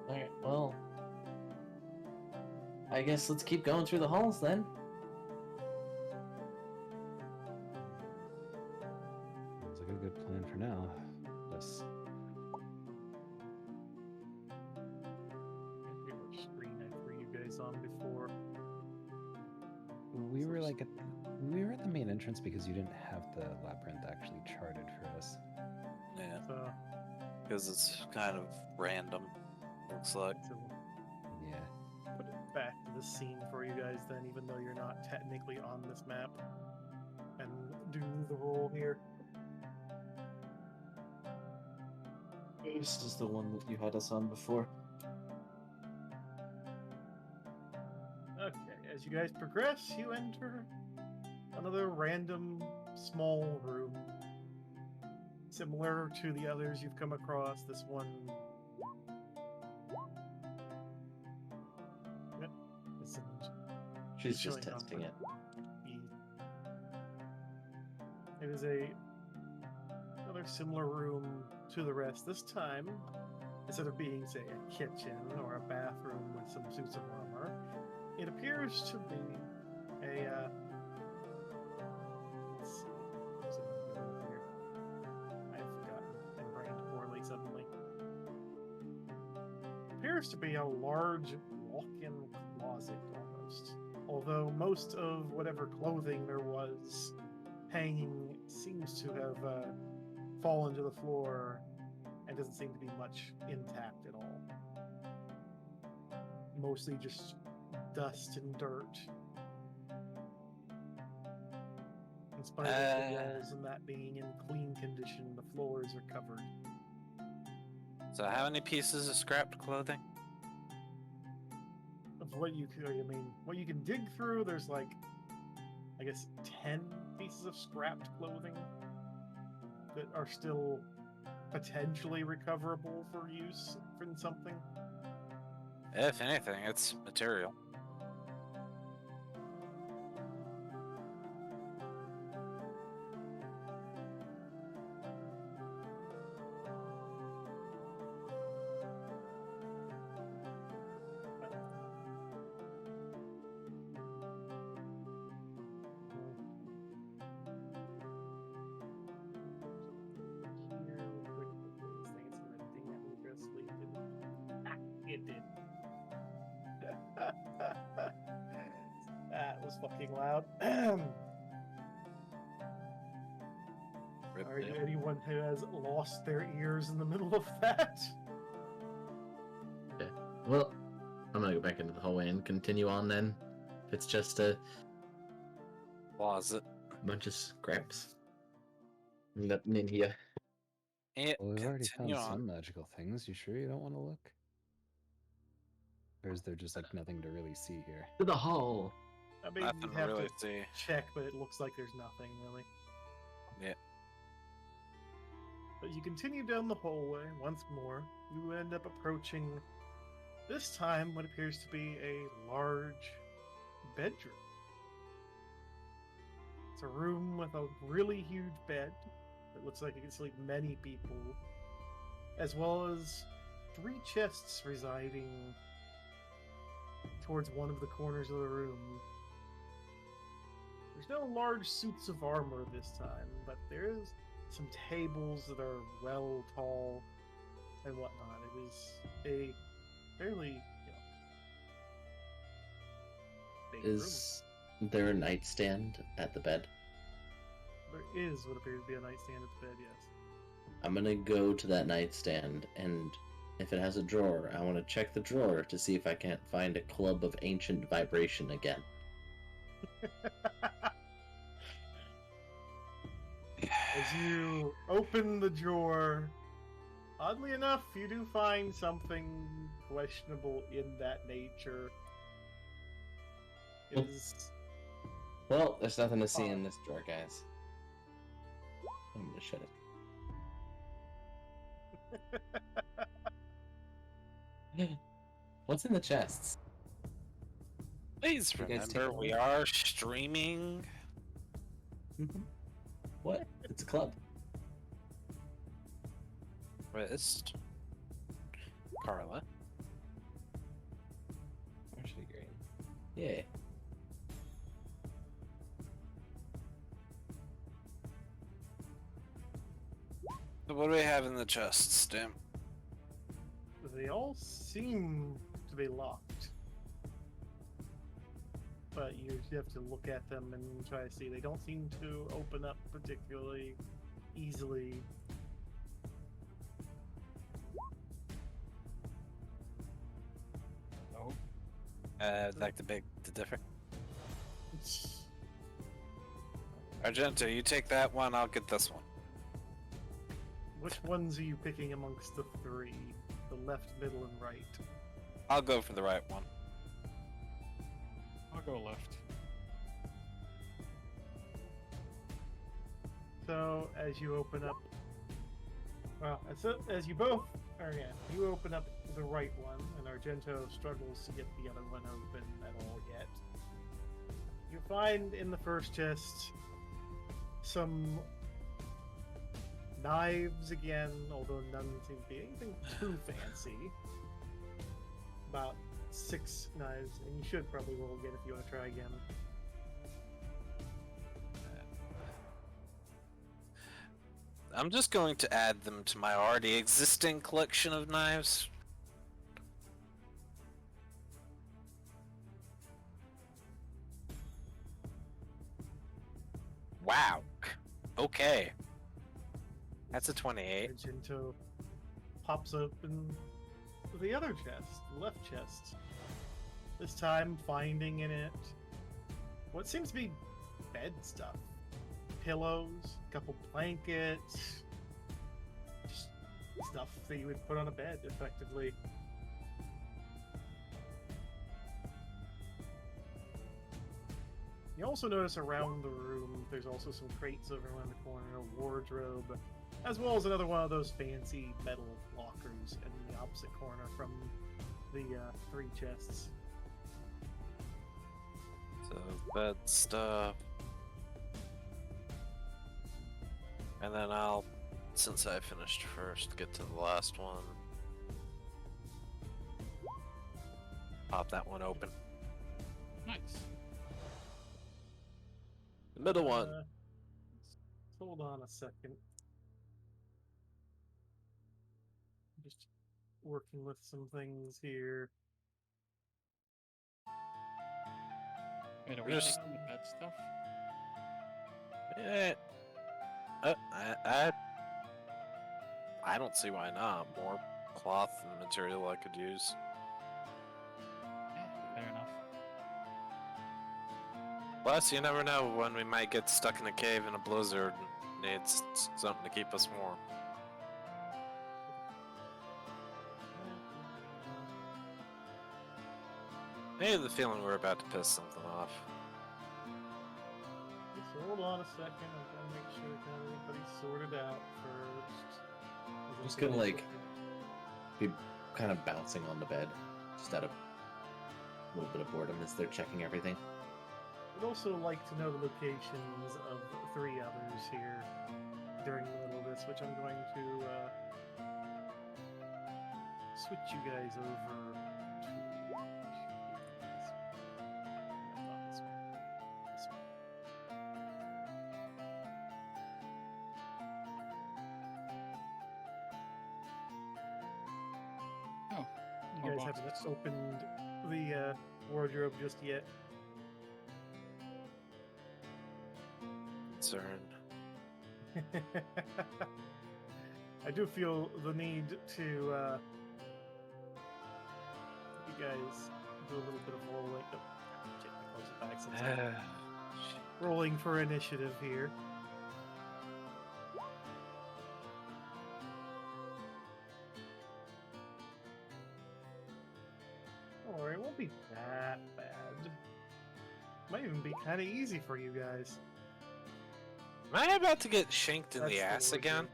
Alright, well. I guess let's keep going through the halls then. Looks like a good plan for now. Just I forget which screen I threw you guys on before. we were like we were at the main entrance because you didn't have the labyrinth actually charted for us. Yeah, So, because it's kind of random. Looks like. so Yeah. put it back to the scene for you guys then, even though you're not technically on this map. And do the roll here. This is the one that you had us on before. Okay, as you guys progress, you enter another random small room. Similar to the others you've come across, this one. Yep, this one's She's just showing off testing it. speed. It is another similar room to the rest. This time, instead of being, say, a kitchen or a bathroom with some suits of armor, it appears to be a. Let's see. What's it doing here? I've forgotten and brained poorly suddenly. Appears to be a large walk-in closet almost. Although most of whatever clothing there was hanging seems to have fallen to the floor and doesn't seem to be much intact at all. Mostly just dust and dirt. In spite of the walls and that being in clean condition, the floors are covered. So, how many pieces of scrapped clothing? Of what you could, I mean, what you can dig through, there's like, I guess, 10 pieces of scrapped clothing that are still potentially recoverable for use in something. If anything, it's material. was fucking loud. Are you anyone who has lost their ears in the middle of that? Okay. Well, I'm gonna go back into the hallway and continue on then. If it's just a Closet. bunch of scraps. Nothing in here. Yeah, Well, we've already found continue on. some magical things. You sure you don't want to look? Or is there just like nothing to really see here? To the hall. I mean, Nothing you'd to have really to see. check, but it looks like there's nothing really. Yeah. But you continue down the hallway once more. You end up approaching, this time, what appears to be a large bedroom. It's a room with a really huge bed that looks like it can sleep many people, as well as 3 chests residing towards one of the corners of the room. There's no large suits of armor this time, but there is some tables that are well tall and whatnot. It is a fairly, big room. Is there a nightstand at the bed? There is what appears to be a nightstand at the bed, yes. I'm gonna go to that nightstand, and if it has a drawer, I want to check the drawer to see if I can't find a club of ancient vibration again. As you open the drawer, oddly enough, you do find something questionable in that nature. It is Well, there's nothing to see in this drawer, guys. I'm gonna shut it. What's in the chests? Please You guys take remember, a we look. are streaming. What? It's a club. Hrist. Karla. Yeah. So what do we have in the chests, Tim? They all seem to be locked. But you have to look at them and try to see. They don't seem to open up particularly easily. Oh, Like the different. Argento, you take that one, I'll get this one. Which ones are you picking amongst the 3? The left, middle, and right? I'll go for the right one. I'll go left. So as you open up, well, as you both, or yeah, you open up the right one, and Argento struggles to get the other one open at all yet. You find in the first chest some knives again, although none seem to be anything too fancy. About 6 knives, and you should probably roll again if you want to try again. I'm just going to add them to my already existing collection of knives. Wow. Okay. That's a 28. Argento pops open the other chest, the left chest. This time finding in it what seems to be bed stuff. Pillows, a couple blankets, just stuff that you would put on a bed, effectively. You also notice around the room, there's also some crates over in the corner, a wardrobe, as well as another one of those fancy metal lockers in the opposite corner from the 3 chests. So, bed stuff. And then I'll, since I finished first, get to the last one. Pop that one open. Nice. The middle one. Hold on a second. Just working with some things here. Wait, are we Just- taking the bed stuff? Eh, I don't see why not. More cloth and material I could use. Fair enough. Plus, you never know when we might get stuck in a cave in a blizzard and need something to keep us warm. I have the feeling we're about to piss something off. Just hold on a second. I'm gonna make sure that everybody's sorted out first. I'm just gonna, like, be kind of bouncing on the bed, just out of a little bit of boredom as they're checking everything. I'd also like to know the locations of 3 others here during the middle of this, which I'm going to switch you guys over to. This one. Oh, You more guys haven't boxes. opened the wardrobe just yet. Concerned. I do feel the need to you guys do a little bit of rolling. Oh, take my clothes back since I'm rolling for initiative here. Don't worry, it won't be that bad. Might even be kind of easy for you guys. Am I about to get shanked in the That's ass again?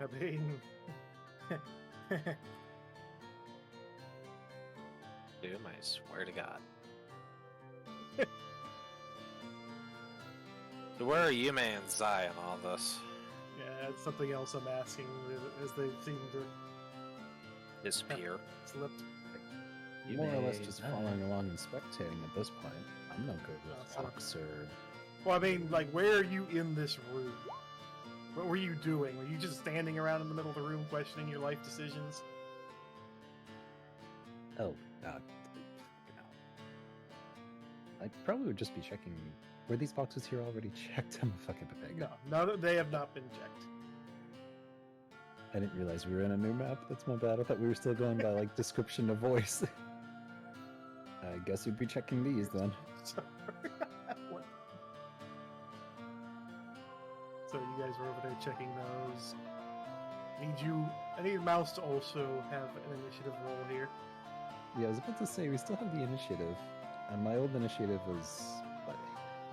I mean, Dude, I swear to God. So where are Yume and Zai in all this? yeah, it's something else I'm asking as they seem to Disappear. slip. More or less may just not. following along and spectating at this point. I'm no good with Awesome. rocks or... Well, I mean, like, where are you in this room? What were you doing? Were you just standing around in the middle of the room questioning your life decisions? Oh, God. I probably would just be checking... Were these boxes here already checked? I'm a fucking pathetic. No, they have not been checked. I didn't realize we were in a new map. That's my bad. I thought we were still going by, like, description of voice. I guess we'd be checking these then. What? So you guys were over there checking those. I need Mouse to also have an initiative roll here. Yeah, I was about to say, we still have the initiative. And my old initiative was... What?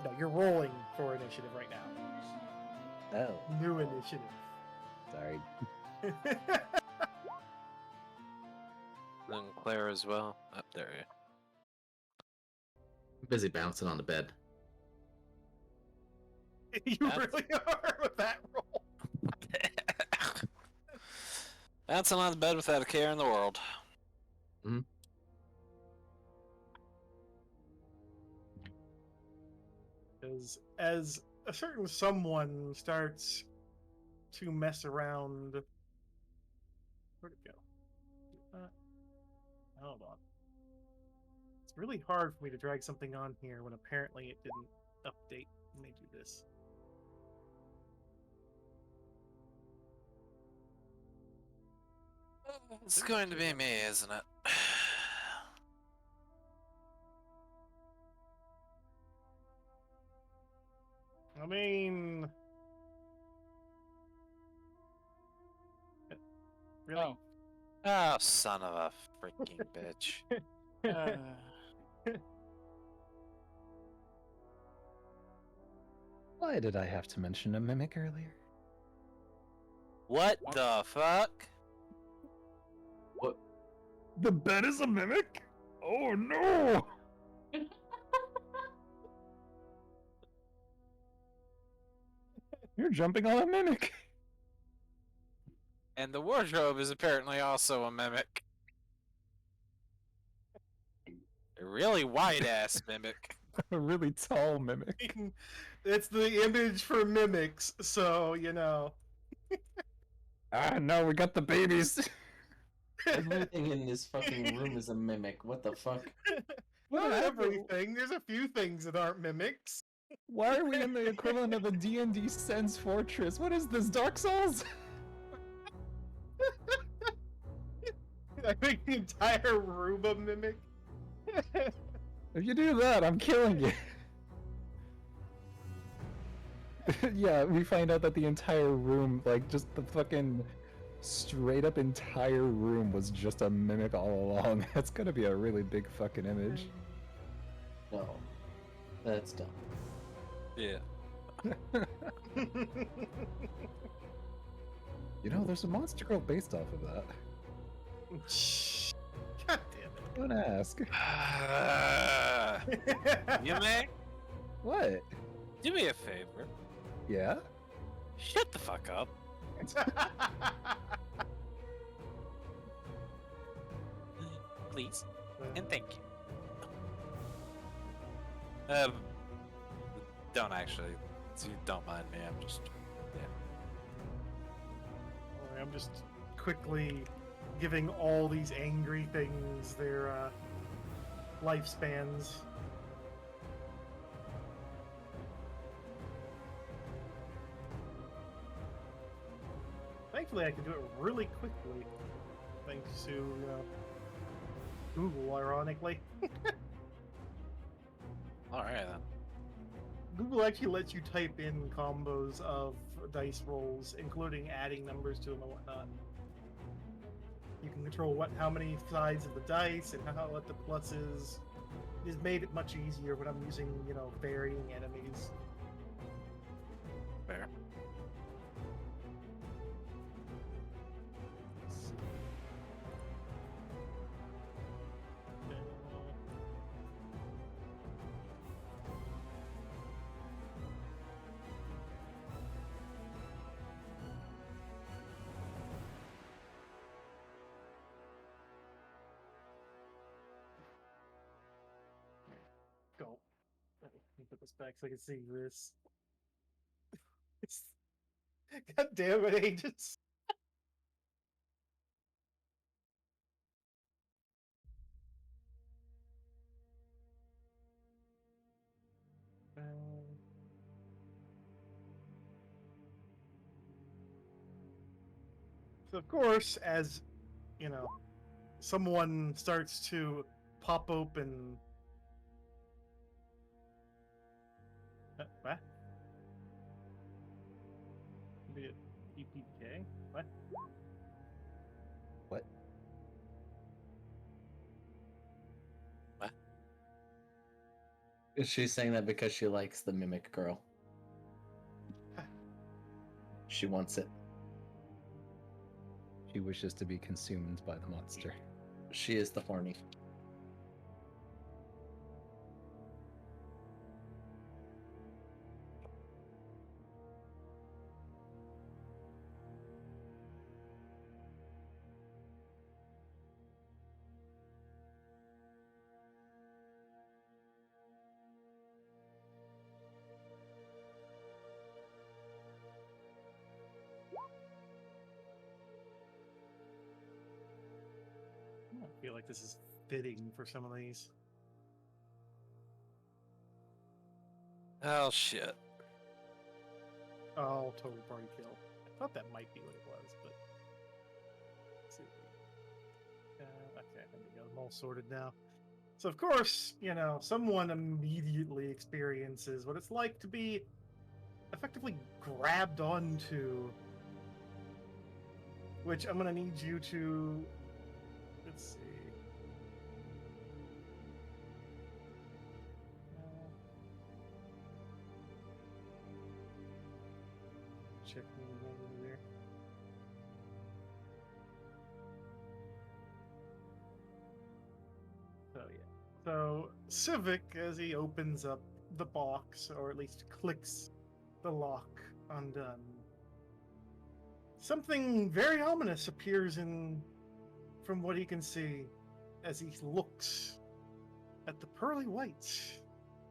No, you're rolling for initiative right now. Oh, New initiative. sorry. Then Claire as well. Up there. I'm busy bouncing on the bed. You really are with that roll. Bouncing on the bed without a care in the world. As a certain someone starts to mess around. Where'd it go? Hold on. It's really hard for me to drag something on here when apparently it didn't update. Let me do this. It's going to be me, isn't it? I mean, really? Oh. Oh, son of a freaking bitch. Why did I have to mention a mimic earlier? What the fuck? What? The bed is a mimic? Oh no! You're jumping on a mimic! And the wardrobe is apparently also a mimic. A really wide-ass mimic. A really tall mimic. It's the image for mimics, so you know. Ah, no, we got the babies! Everything in this fucking room is a mimic. What the fuck? What Not happened? everything. There's a few things that aren't mimics. Why are we in the equivalent of a D&D Sense Fortress? What is this, Dark Souls? I think the entire room a mimic. If you do that, I'm killing you. Yeah, we find out that the entire room, like, just the fucking straight up entire room was just a mimic all along. That's gonna be a really big fucking image. No. That's dumb. Yeah. You know, there's a monster girl based off of that. God damn Don't ask. it. Yume, What? do me a favor. Yeah? Shut the fuck up. Please. And thank you. Don't actually. Don't mind me. I'm just. I'm just quickly giving all these angry things their lifespans. Thankfully, I can do it really quickly, thanks to Google, ironically. Alright then. Google actually lets you type in combos of dice rolls, including adding numbers to them and whatnot. You can control how many sides of the dice and what the pluses. It's made it much easier when I'm using, varying enemies. Fair. Go. Let me put this back so I can see this. God damn it, agents. So of course, as someone starts to pop open. What? Be it EPK? What? What? She's saying that because she likes the mimic girl. She wants it. She wishes to be consumed by the monster. She is the horny. I feel like this is fitting for some of these. Oh shit. Oh, total party kill. I thought that might be what it was, but let's see. Okay, there we go. I'm all sorted now. So of course, someone immediately experiences what it's like to be effectively grabbed onto, which I'm gonna need you to. Let's see. Check over there. So yeah. So Sylvic, as he opens up the box, or at least clicks the lock undone, something very ominous appears from what he can see as he looks at the pearly whites,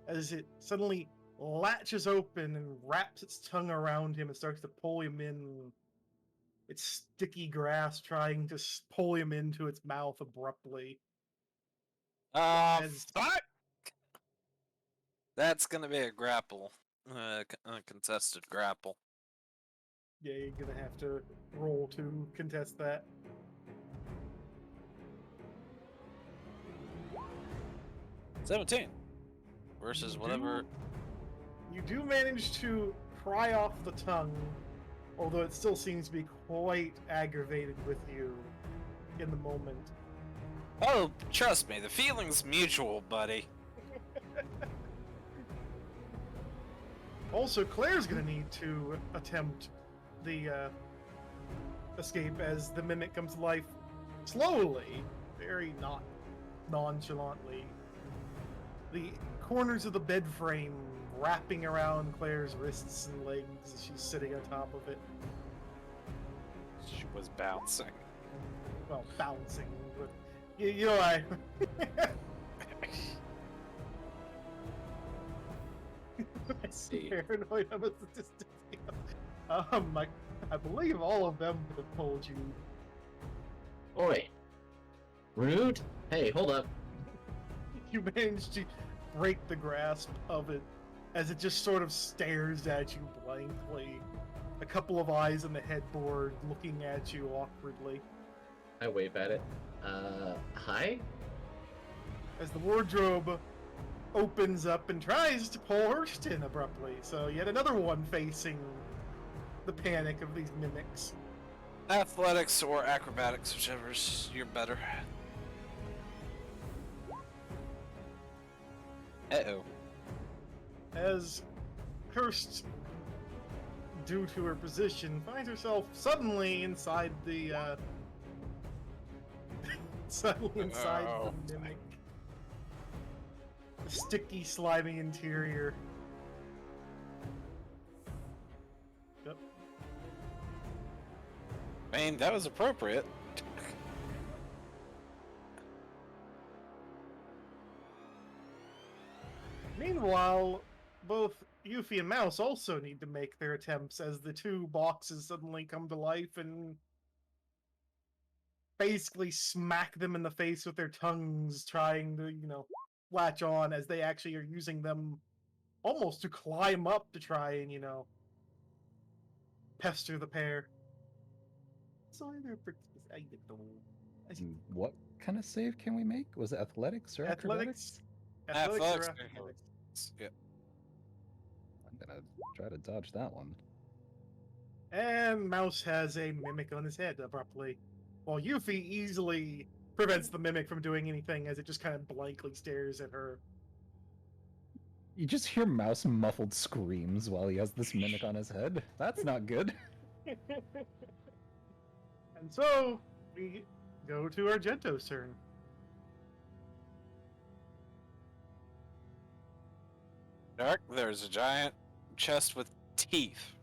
as it suddenly latches open and wraps its tongue around him and starts to pull him in its sticky grass trying to pull him into its mouth abruptly. As- Fuck! That's gonna be a grapple. A contested grapple. Yeah, you're gonna have to roll to contest that. 17 versus whatever. You do manage to pry off the tongue, although it still seems to be quite aggravated with you in the moment. Oh, trust me, the feeling's mutual, buddy. Also, Claire's gonna need to attempt the escape as the mimic comes to life slowly, very not nonchalantly. The corners of the bed frame wrapping around Claire's wrists and legs as she's sitting on top of it. She was bouncing. Well, bouncing. But you know, I see. paranoid of a statistic. I believe all of them have told you. Oi. Rude? Hey, hold up. You managed to break the grasp of it as it just sort of stares at you blankly. A couple of eyes on the headboard looking at you awkwardly. I wave at it. Hi? As the wardrobe opens up and tries to pull Hrist in abruptly. So yet another one facing the panic of these mimics. Athletics or acrobatics, whichever's you're better. Uh-oh. As Hrist, due to her position, finds herself suddenly inside the suddenly inside Oh. the mimic. The sticky, slimy interior. Yep. I mean, that was appropriate. Meanwhile, both Yuffie and Mouse also need to make their attempts as the two boxes suddenly come to life and basically smack them in the face with their tongues, trying to, latch on as they actually are using them almost to climb up to try and, pester the pair. So either I don't know. What kind of save can we make? Was it athletics or acrobatics? Athletics or Athletics. acrobatics. Yeah. I'm gonna try to dodge that one. And Mouse has a mimic on his head abruptly, while Yuffie easily prevents the mimic from doing anything as it just kind of blankly stares at her. You just hear Mouse muffled screams while he has this mimic on his head. That's not good. And so, we go to Argento's turn. Dark, there's a giant chest with teeth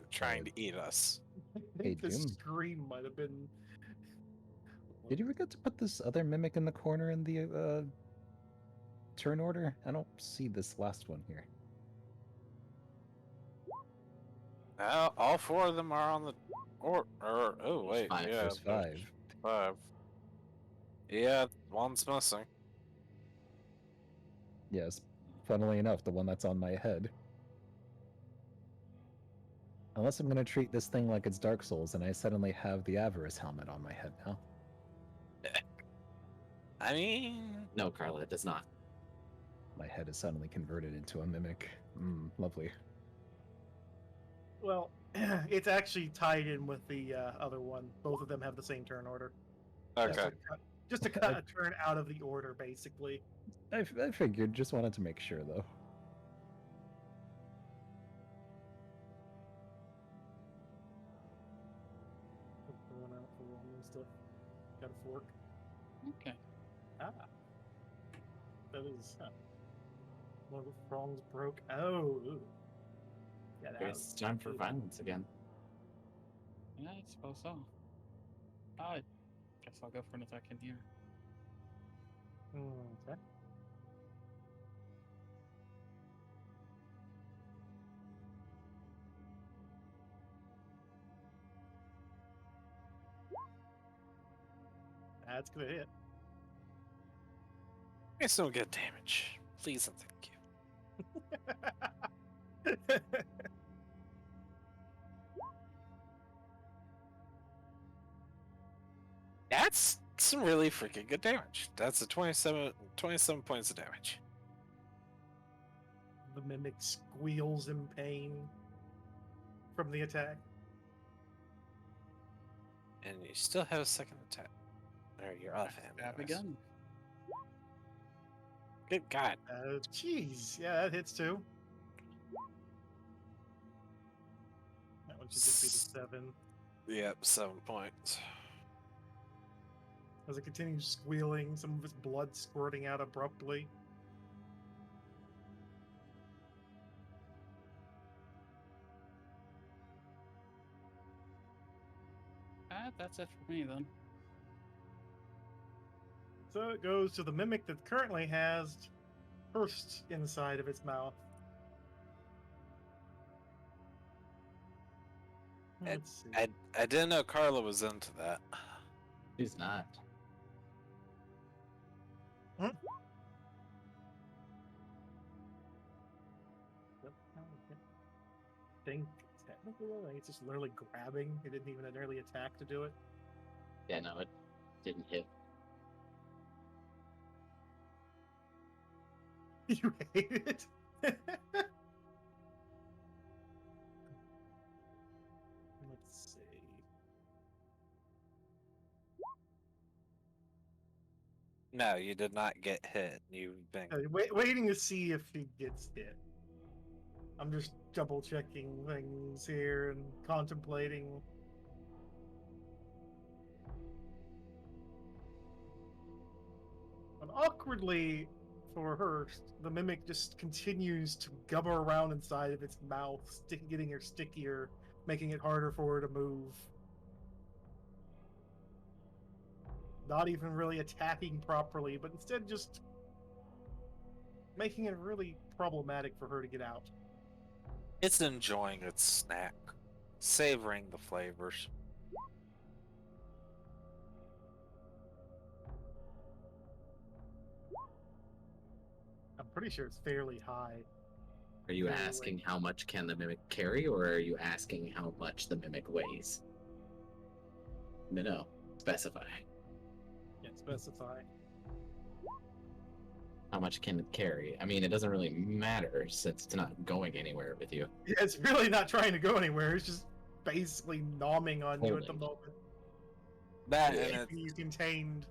trying to eat us. I Hey, think the Doom. scream might have been... Did you forget to put this other mimic in the corner in the turn order? I don't see this last one here. Now, all four of them are on the... oh, wait, Five. yeah. There's 5. 5. Yeah, one's missing. Yes, funnily enough, the one that's on my head. Unless I'm gonna treat this thing like it's Dark Souls and I suddenly have the Avarice helmet on my head now. I mean... No, Karla, it does not. My head is suddenly converted into a mimic. Lovely. Well, it's actually tied in with the other one. Both of them have the same turn order. Okay. Just to cut a turn out of the order, basically. I figured, just wanted to make sure though. Going out for Roman stuff. Got a fork. Okay. Ah. That is... one of the prongs broke. Oh. Ooh. Yeah, that It's was time for violence again. Yeah, I suppose so. I guess I'll go for an attack in here. Okay. That's gonna hit. It's no good damage. Please and thank you. That's some really freaking good damage. That's a 27 points of damage. The mimic squeals in pain from the attack. And you still have a second attack. Or you're off him. Stab anyways. again. Good God. Jeez. Yeah, that hits too. That one should just be the 7. Yep, 7 points. As it continues squealing, some of its blood squirting out abruptly. That's it for me then. So it goes to the mimic that currently has Hrist inside of its mouth. Let's see. I didn't know Karla was into that. She's not. Think technically, like it's just literally grabbing. It didn't even an early attack to do it. Yeah, no, it didn't hit. You hate it. Let's see. No, you did not get hit. You've been. Waiting to see if he gets hit. I'm just double checking things here and contemplating. And awkwardly for Hrist, the mimic just continues to gubber around inside of its mouth, getting her stickier, making it harder for her to move. Not even really attacking properly, but instead just making it really problematic for her to get out. It's enjoying its snack, savoring the flavors. I'm pretty sure it's fairly high. Are you Fairly asking weight. how much can the mimic carry, or are you asking how much the mimic weighs? No, specify. Can't specify. How much can it carry? I mean, it doesn't really matter since it's not going anywhere with you. Yeah, it's really not trying to go anywhere. It's just basically nomming on you at the Holding. moment. That Yeah. and Keeping you contained.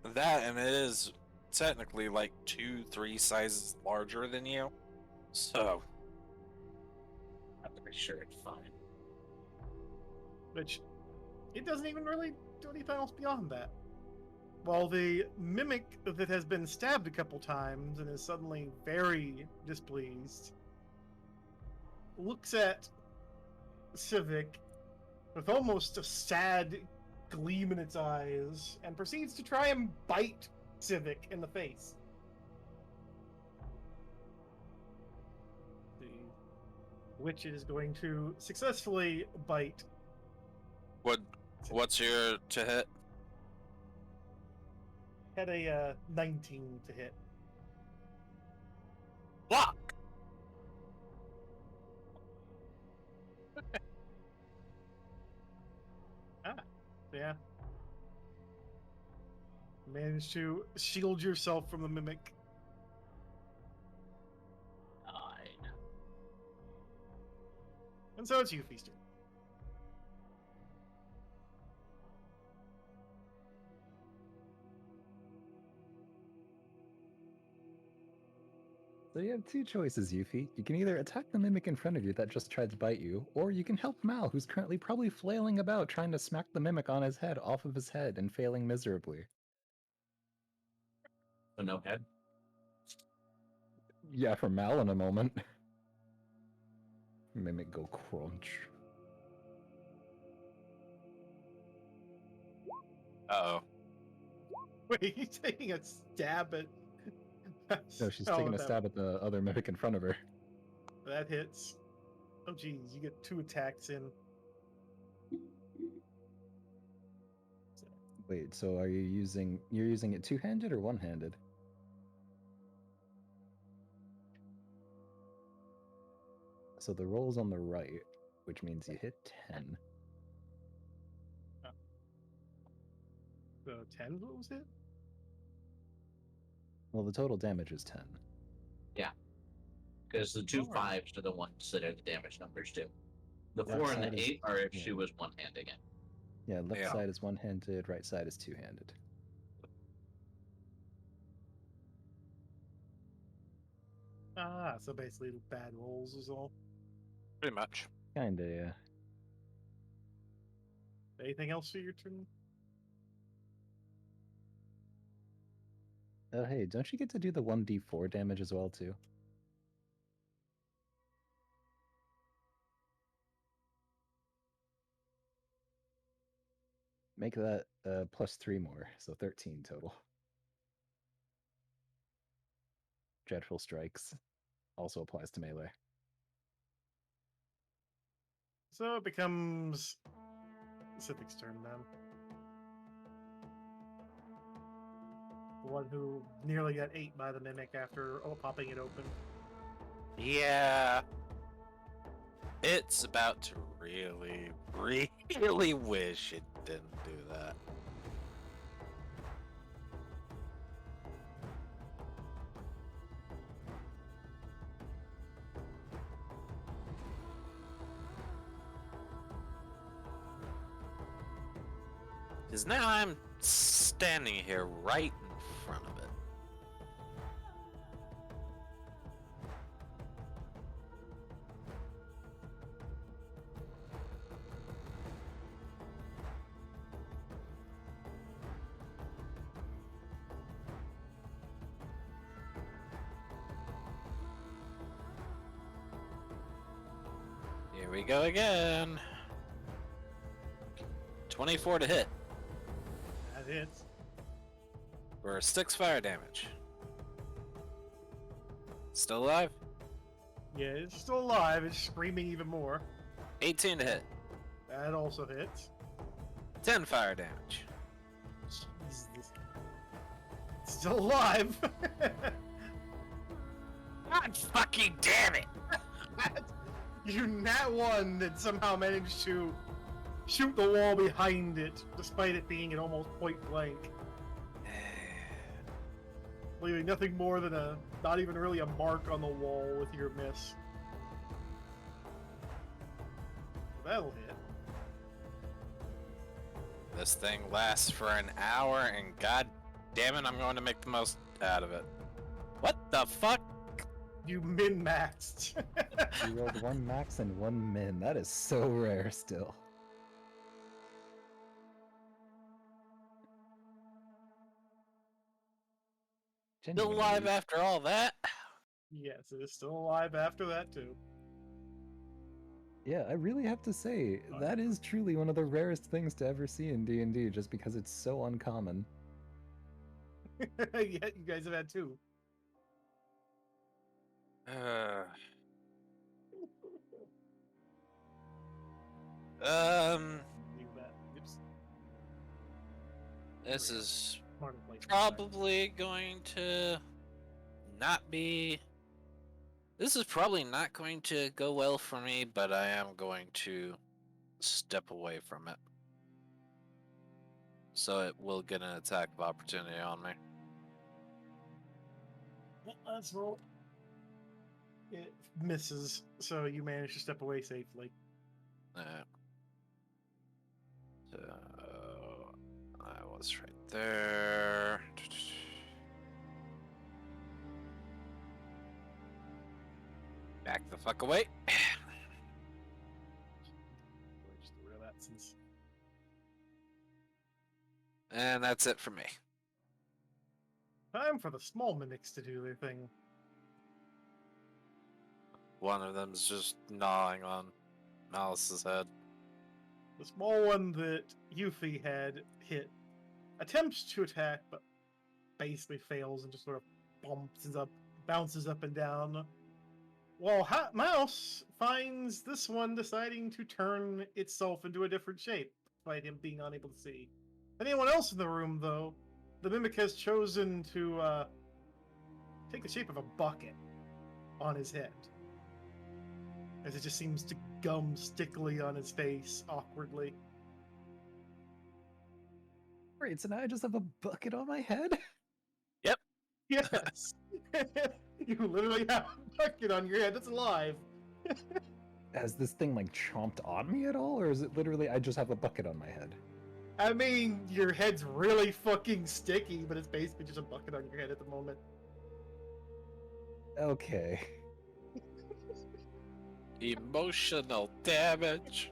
it is technically like 2-3 sizes larger than you. So I'm pretty sure it's fine. Which it doesn't even really do anything else beyond that. While the mimic that has been stabbed a couple times and is suddenly very displeased looks at Sylvic with almost a sad gleam in its eyes and proceeds to try and bite Sylvic in the face. The witch is going to successfully bite. what's your to hit? Had a 19 to hit. Block. Yeah. Managed to shield yourself from the mimic. Nine. And so it's you, Feaster. So you have two choices, Yuffie. You can either attack the mimic in front of you that just tried to bite you, or you can help Mal, who's currently probably flailing about trying to smack the mimic on his head off of his head and failing miserably. So no head? Yeah, for Mal in a moment. Mimic go crunch. Uh-oh. Wait, he's taking a stab at. No, she's Oh, taking a that- stab at the other mimic in front of her. That hits. Oh, geez, you get 2 attacks in. Wait, so are you're using it two-handed or one-handed? So the roll's on the right, which means you hit 10. So 10 what was it? Well, the total damage is 10. Because the two Alright. 5s are the ones that are the damage numbers too. The Left 4 and side the is- 8 are if yeah. she was one-handing it. Yeah, left Yeah. side is one-handed, right side is two-handed. Ah, so basically bad rolls is all. Pretty much. Kinda, yeah. Anything else for your turn? Oh, hey, don't you get to do the 1d4 damage as well, too? Make that plus 3 more, so 13 total. Dreadful Strikes also applies to melee. So it becomes Sylvic's turn then. The one who nearly got ate by the mimic after popping it open. Yeah. It's about to really, really wish it didn't do that. Because now I'm standing here right in front of it. Here we go again. 24 to hit That hits. for 6 fire damage. Still alive? Yeah, it's still alive. It's screaming even more. 18 to hit. That also hits. 10 fire damage. Jesus. It's still alive. God fucking damn it! You nat one that somehow managed to shoot the wall behind it, despite it being at almost point blank, leaving nothing more than not even really a mark on the wall with your miss. That'll hit. This thing lasts for an hour, and god damn it, I'm going to make the most out of it. What the fuck? You min-maxed. You rolled 1 max and 1 min. That is so rare still. Still alive Genuinely. after all that? Yes, it is still alive after that too. Yeah, I really have to say, that is truly one of the rarest things to ever see in D&D, just because it's so uncommon. Yeah, you guys have had two. You bet. Oops. This is Smarter place. probably going to not be. This is probably not going to go well for me, but I am going to step away from it. So it will get an attack of opportunity on me. Let's roll. It misses, so you manage to step away safely. So I was right there. Back the fuck away. Just get rid of that since And that's it for me. time for the small mimics to do their thing. One of them's just gnawing on Malice's head. The small one that Yuffie had hit attempts to attack, but basically fails and just sort of bounces up and down. While Hot Mouse finds this one deciding to turn itself into a different shape, despite him being unable to see. Anyone else in the room, though, the mimic has chosen to take the shape of a bucket on his head, as it just seems to gum stickily on his face awkwardly. Wait, so now I just have a bucket on my head? Yes, you literally have a bucket on your head that's alive. Has this thing like chomped on me at all, or is it literally I just have a bucket on my head? I mean, your head's really fucking sticky, but it's basically just a bucket on your head at the moment. Okay. Emotional damage.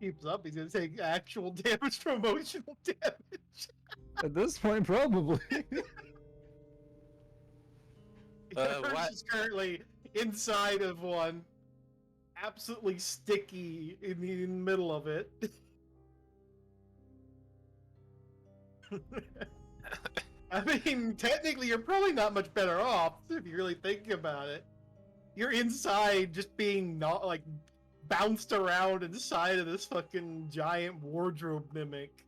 Keeps up, he's gonna take actual damage from emotional damage. At this point, probably. What? Is currently inside of one, absolutely sticky in the middle of it. I mean, technically, you're probably not much better off if you really think about it. You're inside, just being not like bounced around inside of this fucking giant wardrobe mimic.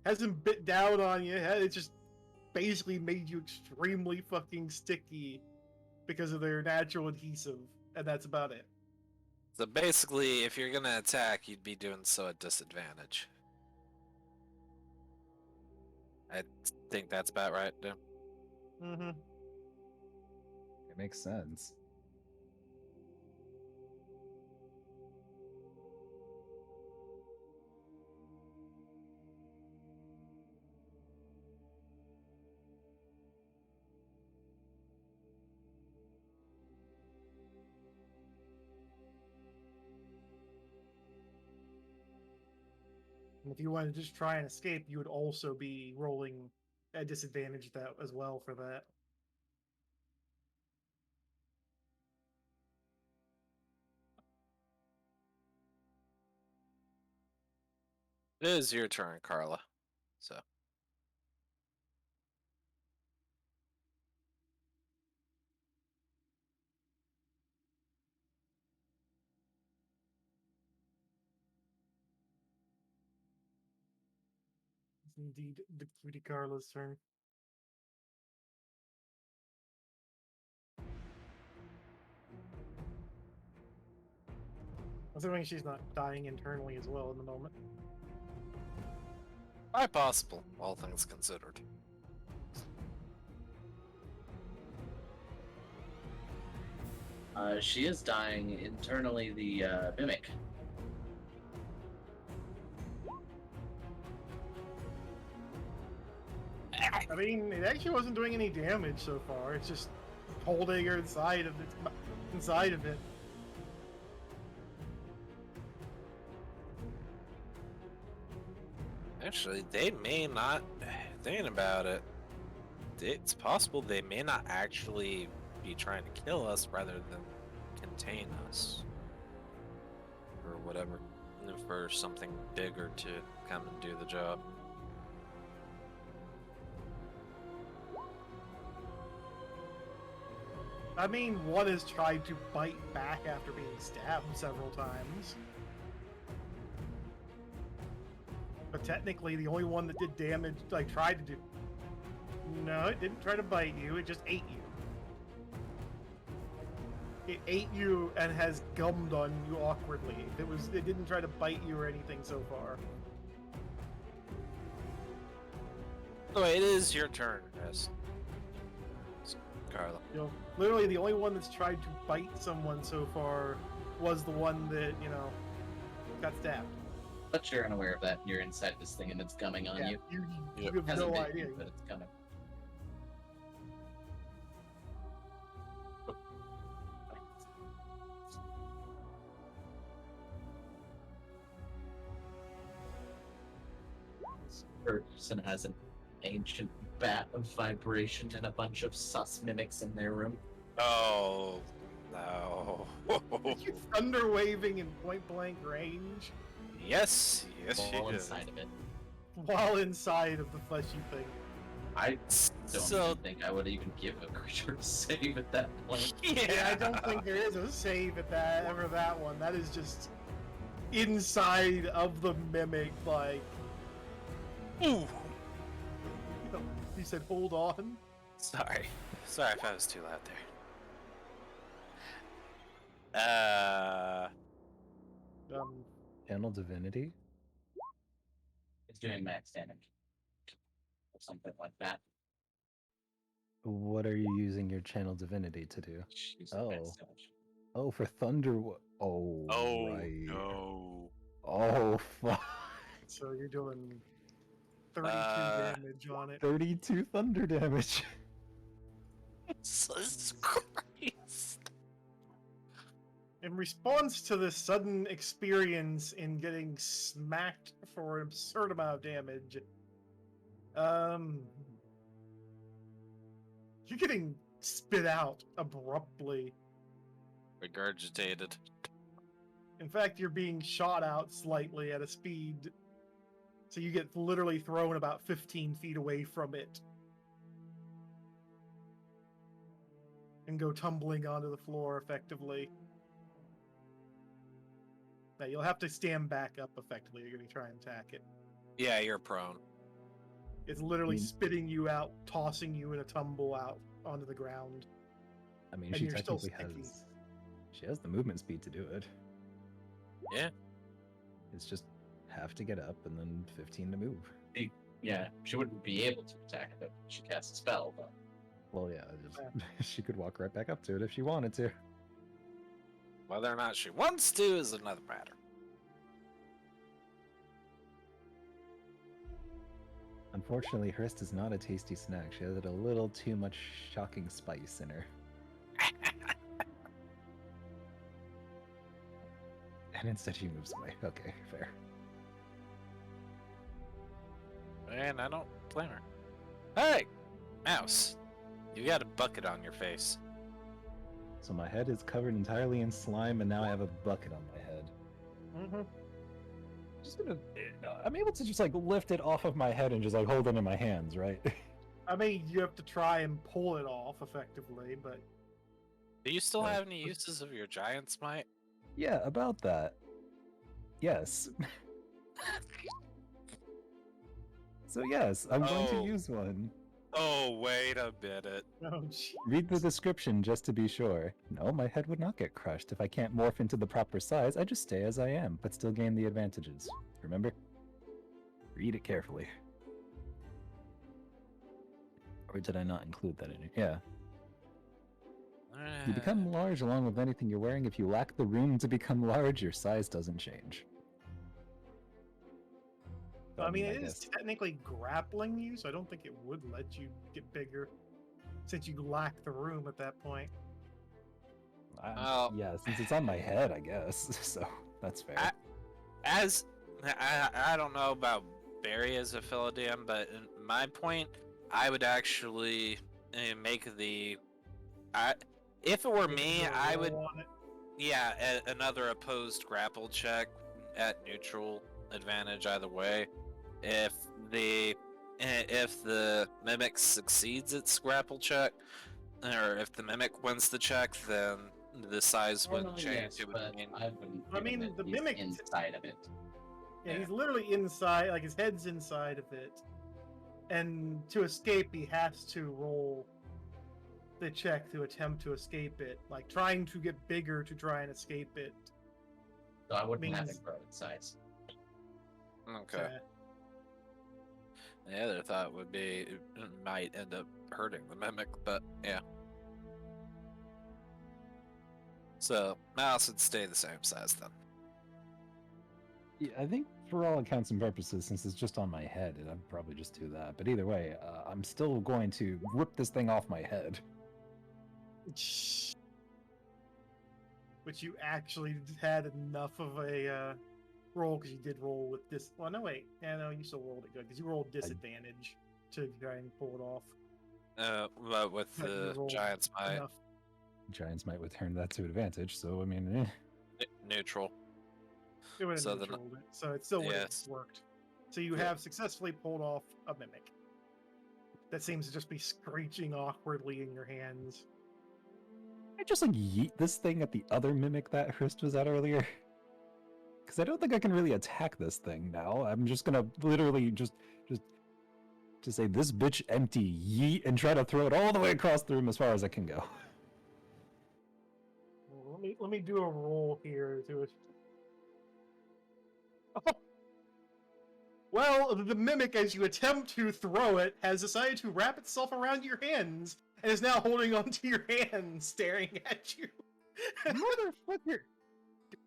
Hasn't bit down on you. It just basically made you extremely fucking sticky because of their natural adhesive, and that's about it. So basically, if you're gonna attack, you'd be doing so at disadvantage. I think that's about right, dude. Mm-hmm. It makes sense. If you wanted to just try and escape, you would also be rolling a disadvantage that as well for that. It is your turn, Karla. So. It's indeed the cutie Karla's turn. Assuming she's not dying internally as well in the moment. Quite possible, all things considered. She is dying internally, the mimic. I mean, it actually wasn't doing any damage so far. It's just holding her inside of it. Actually, they may not. Thinking about it, it's possible they may not actually be trying to kill us rather than contain us. Or whatever. For something bigger to come and do the job. I mean, one has tried to bite back after being stabbed several times. But technically, the only one that did damage, like, tried to do... No, it didn't try to bite you, it just ate you. It ate you and has gummed on you awkwardly. It didn't try to bite you or anything so far. So it is your turn, yes. Karla. You know, literally the only one that's tried to bite someone so far was the one that, you know, got stabbed. But you're unaware of that. You're inside this thing and it's coming on you. You Yep. have Hasn't no bit idea. you, but it's coming. This person has an ancient bat of vibration and a bunch of sus mimics in their room. Oh, no. You thunder waving in point blank range Yes, yes, she All did. inside of it. while inside of the fleshy thing. I don't So, even think I would even give a creature a save at that point. Yeah, I don't think there is a save at that one. That is just inside of the mimic, like, Ooh. he said, hold on. Sorry if I was too loud there. Channel Divinity? It's doing max damage. Or something like that. What are you using your Channel Divinity to do? She's Oh. max damage. Oh, for Thunder. Oh, Oh right. no. Oh, fuck. So you're doing 32 damage on it. 32 Thunder damage. Jesus Christ. In response to this sudden experience in getting smacked for an absurd amount of damage, you're getting spit out abruptly. Regurgitated. In fact, you're being shot out slightly at a speed, so you get literally thrown about 15 feet away from it. And go tumbling onto the floor effectively. Now, you'll have to stand back up effectively. You're going to try and attack it. Yeah, you're prone. It's literally spitting you out, tossing you in a tumble out onto the ground. I mean, And she you're still technically sticky. she has the movement speed to do it. Yeah. It's just have to get up and then 15 to move. Yeah, she wouldn't be able to attack it if she cast a spell, but Well, yeah, she could walk right back up to it if she wanted to. Whether or not she wants to is another matter. Unfortunately, Hrist is not a tasty snack. She has a little too much shocking spice in her. And instead she moves away. Okay, fair. And I don't blame her. Hey, mouse, you got a bucket on your face. So my head is covered entirely in slime, and now I have a bucket on my head. Mm-hmm. Just gonna, I'm able to just like lift it off of my head and just like hold it in my hands, right? I mean, you have to try and pull it off effectively, but Do you still Right. have any uses of your giant smite? Yeah, about that. Yes. So yes, I'm going to Oh. use one. Oh, wait a minute. oh, gee. Read the description just to be sure. No, my head would not get crushed. If I can't morph into the proper size, I just stay as I am, but still gain the advantages. Remember? Read it carefully. Or did I not include that in it? Yeah. You become large along with anything you're wearing. If you lack the room to become large, your size doesn't change. I mean, I it is guess- technically grappling you, so I don't think it would let you get bigger, since you lack the room at that point. Well- yeah, since it's on my head, I guess. So that's fair. I don't know about Barry as a Euphyllidaen, but in my point, I would actually make the. If it were me, Get a I would. roll on it. Yeah, another opposed grapple check at neutral advantage either way. If the mimic succeeds its grapple check, or if the mimic wins the check, then the size wouldn't normally, change. yes, It would but mean I wouldn't. I give mean, him it. the He's mimic- inside of it. Yeah, Yeah. he's literally inside, like his head's inside of it. And to escape, he has to roll the check to attempt to escape it. Like, trying to get bigger to try and escape it. So I wouldn't have means- it grow in size. okay. Uh, The other thought would be it might end up hurting the mimic, but yeah. So mouse would stay the same size then. Yeah, I think for all accounts and purposes, since it's just on my head, I'd probably just do that. But either way, I'm still going to rip this thing off my head. Which you actually had enough of a roll, because you did roll with this. Well, no, wait. Yeah, no, you still rolled it good, because you rolled disadvantage to try and pull it off. But with But you the rolled giant smite, Enough. Giants might return that to advantage, so I mean, neutral. It would have So then- neutraled it, so it still would have Yes. worked. So you Yeah. have successfully pulled off a mimic. That seems to just be screeching awkwardly in your hands. I just like yeet this thing at the other mimic that Hrist was at earlier. Because I don't think I can really attack this thing now. I'm just gonna literally just say this bitch empty, yeet, and try to throw it all the way across the room as far as I can go. Let me do a roll here to it. Well, the mimic, as you attempt to throw it, has decided to wrap itself around your hands and is now holding onto your hands, staring at you. Motherfucker!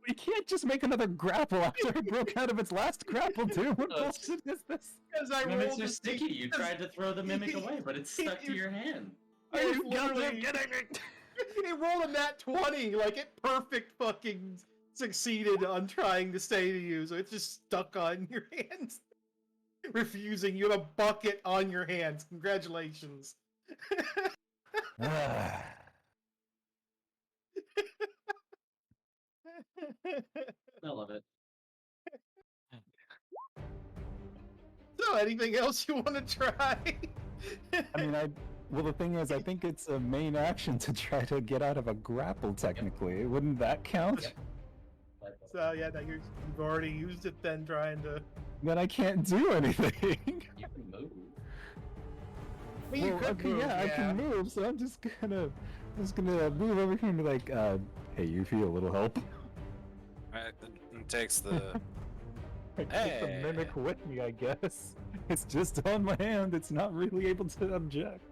We can't just make another grapple after it broke out of its last grapple, dude. What bullshit is this? As I Mimics rolled are this sticky. You tried to throw the mimic away, but it's stuck to your hand. Are you literally kidding me? It rolled a nat 20, like it perfect fucking succeeded on trying to stay to you, so it's just stuck on your hands. Refusing. You have a bucket on your hands. Congratulations. Ah. I love it. So, anything else you want to try? I mean, well, the thing is, I think it's a main action to try to get out of a grapple, technically. Wouldn't that count? So, yeah, now you've already used it then, trying to... Then I can't do anything. You can move. I mean, you Well, could okay, move, I can move, so I'm just gonna move over here and be like, hey, you feel a little help? Right, and takes the. I take the mimic with me, I guess. It's just on my hand, it's not really able to object.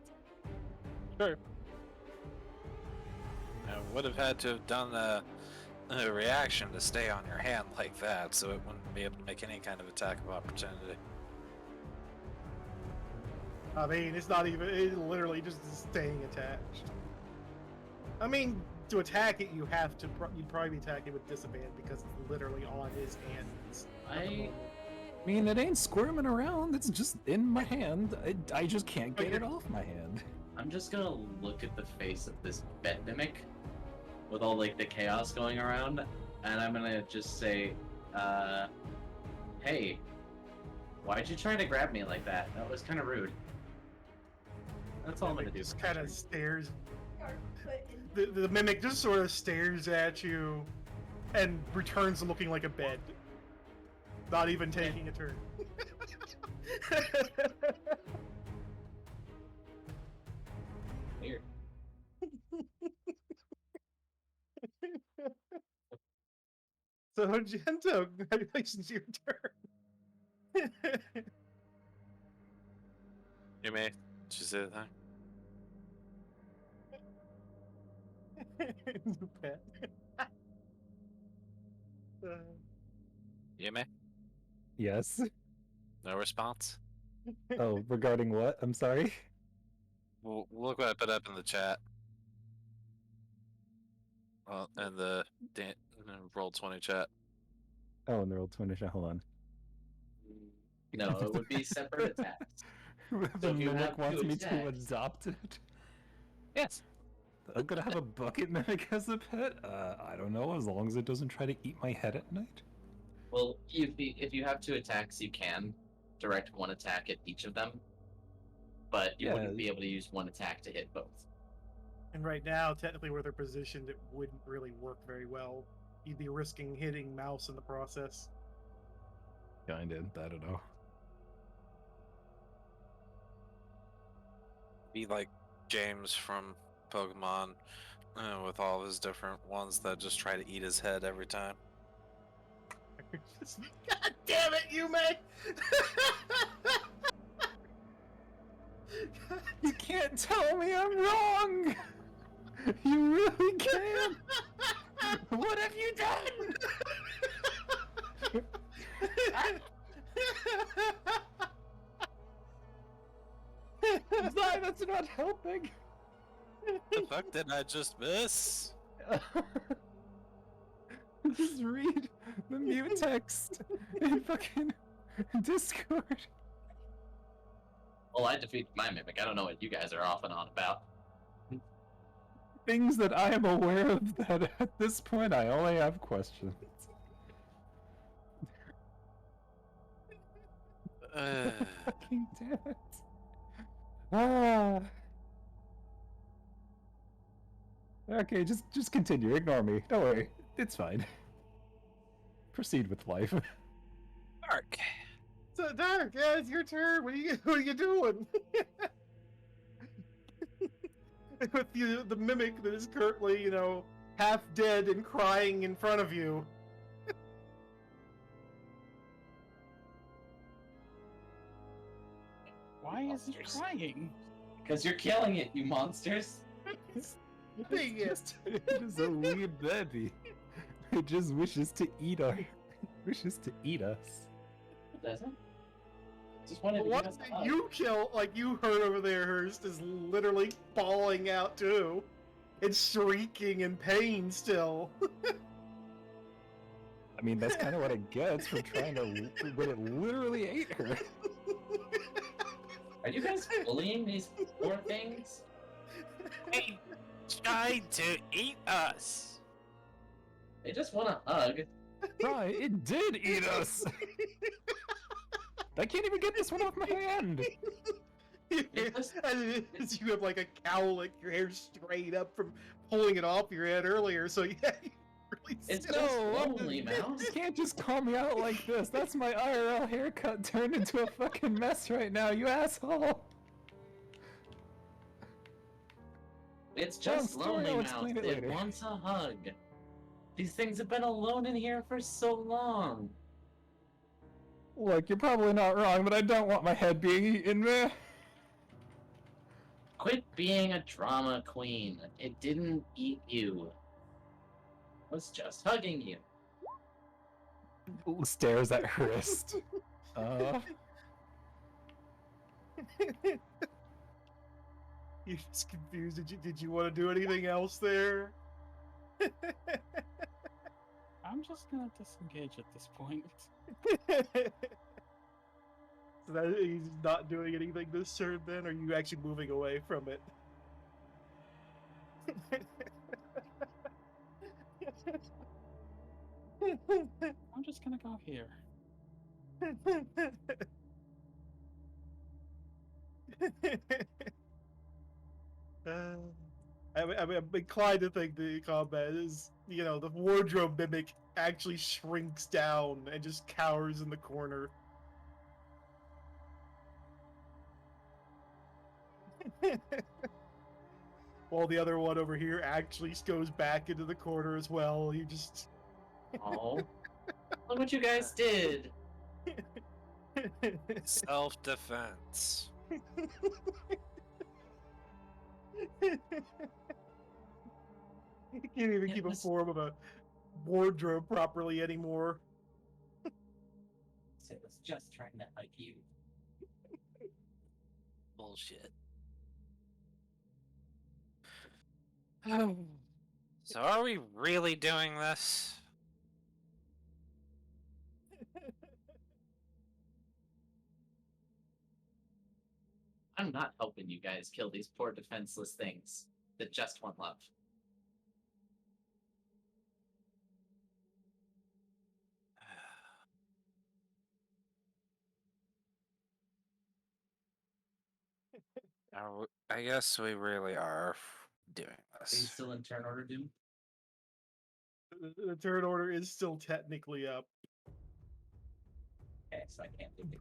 Sure. I would have had to have done a reaction to stay on your hand like that, so it wouldn't be able to make any kind of attack of opportunity. I mean, it's not even... It's literally just staying attached. I mean, to attack it, you have to... You'd probably be attacking with disadvantage because it's literally on his hands. I mean, it ain't squirming around, it's just in my hand. I just can't get it off my hand. I'm just gonna look at the face of this bet mimic with all like the chaos going around, and I'm gonna just say, hey, why'd you try to grab me like that? That was kind of rude. That's all I'm gonna do. Just kind of stares. The mimic just sort of stares at you and returns looking like a bed. Not even taking a turn. Weird. So, Argento, congratulations, your turn. You may. Did you say that? New pet. You may. Yes. No response. Oh, regarding what? I'm sorry? Well, look what I put up in the chat. Well, and the Roll20 chat. Oh, and the roll 20 shot, hold on. No, it would be separate attacks. The if you mimic have wants two me to attacks- adopt it. Yes. I'm gonna have a bucket mimic as a pet? I don't know, as long as it doesn't try to eat my head at night. Well, if you have two attacks, you can direct one attack at each of them, but you wouldn't be able to use one attack to hit both. And right now, technically where they're positioned, it wouldn't really work very well. You'd be risking hitting mouse in the process. Kinda, I don't know. Be like James from Pokemon with all his different ones that just try to eat his head every time. God damn it, Yume! You can't tell me I'm wrong! You really can't! What have you done? Zai, that's not helping! The fuck did I just miss? Just read the mute text in fucking Discord. Well, I defeated my mimic. I don't know what you guys are off and on about. Things that I am aware of that at this point I only have questions. Fucking damn it. Ah. Okay, just continue. Ignore me. Don't worry. It's fine. proceed with life. Dark. So Dark, yeah, it's your turn. What are you doing? With the mimic that is currently, half dead and crying in front of you. Why is he Monsters. crying? Because you're killing it, you monsters. Dang it. It is a weird baby. It just wishes to eat us. Does it? Just wanted The to one give us a that hug. you kill, like you heard over there, Hrist, is literally bawling out too. It's shrieking in pain still. I mean, that's kind of what it gets for trying to. When it literally ate her. Are you guys bullying these poor things? They tried to eat us. They just want a hug. Right, it did eat us! I can't even get this one off my hand! As it is, you have like a cowlick, your hair straight up from pulling it off your head earlier, so yeah, you really It's still- just lonely, Mouse. You can't just call me out like this. That's my IRL haircut turned into a fucking mess right now, you asshole! It's just story, lonely, I'll Mouse. explain it It later. wants a hug. These things have been alone in here for so long. Look, you're probably not wrong, but I don't want my head being eaten, man. Quit being a drama queen. It didn't eat you. It was just hugging you. Stares at Hrist. You're just confused. Did you want to do anything else there? I'm just gonna disengage at this point. So that he's not doing anything this turn then? Or are you actually moving away from it? I'm just gonna go here. I'm inclined to think the combat is, the wardrobe mimic actually shrinks down and just cowers in the corner. While the other one over here actually goes back into the corner as well. You just... Oh. Look what you guys did. Self-defense. You can't even keep a form of a wardrobe properly anymore. So it was just trying to hug you. Bullshit. So are we really doing this? I'm not helping you guys kill these poor defenseless things that just want love. I guess we really are doing Are you this. still in turn order, Doom? The turn order is still technically up. Okay, so I can't do it.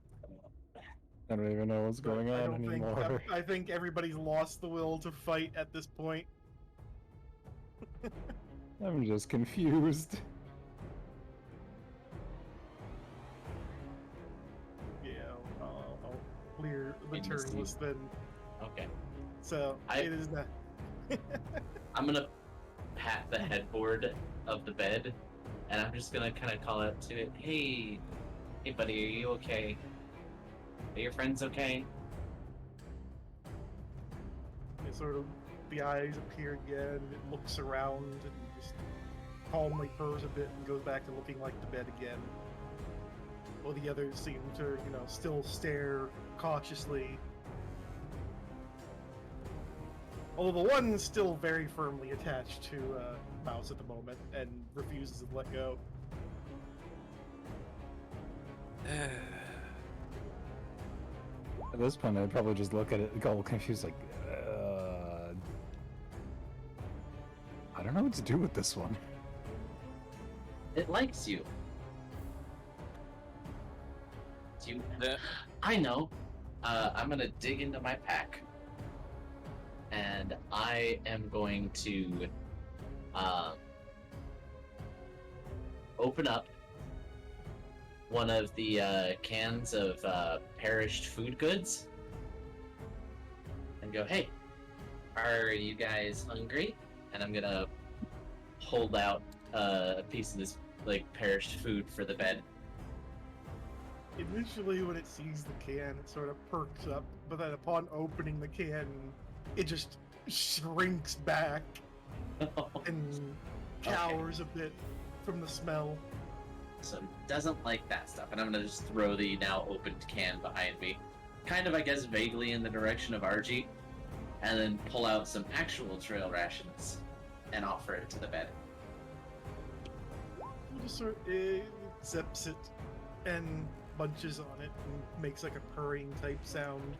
I don't even know what's but going I on don't anymore. I think everybody's lost the will to fight at this point. I'm just confused. Yeah, I'll clear the In turn this list then. Okay. So it is not. I'm gonna pat the headboard of the bed, and I'm just gonna kind of call out to it, hey buddy, are you okay? Are your friends okay? It sort of, the eyes appear again, it looks around and just calmly purrs a bit and goes back to looking like the bed again. While the others seem to, still stare cautiously. Although the one's still very firmly attached to Mouse at the moment and refuses to let go. At this point, I'd probably just look at it, go confused, like, I don't know what to do with this one. It likes you. You, Yeah. I know. I'm gonna dig into my pack, and I am going to open up one of the cans of perished food goods and go, "Hey, are you guys hungry?" And I'm gonna hold out a piece of this like perished food for the bed. Initially, when it sees the can, it sort of perks up, but then upon opening the can, it just shrinks back and cowers a bit from the smell. So it doesn't like that stuff, and I'm gonna just throw the now opened can behind me, kind of, I guess, vaguely in the direction of Archie, and then pull out some actual trail rations and offer it to the bed. He just sort of accepts it and bunches on it and makes like a purring type sound.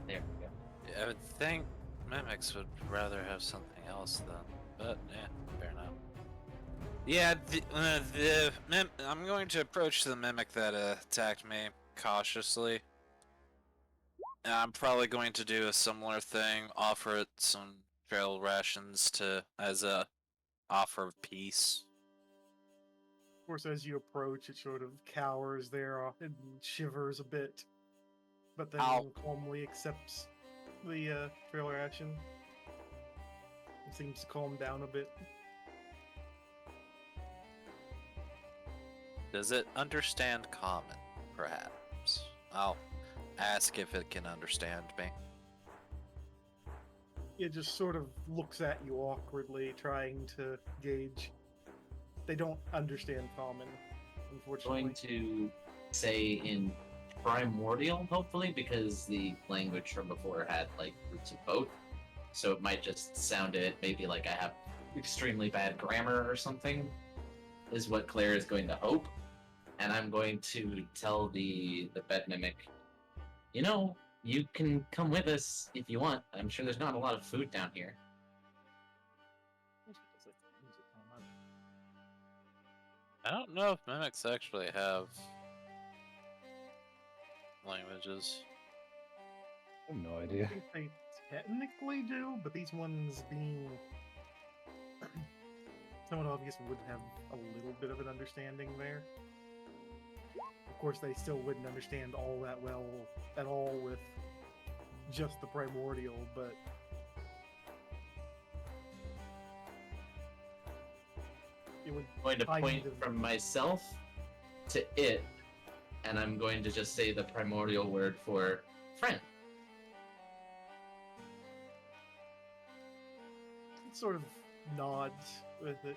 There we go. I would think mimics would rather have something else then, but yeah, fair enough. Yeah, I'm going to approach the mimic that attacked me cautiously. And I'm probably going to do a similar thing, offer it some trail rations as a offer of peace. Of course, as you approach, it sort of cowers there and shivers a bit, but then Ow. calmly accepts the trail ration. It seems to calm down a bit. Does it understand common, perhaps? I'll ask if it can understand me. It just sort of looks at you awkwardly, trying to gauge. They don't understand common, unfortunately. Going to say in primordial, hopefully, because the language from before had like roots of both. So it might just sound it maybe like I have extremely bad grammar or something, is what Claire is going to hope. And I'm going to tell the bed mimic, you know, you can come with us if you want. I'm sure there's not a lot of food down here. I don't know if mimics actually have languages. I have no I idea. think they technically do, but these ones being somewhat obvious would have a little bit of an understanding there. Of course, they still wouldn't understand all that well at all with just the primordial, but it would I'm going to kind point of- from myself to it, and I'm going to just say the primordial word for friend. It sort of nods with it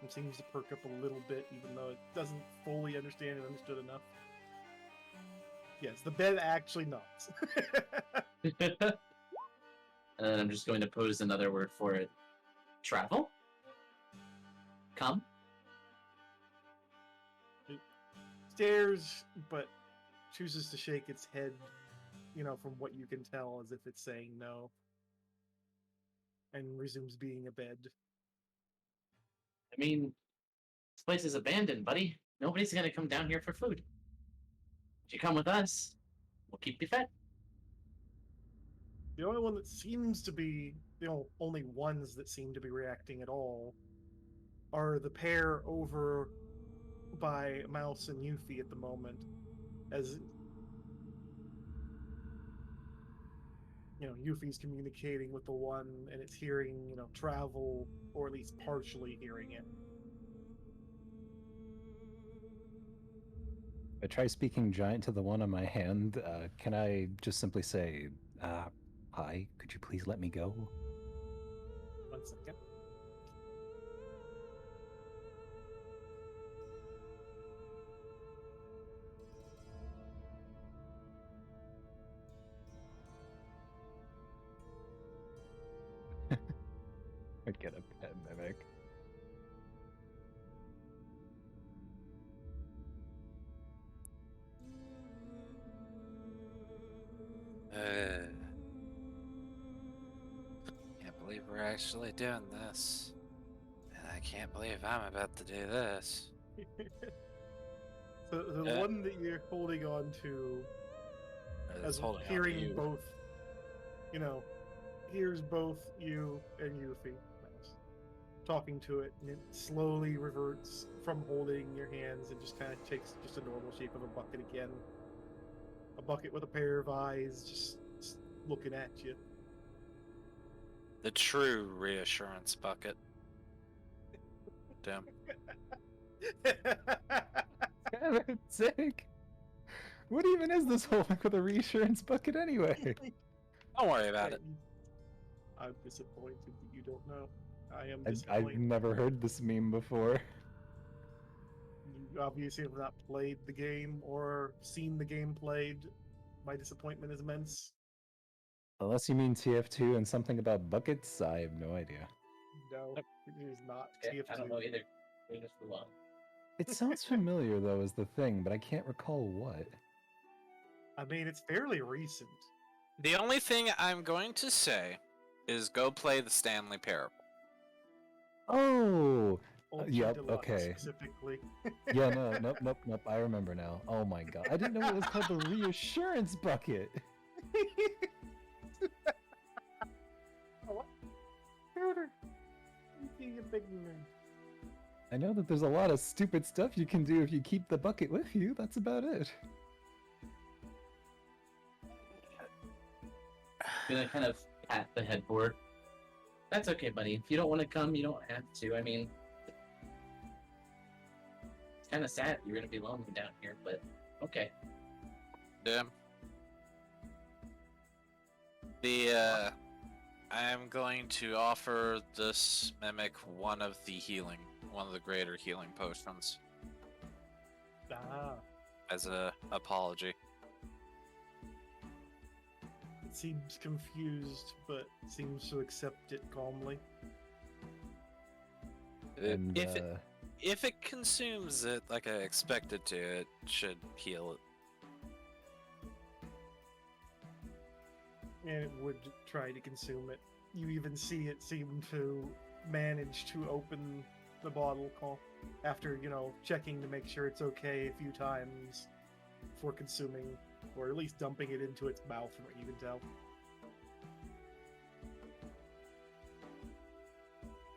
and seems to perk up a little bit, even though it doesn't fully understand and understood enough. Yes, the bed actually nods. And then I'm just going to pose another word for it. Travel? Come? Stares, but chooses to shake its head, you know, from what you can tell, as if it's saying no. And resumes being a bed. I mean, this place is abandoned, buddy. Nobody's gonna come down here for food. If you come with us, we'll keep you fed. The only one that seems to be, only ones that seem to be reacting at all are the pair over by Mouse and Yuffie at the moment. As, Yuffie's communicating with the one and it's hearing, travel, or at least partially hearing it. I try speaking giant to the one on my hand. Can I just simply say, hi, could you please let me go? 1 second. I get a pet mimic. Can't believe we're actually doing this. And I can't believe I'm about to do this. So the Uh, one that you're holding on to, It's as holding on to hearing you. both, hears both you and Yuffie talking to it, and it slowly reverts from holding your hands and just kind of takes just a normal shape of a bucket again. A bucket with a pair of eyes just looking at you. The true reassurance bucket. Damn. Heaven's sake! What even is this whole thing with a reassurance bucket anyway? Don't worry about it. I'm disappointed that you don't know. I am I've disappointed. never heard this meme before. You obviously have not played the game or seen the game played. My disappointment is immense. Unless you mean TF2 and something about buckets, I have no idea. No, it is not Okay, TF2. I don't know either. We just move on. It sounds familiar though, is the thing, but I can't recall what. I mean, it's fairly recent. The only thing I'm going to say is go play the Stanley Parable. Oh! Ultra Yep, Deluxe okay. specifically. Yeah, no, nope, I remember now. Oh my god. I didn't know it was called the reassurance bucket. Oh, Shooter. You big nerd. I know that there's a lot of stupid stuff you can do if you keep the bucket with you. That's about it. I'm gonna kind of pat the headboard. That's okay, buddy. If you don't want to come, you don't have to. I mean, it's kind of sad you're gonna be lonely down here, but okay. Damn. I'm going to offer this mimic one of the greater healing potions Ah, as a apology. it seems confused, but seems to accept it calmly. And If it consumes it like I expect it to, it should heal it. And it would try to consume it. You even see it seem to manage to open the bottle after, checking to make sure it's okay a few times before consuming, or at least dumping it into its mouth from what you can tell.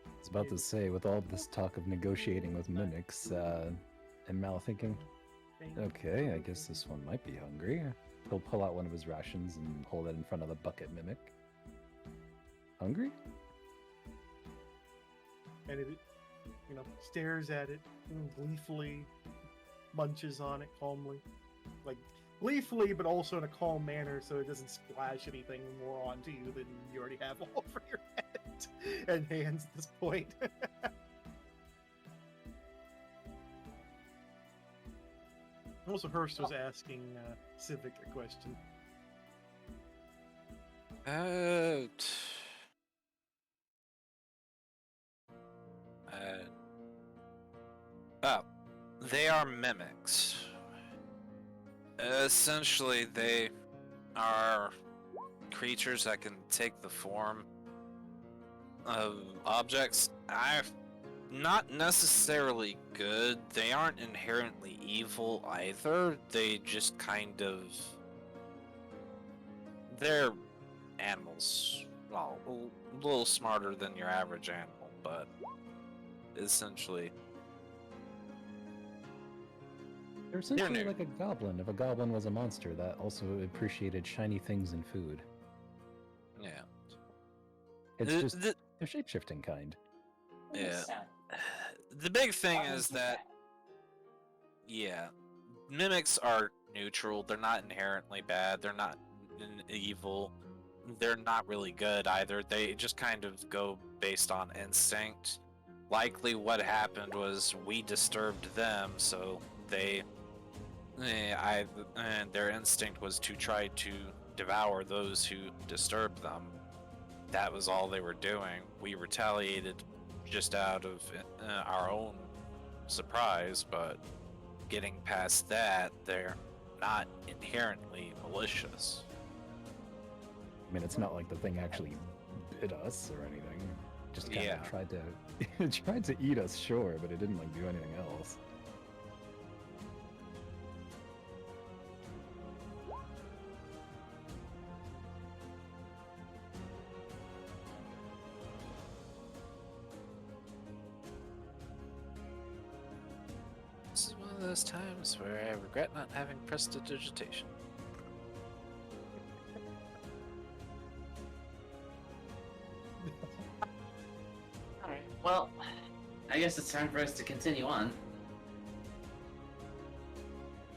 I was about to say, with all this talk of negotiating with mimics, and Mal thinking, okay, I guess this one might be hungry. He'll pull out one of his rations and hold it in front of the bucket mimic. Hungry? And it, stares at it and gleefully munches on it calmly. Like, gleefully, but also in a calm manner so it doesn't splash anything more onto you than you already have all over your head and hands at this point. Also, Hrist was asking Sylvic a question. They are mimics. Essentially, they are creatures that can take the form of objects. Not necessarily good. They aren't inherently evil either. They just kind of... They're animals. Well, a little smarter than your average animal, but essentially... They're essentially new. like a goblin. If a goblin was a monster that also appreciated shiny things and food. Yeah. It's The- just the- a shape-shifting kind. Yeah. The big thing is that, yeah, mimics are neutral. They're not inherently bad. They're not evil. They're not really good either. They just kind of go based on instinct. Likely what happened was we disturbed them, so their instinct was to try to devour those who disturbed them. That was all they were doing. We retaliated just out of our own surprise, but getting past that, they're not inherently malicious. I mean, it's not like the thing actually bit us or anything. Just kind Yeah. of tried to it tried to eat us, sure, but it didn't like do anything else. of those times where I regret not having prestidigitation. Alright, well, I guess it's time for us to continue on.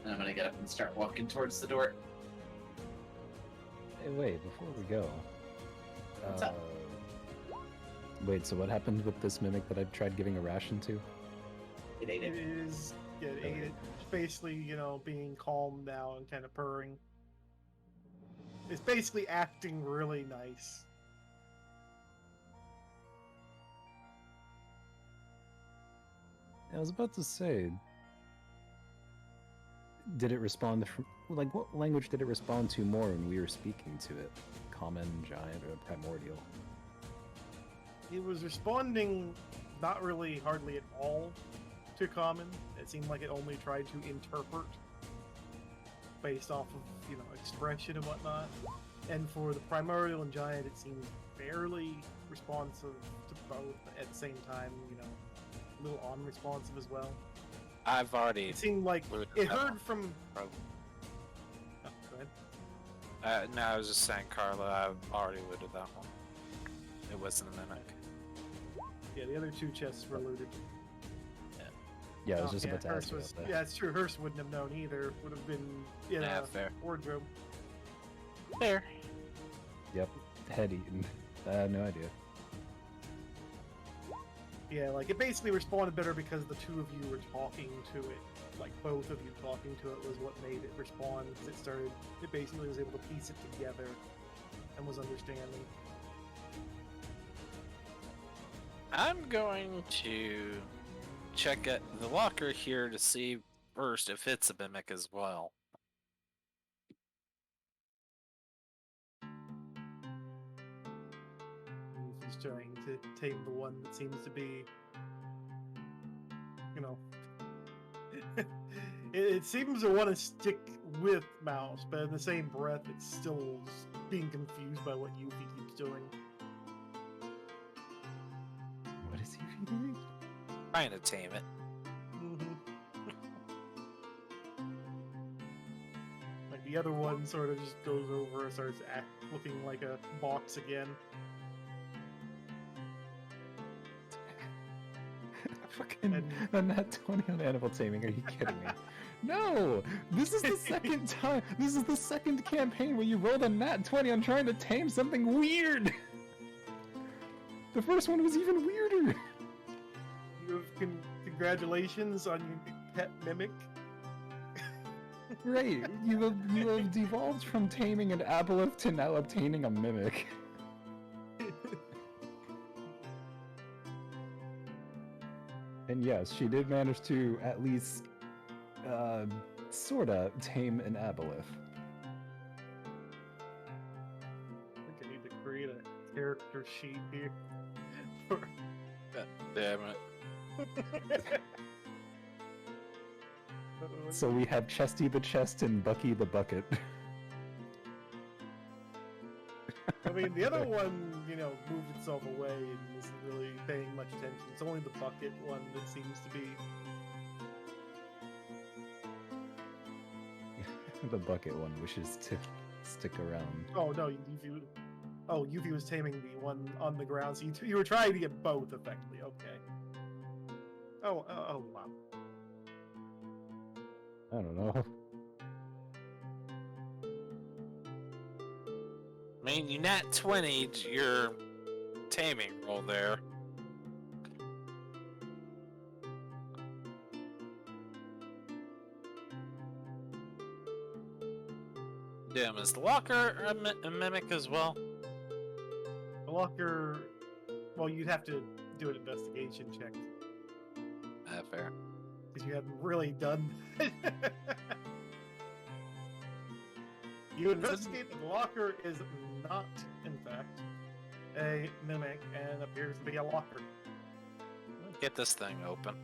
And I'm gonna get up and start walking towards the door. Hey, wait, before we go. What's up? Wait, so what happened with this mimic that I tried giving a ration to? It ate It it. is basically, being calm now and kind of purring. It's basically acting really nice. I was about to say, did it respond like what language did it respond to more when we were speaking to it? Common, giant, or primordial? It was responding not really hardly at all to common. It seemed like it only tried to interpret based off of, expression and whatnot. And for the primordial and giant, it seemed fairly responsive to both at the same time, a little unresponsive as well. I've already. It seemed like looted it that heard one. from. Oh, Go ahead. no, I was just saying, Karla, I've already looted that one. It wasn't a mimic. Yeah, the other two chests were looted. Yeah, I was Oh, just about to ask Hrist you was, about that. yeah, it's true. Hrist wouldn't have known either. Would have been in Yeah, a fair. wardrobe. Fair. Yep, head eaten. I had no idea. Yeah, like it basically responded better because the two of you were talking to it. Like both of you talking to it was what made it respond. Because it basically was able to piece it together and was understanding. I'm going to check at the locker here to see first if it's a mimic as well. He's trying to tame the one that seems to be, it seems to want to stick with Mouse, but in the same breath, it's still being confused by what Yuffie keeps doing. What is he doing? Trying to tame it. Like the other one sort of just goes over and starts looking like a box again. Fucking a nat 20 on animal taming, are you kidding me? No! This is the second time! This is the second campaign where you rolled a nat 20 on trying to tame something weird! The first one was even weirder! You have congratulations on your pet mimic. Right, you have devolved from taming an aboleth to now obtaining a mimic. And yes, she did manage to at least, sorta tame an aboleth. I think I need to create a character sheet here. For- Damn it. So we have Chesty the Chest and Bucky the Bucket. I mean, the other one, moved itself away and isn't really paying much attention. It's only the bucket one that seems to be. The Bucket one wishes to stick around. Oh no, Yuffie was taming the one on the ground. So you were trying to get both, effectively. Okay. Oh wow. I don't know. I mean, you nat 20'd your taming roll there. Damn, is the locker a mimic as well? The locker. Well, you'd have to do an investigation check Fair. because you haven't really done. You investigate that the locker is not, in fact, a mimic and appears to be a locker. Get this thing open.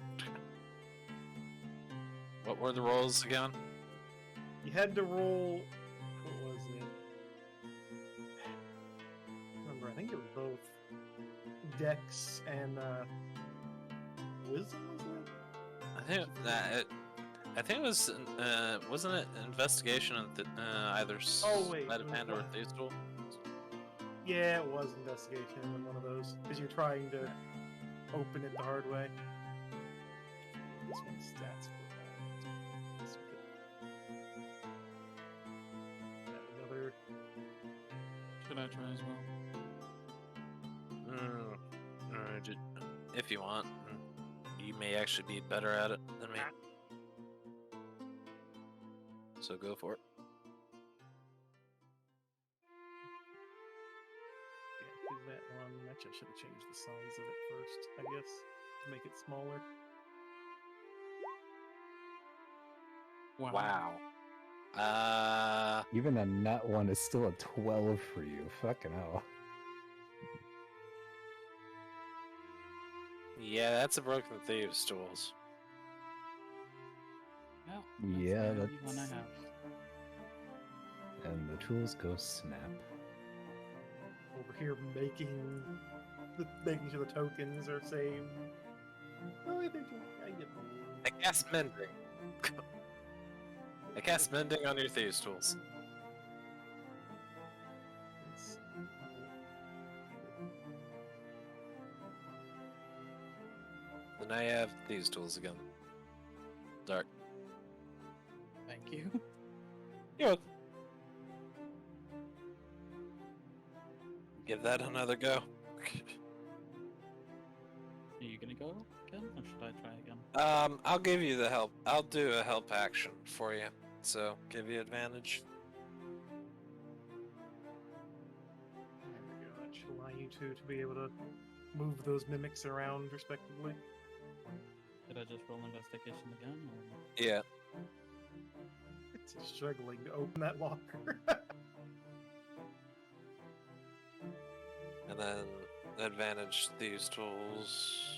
What were the rolls again? You had to roll. What was it? Remember, I think it was both Dex and Wisdom. Was it? I think that I think it was, wasn't it investigation of the, either Oh, wait, sleight it of was hand or one- thieves tool? Yeah, it was investigation in one of those because you're trying to open it the hard way. This one's stats. Another. Should I try as well? If you want, you may actually be better at it than me. So go for it. Yeah, do that one. Actually, I should have changed the size of it first, I guess, to make it smaller. Wow. Wow. Even a nat one is still a 12 for you. Fucking hell. Yeah, that's a broken thieves tools. Well, Yeah, the only that's- one I have. And the tools go snap. Over here making sure the tokens are saved. Oh, I think I get I cast mending. I cast mending on your thieves tools. it's- Then I have thieves tools again. Dark. Thank you. You're welcome. Give that another go. Are you gonna go again, or should I try again? I'll give you the help. I'll do a help action for you. So, give you advantage. There we go. That should allow you to be able to move those mimics around respectively. Did I just roll investigation again? Or... Yeah. It's struggling to open that locker. And then advantage thieves tools.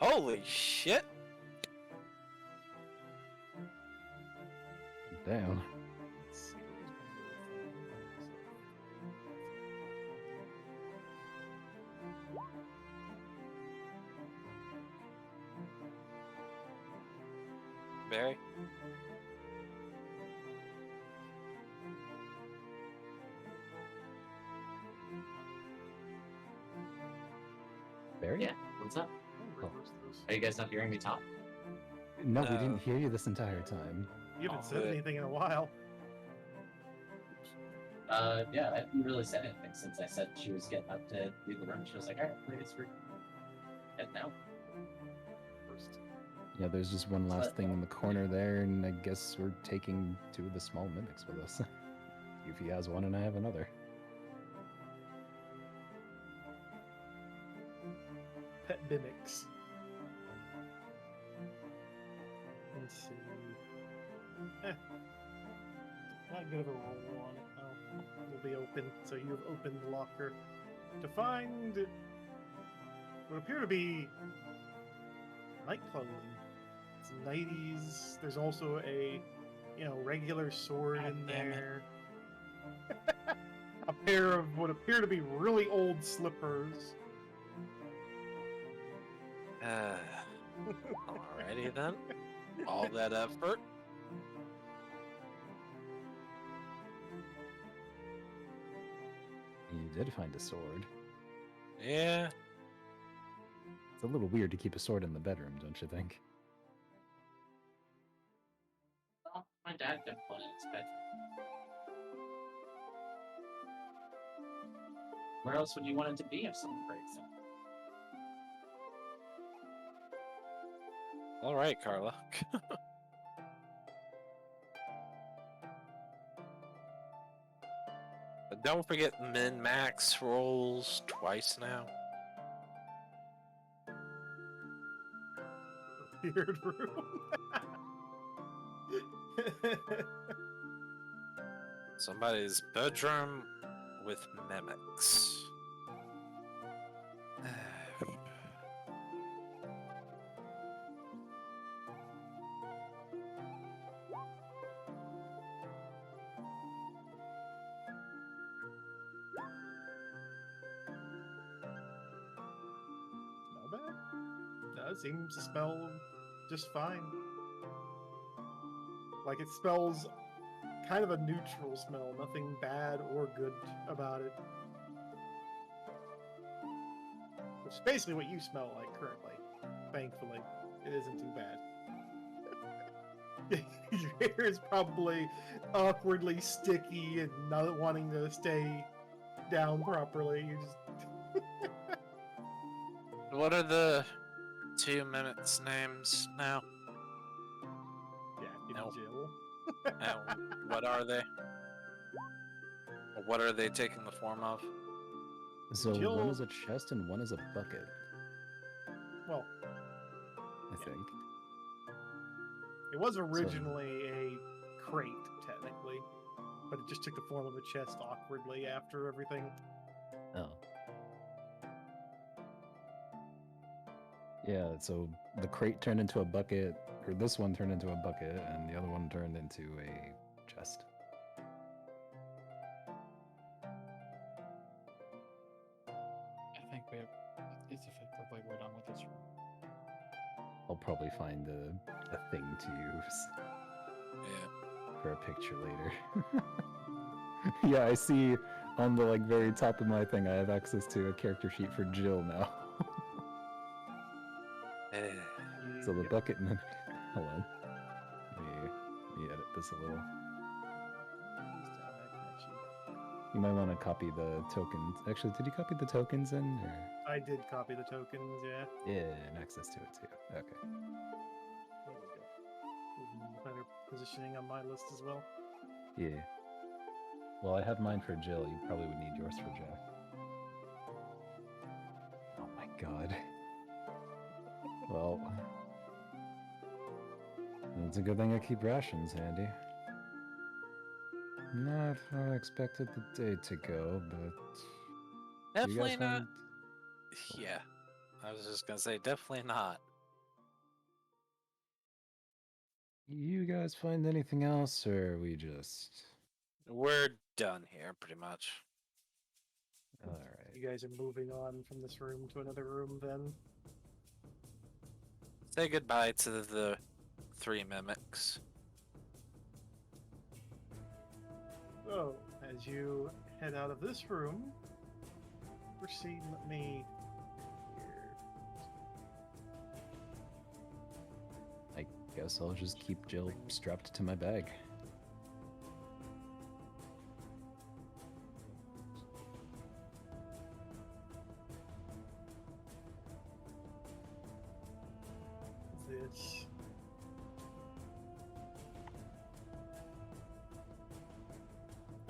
Holy shit! Damn. Let's see what was Barry? Barry? Yeah, what's up? reverse those. Are you guys not hearing me talk? No, we didn't hear you this entire time. You haven't Oh, said good. anything in a while. Yeah, I haven't really said anything since I said she was getting up to leave the room. She was like, alright, I guess we're heading out. First. Yeah, there's just one last thing in the corner there, and I guess we're taking two of the small mimics with us. Yuffie has one, and I have another. Pet mimics. Let's see. Not good of a roll on it. Oh, it'll be open. So you have opened the locker to find what appear to be night clothing. It's 90s. There's also a, regular sword God in damn it. there. A pair of what appear to be really old slippers. Alrighty then. All that effort. You did find a sword. Yeah. It's a little weird to keep a sword in the bedroom, don't you think? Oh, my dad got one in his bedroom. Where else would you want it to be if someone breaks it? Alright, Karla. But don't forget min-max rolls twice now. Weird room. Somebody's bedroom with mimics. Not bad. It seems to smell just fine. Like, it smells kind of a neutral smell, nothing bad or good about it. Which is basically what you smell like currently. Thankfully, it isn't too bad. Your hair is probably awkwardly sticky and not wanting to stay down properly. You just What are the 2 minutes names now? yeah, No. Jill. And what are they? Or what are they taking the form of? So Jill- one is a chest and one is a bucket, Well, I think. it was originally a crate, technically, but it just took the form of a chest awkwardly after everything. Oh. Yeah, so the crate turned into a bucket, or this one turned into a bucket, and the other one turned into a chest. I think it's effectively we're done with this room. I'll probably find a thing to use Yeah. for a picture later. Yeah, I see on the very top of my thing I have access to a character sheet for Jill now. So the Yep. bucket and then hold on. Let me edit this a little. You might want to copy the tokens. Actually, did you copy the tokens in? Or... I did copy the tokens, yeah. Yeah, and access to it too. Okay. There we go. Even better positioning on my list as well. Yeah. Well, I have mine for Jill. You probably would need yours for Jack. Oh my god. Well, it's a good thing I keep rations handy. Not how I expected the day to go, but you Definitely guys not. find- Yeah. I was just gonna say, definitely not. You guys find anything else, or we just? We're done here, pretty much. All right. You guys are moving on from this room to another room then? Say goodbye to the 3 mimics. So, as you head out of this room, proceed, let me... Here. I guess I'll just keep Jill strapped to my bag. This.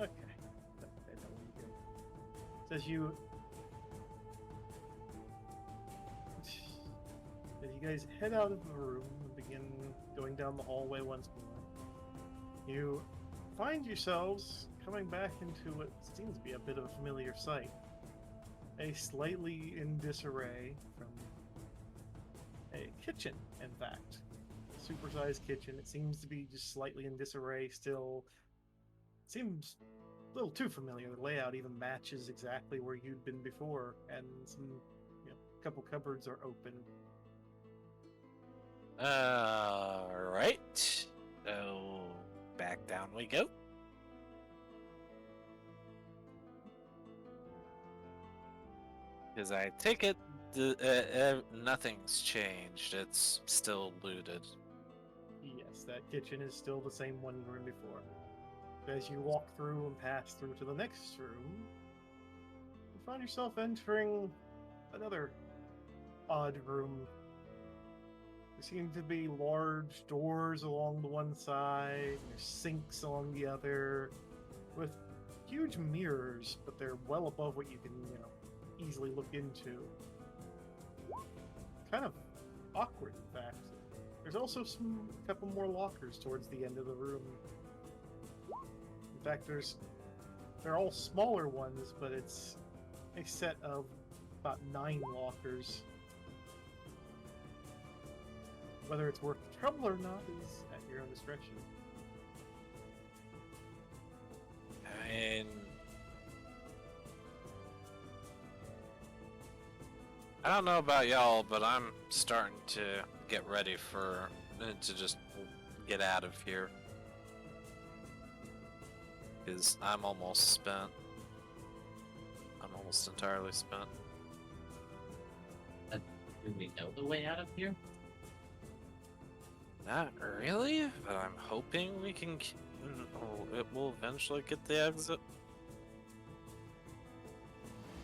Okay. I know where you go. Says you. As you guys head out of the room and begin going down the hallway once more, you find yourselves coming back into what seems to be a bit of a familiar sight. A slightly in disarray from a kitchen, in fact. A supersized kitchen. It seems to be just slightly in disarray still. Seems a little too familiar. The layout even matches exactly where you'd been before, and some, a couple cupboards are open. Alright. So, back down we go. Because I take it nothing's changed. It's still looted. Yes, that kitchen is still the same one room before. As you walk through and pass through to the next room, you find yourself entering another odd room. There seem to be large doors along the one side, there's sinks along the other, with huge mirrors, but they're well above what you can, easily look into. Kind of awkward, in fact. There's also a couple more lockers towards the end of the room. In fact, they're all smaller ones, but it's a set of about 9 lockers. Whether it's worth the trouble or not is at your own discretion. And I don't know about y'all, but I'm starting to get ready for to just get out of here. Because I'm almost spent. I'm almost entirely spent. Do we know the way out of here? Not really, but I'm hoping we can. It will eventually get the exit.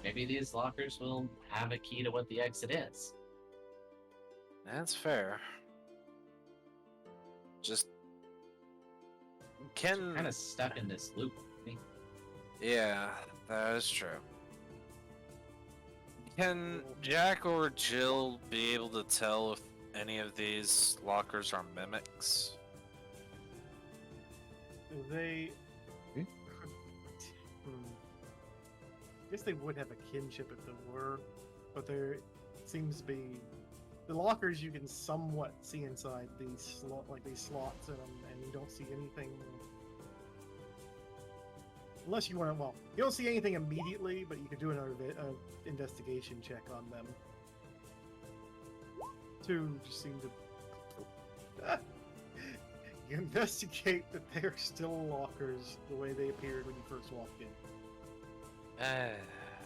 Maybe these lockers will have a key to what the exit is. That's fair. Just can. Kind of stuck in this loop. Yeah, that is true. Can Jack or Jill be able to tell if any of these lockers are mimics? They. Hmm? I guess they would have a kinship if there were, but there seems to be the lockers you can somewhat see inside these these slots in them, and you don't see anything. Unless you want to, well, you don't see anything immediately, but you could do another investigation check on them. Two just seem to. You investigate that they are still lockers the way they appeared when you first walked in,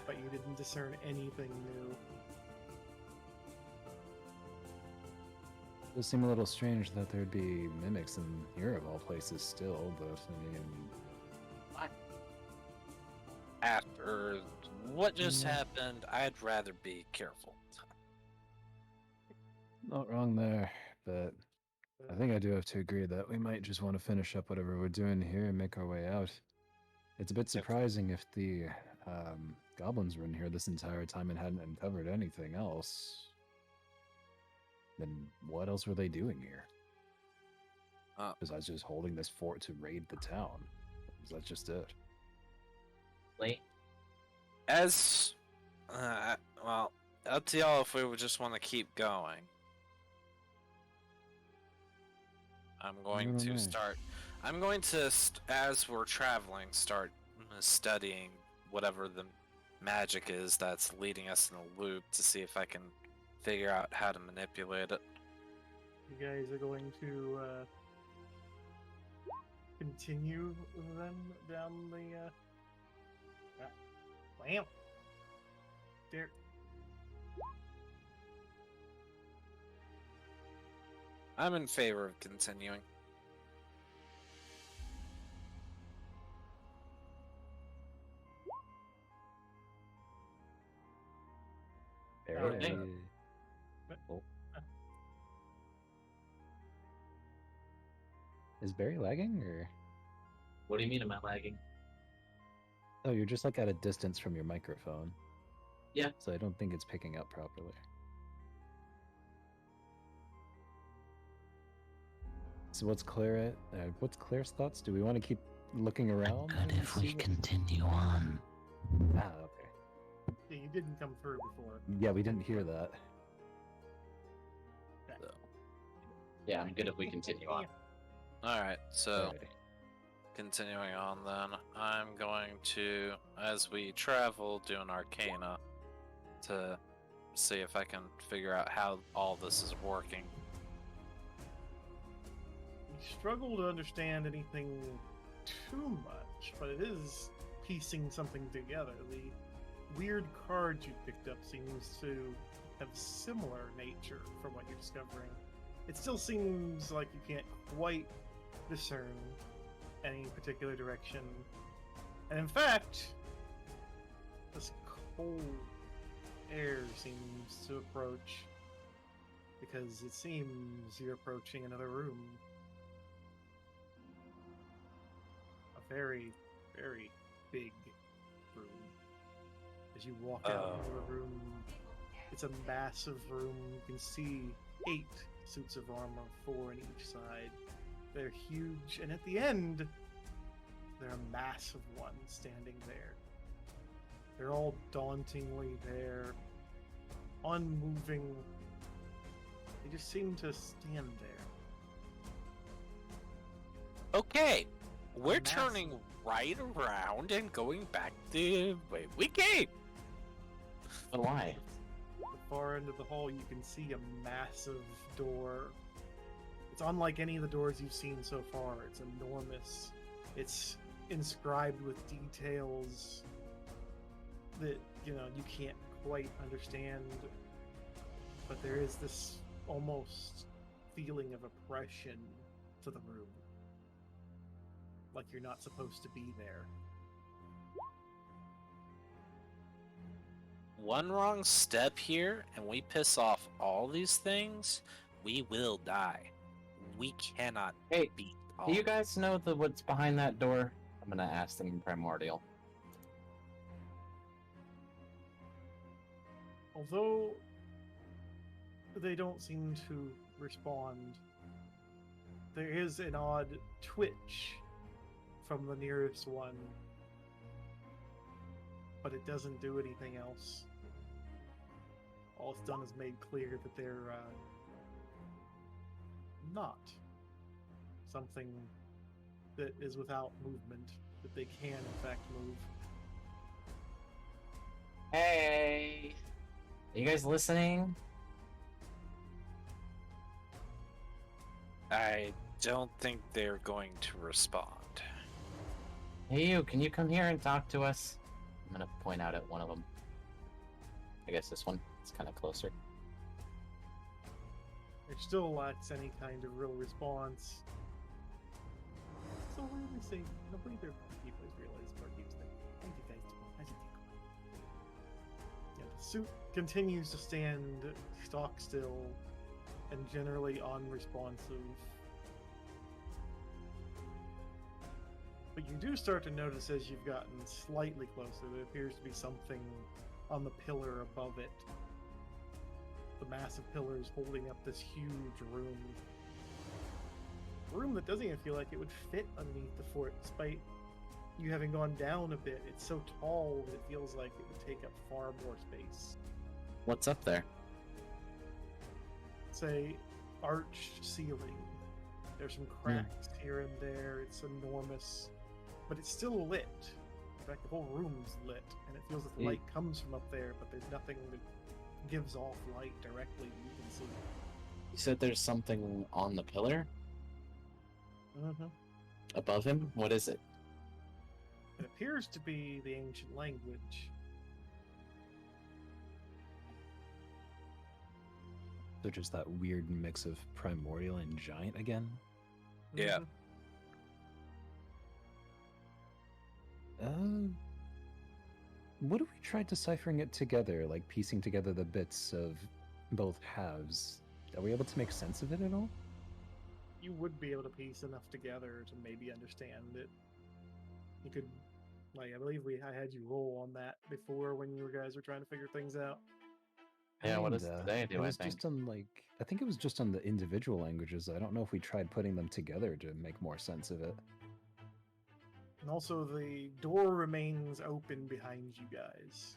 but you didn't discern anything new. It does seem a little strange that there'd be mimics in here of all places still, but I mean, After what just Yeah. happened, I'd rather be careful. not wrong there, but I think I do have to agree that we might just want to finish up whatever we're doing here and make our way out. It's a bit surprising if the goblins were in here this entire time and hadn't uncovered anything else. Then what else were they doing here? Besides just holding this fort to raid the town. Is that just it? Late. As, well, up to y'all if we would just want to keep going. I'm going to start. I'm going to, as we're traveling, start studying whatever the magic is that's leading us in a loop to see if I can figure out how to manipulate it. You guys are going to continue them down the. Bam! There. I'm in favor of continuing. Okay. Oh. Is Barry lagging, or? What do you mean am I lagging? Oh, you're just like at a distance from your microphone. Yeah. So I don't think it's picking up properly. So what's Clair at? What's Claire's thoughts? Do we want to keep looking around? Good and if we see what- continue on. Ah, okay. Yeah, you didn't come through before. Yeah, we didn't hear that. Yeah, I'm good if we continue on. Alright, so Alrighty. continuing on then, I'm going to, as we travel, do an arcana to see if I can figure out how all this is working. You struggle to understand anything too much, but it is piecing something together. The weird cards you picked up seems to have similar nature from what you're discovering. It still seems like you can't quite discern any particular direction. And in fact, this cold air seems to approach because it seems you're approaching another room. A very, very big room. As you walk out into the room, it's a massive room. You can see 8 suits of armor, 4 on each side. They're huge, and at the end, there are massive ones standing there. They're all dauntingly there, unmoving. They just seem to stand there. Okay, we're Massive. turning right around and going back the way we came. But why? The far end of the hall, you can see a massive door. It's unlike any of the doors you've seen so far. It's enormous. It's inscribed with details that, you can't quite understand. But there is this almost feeling of oppression to the room. Like you're not supposed to be there. One wrong step here, and we piss off all these things, we will die. We cannot Hey, beat Do all. you guys know what's behind that door? I'm gonna ask them in Primordial. Although they don't seem to respond, there is an odd twitch from the nearest one, but it doesn't do anything else. All it's done is made clear that they're not something that is without movement, that they can in fact move. Hey! Are you guys listening? I don't think they're going to respond. Hey you, can you come here and talk to us? I'm gonna point out at one of them. I guess this one. It's kind of closer. It still lacks any kind of real response. So where do they say nobody there you guys realize barkeeps thing? Thank you guys. I should take one. Yeah, the suit continues to stand stock still and generally unresponsive. But you do start to notice as you've gotten slightly closer, there appears to be something on the pillar above it. The massive pillars holding up this huge room. A room that doesn't even feel like it would fit underneath the fort, despite you having gone down a bit. It's so tall that it feels like it would take up far more space. What's up there? It's a arched ceiling. There's some cracks here and there. It's enormous, but it's still lit. In fact, the whole room's lit, and it feels that the light comes from up there, but there's nothing that gives off light directly that you can see. You said there's something on the pillar Mm-hmm. above him? What is it? It appears to be the ancient language. So just that weird mix of primordial and giant again? Yeah. Mhm. What if we tried deciphering it together, like piecing together the bits of both halves? Are we able to make sense of it at all? You would be able to piece enough together to maybe understand it. You could, I believe I had you roll on that before when you guys were trying to figure things out. Yeah, what does Kinda. today It do, I was think? just on I think it was just on the individual languages. I don't know if we tried putting them together to make more sense of it. And also, the door remains open behind you guys.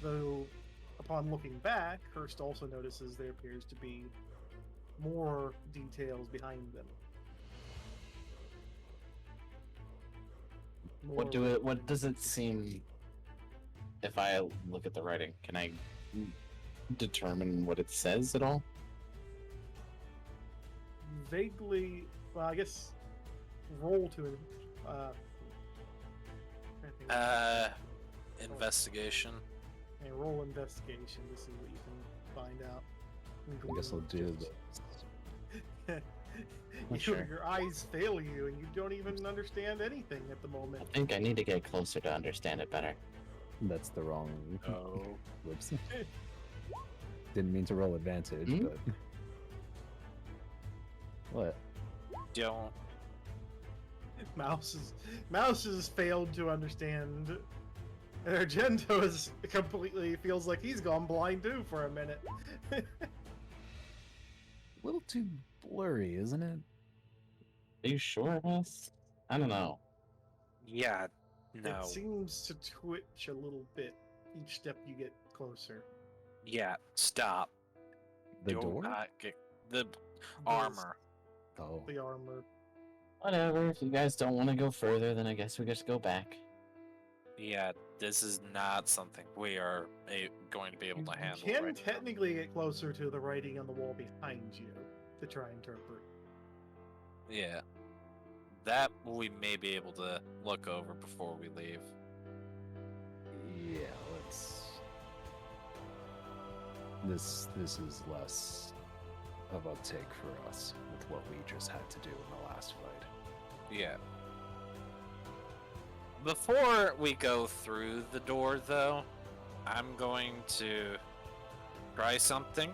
Though, upon looking back, Hrist also notices there appears to be more details behind them. What does it seem if I look at the writing? Can I determine what it says at all? Vaguely, well, I guess roll to Investigation. and roll investigation to see what you can find out. I guess I'll do Sure. Your eyes fail you, and you don't even understand anything at the moment. I think I need to get closer to understand it better. That's the wrong. Oh. Whoops. Didn't mean to roll advantage, Hmm? but. What? Don't. Mouse has failed to understand. And Argento is completely feels like he's gone blind too for a minute. A little too blurry, isn't it? Are you sure, Russ? I don't know. Yeah. No. It seems to twitch a little bit each step you get closer. Yeah. Stop. The Do door? not get the armor. Oh. The armor. Whatever. If you guys don't want to go further, then I guess we just go back. Yeah, this is not something we are going to be able You to handle. can right now. technically get closer to the writing on the wall behind you to try and interpret. Yeah. That we may be able to look over before we leave. Yeah, let's. This is less of a take for us with what we just had to do in the last fight. Yeah. Before we go through the door, though, I'm going to try something.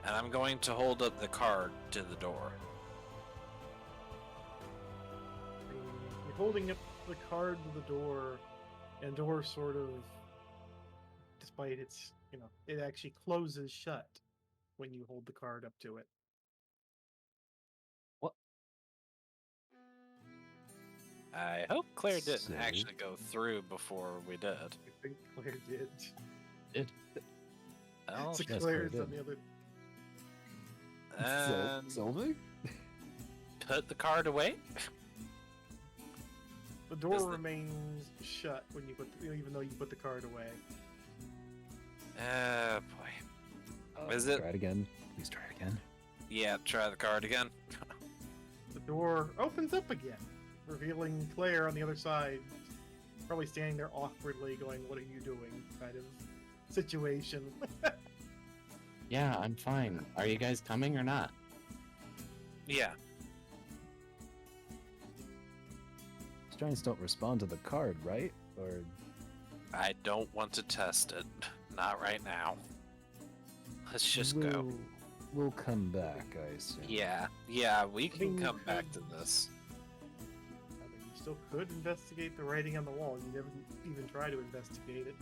And I'm going to hold up the card to the door. You're holding up the card to the door, and door sort of, despite its, it actually closes shut when you hold the card up to it. What? I hope Claire didn't So- actually go through before we did. I think Claire did. Well, So yes, Claire's Claire on the other. and Sylvic? put the card away. The door Is the- remains shut when you even though you put the card away. Boy. Is it? Try it again. Please try it again. Yeah, try the card again. The door opens up again, revealing Claire on the other side, probably standing there awkwardly, going, "What are you doing?" kind of situation. Yeah, I'm fine. Are you guys coming or not? Yeah. Giants don't respond to the card, right? Or I don't want to test it. Not right now. Let's just go. We'll come back, I assume. Yeah, we can mean, come you back could- to this. I mean, you still could investigate the writing on the wall. You never even try to investigate it,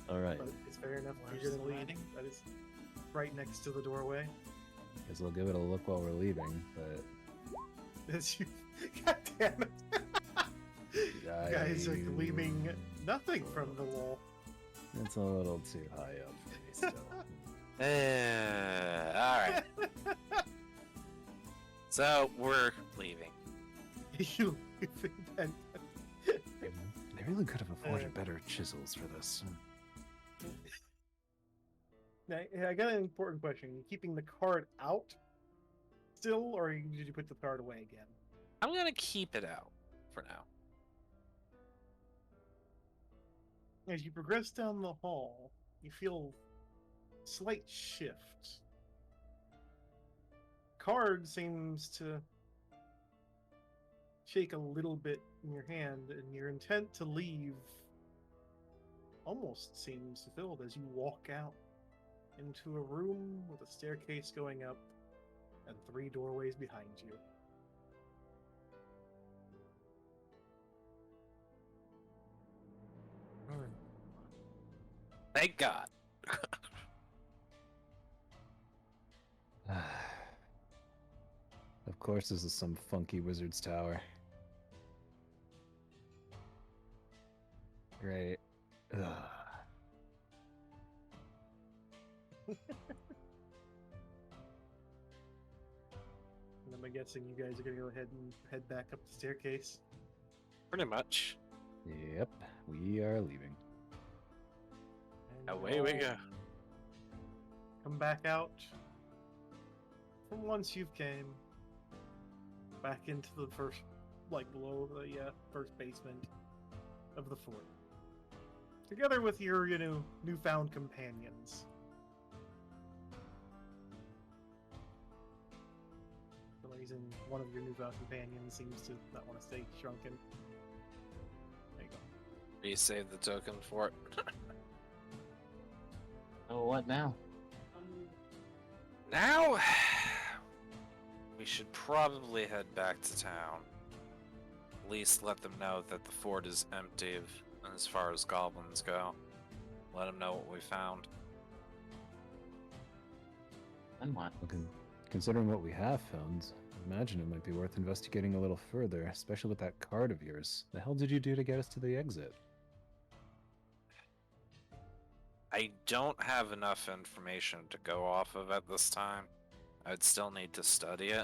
All right. but it's fair enough. Where's You're the gonna leave. writing? That is right next to the doorway. Guess we'll give it a look while we're leaving, but As you, God damn it! You guys are gleaming nothing from the wall. It's a little too high up for me still. Alright. So, we're leaving. You and They really could have afforded better chisels for this. now, I got an important question. Are you keeping the card out still, or did you put the card away again? I'm gonna keep it out for now. As you progress down the hall, you feel a slight shift. Card seems to shake a little bit in your hand, and your intent to leave almost seems fulfilled as you walk out into a room with a staircase going up and 3 doorways behind you. Thank God. Of course, this is some funky wizard's tower. Great. Ugh. And I'm guessing you guys are going to go ahead and head back up the staircase. Pretty much. Yep, we are leaving. And Away we all go. Come back out from whence you've came, back into the first, below the first basement of the fort, together with your, newfound companions. For some reason, one of your newfound companions seems to not want to stay shrunken. There you go. We saved the token for it. Oh, what now? Now, we should probably head back to town. At least let them know that the fort is empty as far as goblins go. Let them know what we found. Then what? Well, considering what we have found, I imagine it might be worth investigating a little further, especially with that card of yours. The hell did you do to get us to the exit? I don't have enough information to go off of at this time. I'd still need to study it.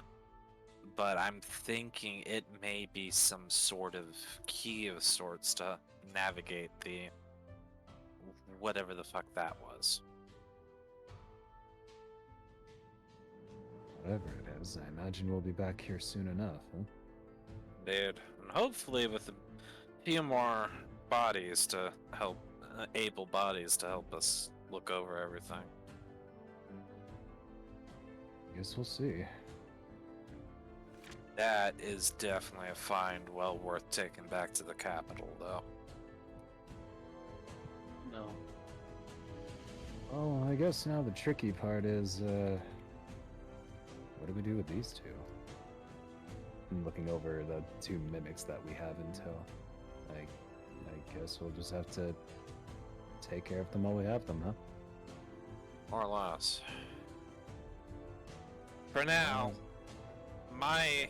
but I'm thinking it may be some sort of key of sorts to navigate the whatever the fuck that was. Whatever it is, I imagine we'll be back here soon enough, huh? Dude, and hopefully with a few more bodies to help, able bodies to help us look over everything. Guess we'll see. That is definitely a find well worth taking back to the capital, though. No. Oh, I guess now the tricky part is, what do we do with these two? I'm looking over the two mimics that we have in tow. I guess we'll just have to take care of them while we have them, huh? More or less. For now, my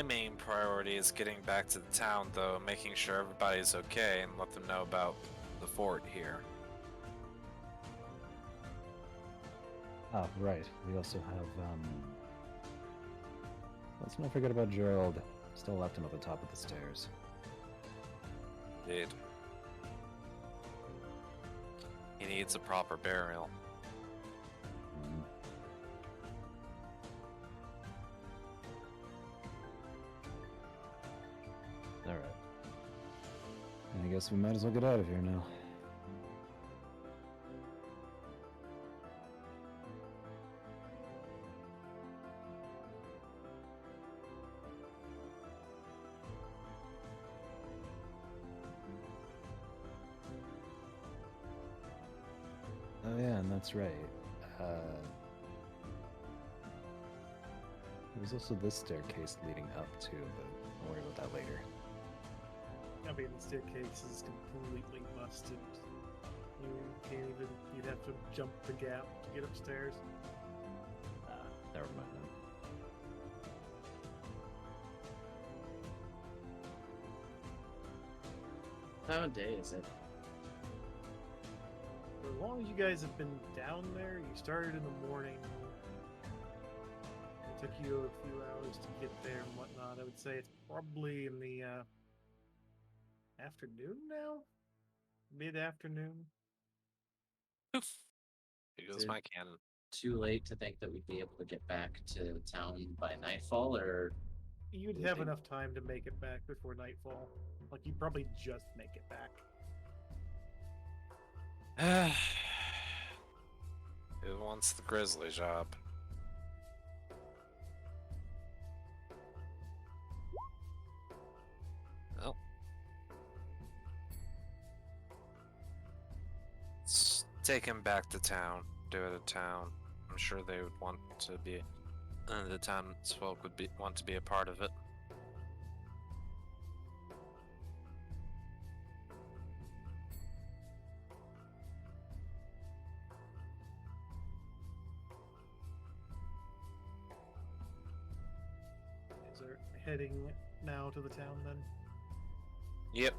main priority is getting back to the town, though, making sure everybody's okay and let them know about the fort here. Ah, right. We also have, let's not forget about Gerald. Still left him at the top of the stairs. Indeed. He needs a proper burial. Mm. Alright. I guess we might as well get out of here now. Oh yeah, and that's right. There's also this staircase leading up too, but I'll worry about that later. I mean, the staircase is completely busted. You can't even. You'd have to jump the gap to get upstairs. Never mind then. What time of day is it? For as long as you guys have been down there, you started in the morning. It took you a few hours to get there and whatnot. I would say it's probably in the afternoon now? Mid-afternoon? Here goes Dude. my cannon. Too late to think that we'd be able to get back to town by nightfall, or You'd have enough time to make it back before nightfall. Like, you'd probably just make it back. Who wants the grizzly job? Well, let's take him back to town. Do it at town. I'm sure they would want to be. The townsfolk would want to be a part of it. Is there heading now to the town then? Yep.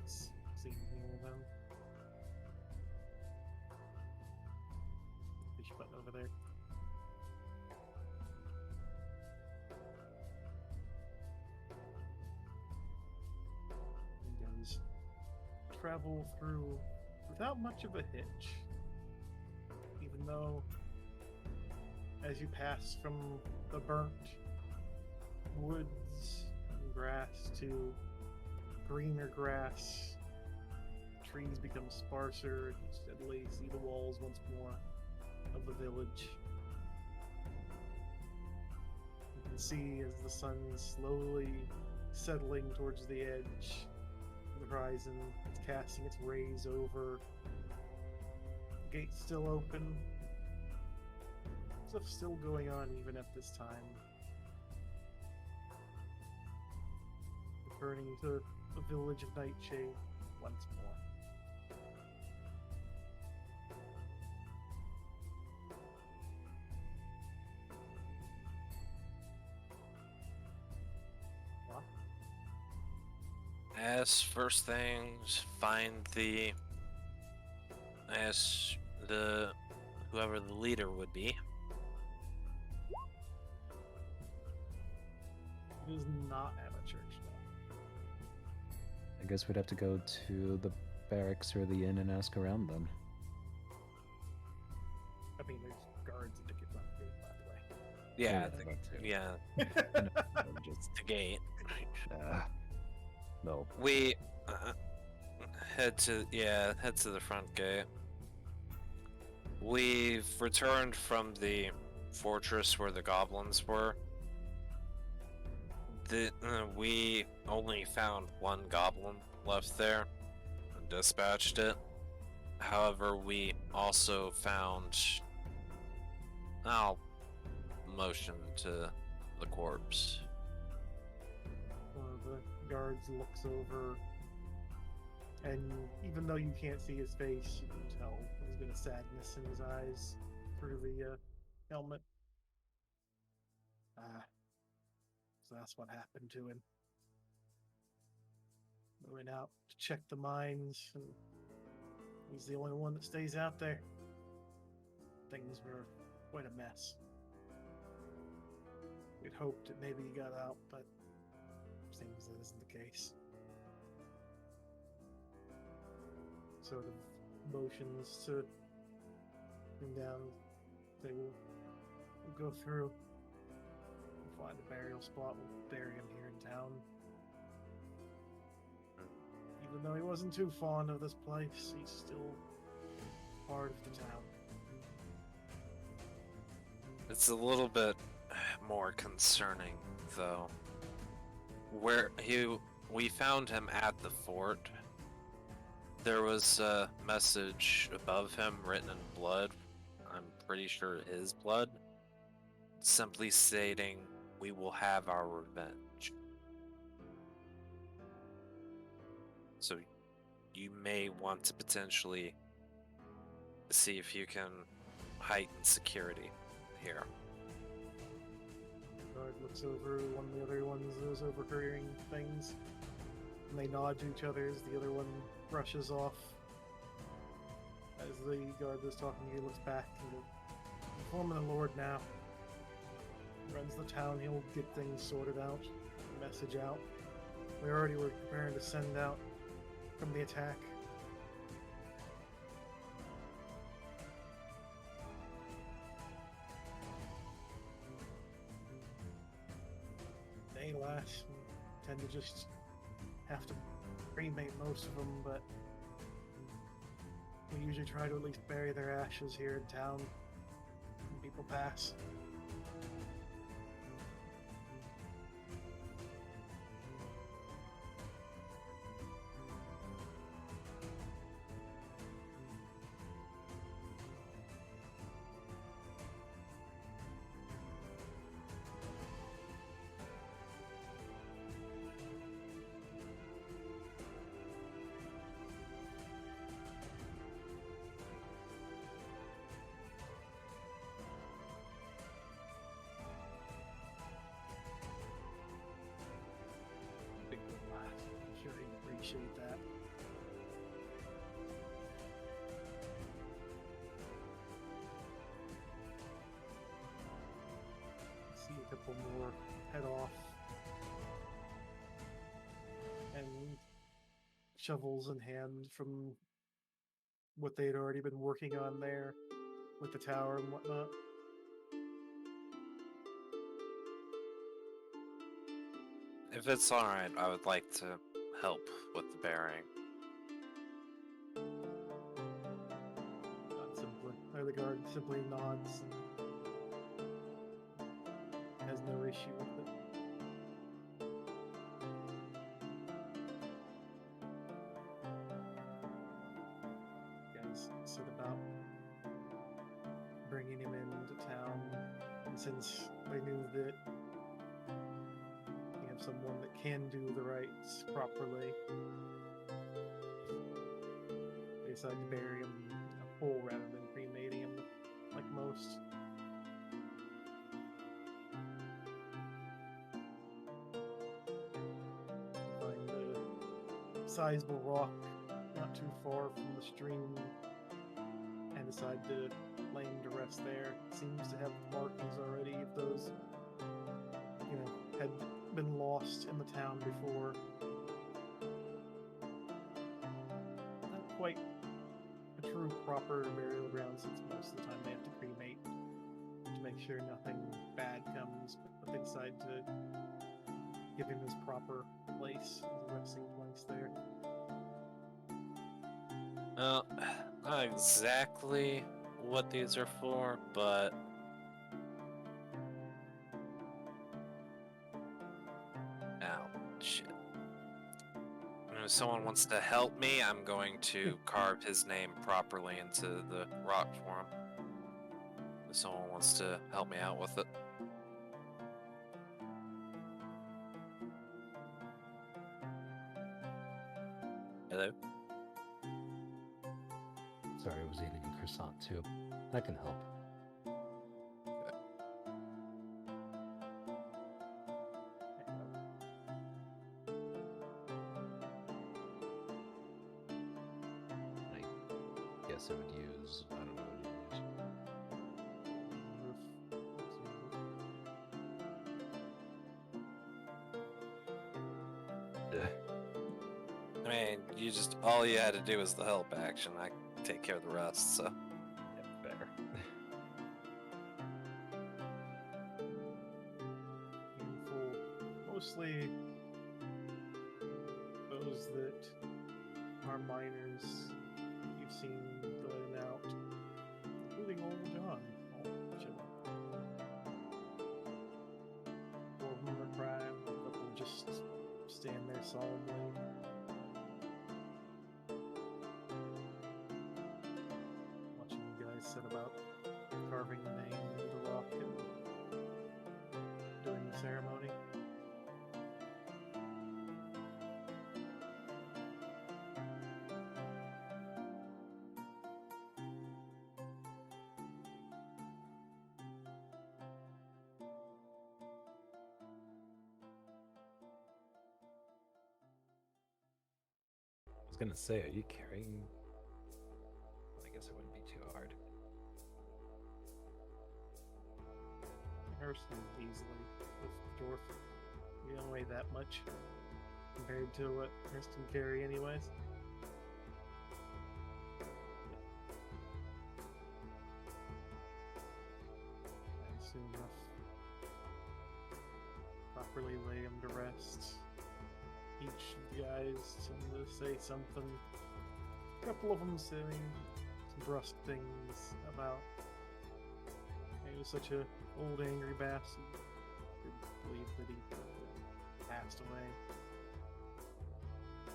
See anything them? Push button over there. You guys travel through without much of a hitch. Even though, as you pass from the burnt woods and grass to greener grass, trees become sparser, and you steadily see the walls once more of the village. You can see as the sun's slowly settling towards the edge of the horizon, it's casting its rays over. The gate's still open. Stuff still going on even at this time. Returning to the village of Nightshade once more. Well, As first things, find the. As the whoever the leader would be. He does not have a church though. I guess we'd have to go to the barracks or the inn and ask around then. I mean, there's guards at the front gate, by the way. Yeah, that too. Just the gate. No. We head to the front gate. We've returned from the fortress where the goblins were. We only found one goblin left there and dispatched it. However, we also found. I'll motion to the corpse. One of the guards looks over, and even though you can't see his face, you can tell there's been a sadness in his eyes through the helmet. So that's what happened to him. We went out to check the mines, and he's the only one that stays out there. Things were quite a mess. We'd hoped that maybe he got out, but seems that isn't the case. Sort of motions to him down. They will go through. We'll find a burial spot. We'll bury him here in town. Even though he wasn't too fond of this place, he's still part of the town. It's a little bit more concerning, though. We found him at the fort. There was a message above him written in blood. I'm pretty sure his blood. Simply stating, "We will have our revenge." So you may want to potentially see if you can heighten security here. Guard looks over one of the other ones that was overhearing things, and they nod to each other as the other one brushes off. As the guard that's talking to you looks back and goes, "Informing the Lord now. Runs the town, he'll get things sorted out, message out. We already were preparing to send out from the attack." They last tend to just have to cremate most of them, but we usually try to at least bury their ashes here in town when people pass. Big good laugh. I'm sure he'd appreciate that. See a couple more head off. And shovels in hand from what they had already been working on there with the tower and whatnot. If it's alright, I would like to help with the burying. Not simply, or the guard simply nods and has no issue with it. Guys said about bringing him into town, and since they knew that you have someone that can do the rites properly, they decided to bury him whole rather than cremating him like most. Find a sizable rock not too far from the stream, and as decide to lay him to rest there. Seems to have markings already of those, had been lost in the town before. Not quite a true proper burial ground, since most of the time they have to cremate to make sure nothing bad comes, but they decide to give him his proper place, his resting place there. Not exactly what these are for, but shit. If someone wants to help me, I'm going to carve his name properly into the rock for him. If someone wants to help me out with it. Hello? Sorry, I was eating a croissant too. That can help. I guess I would use, I don't know what you use. I mean, all you had to do was the help action. I take care of the rest, so. Yeah, fair. Mostly those that are miners you've seen going out, including old John. Four of them are crying, a couple just stand there solemnly. Watching you guys set about carving the name into the rock and doing the ceremony. I was gonna say, are you carrying? I guess it wouldn't be too hard. Hrist can easily with dwarf. You don't weigh that much compared to what Hrist can carry anyways. And soon enough properly lay him to rest. Each of the guys tend to say something. A couple of them saying some brusque things about he was such a old angry bastard. Didn't believe that he passed away.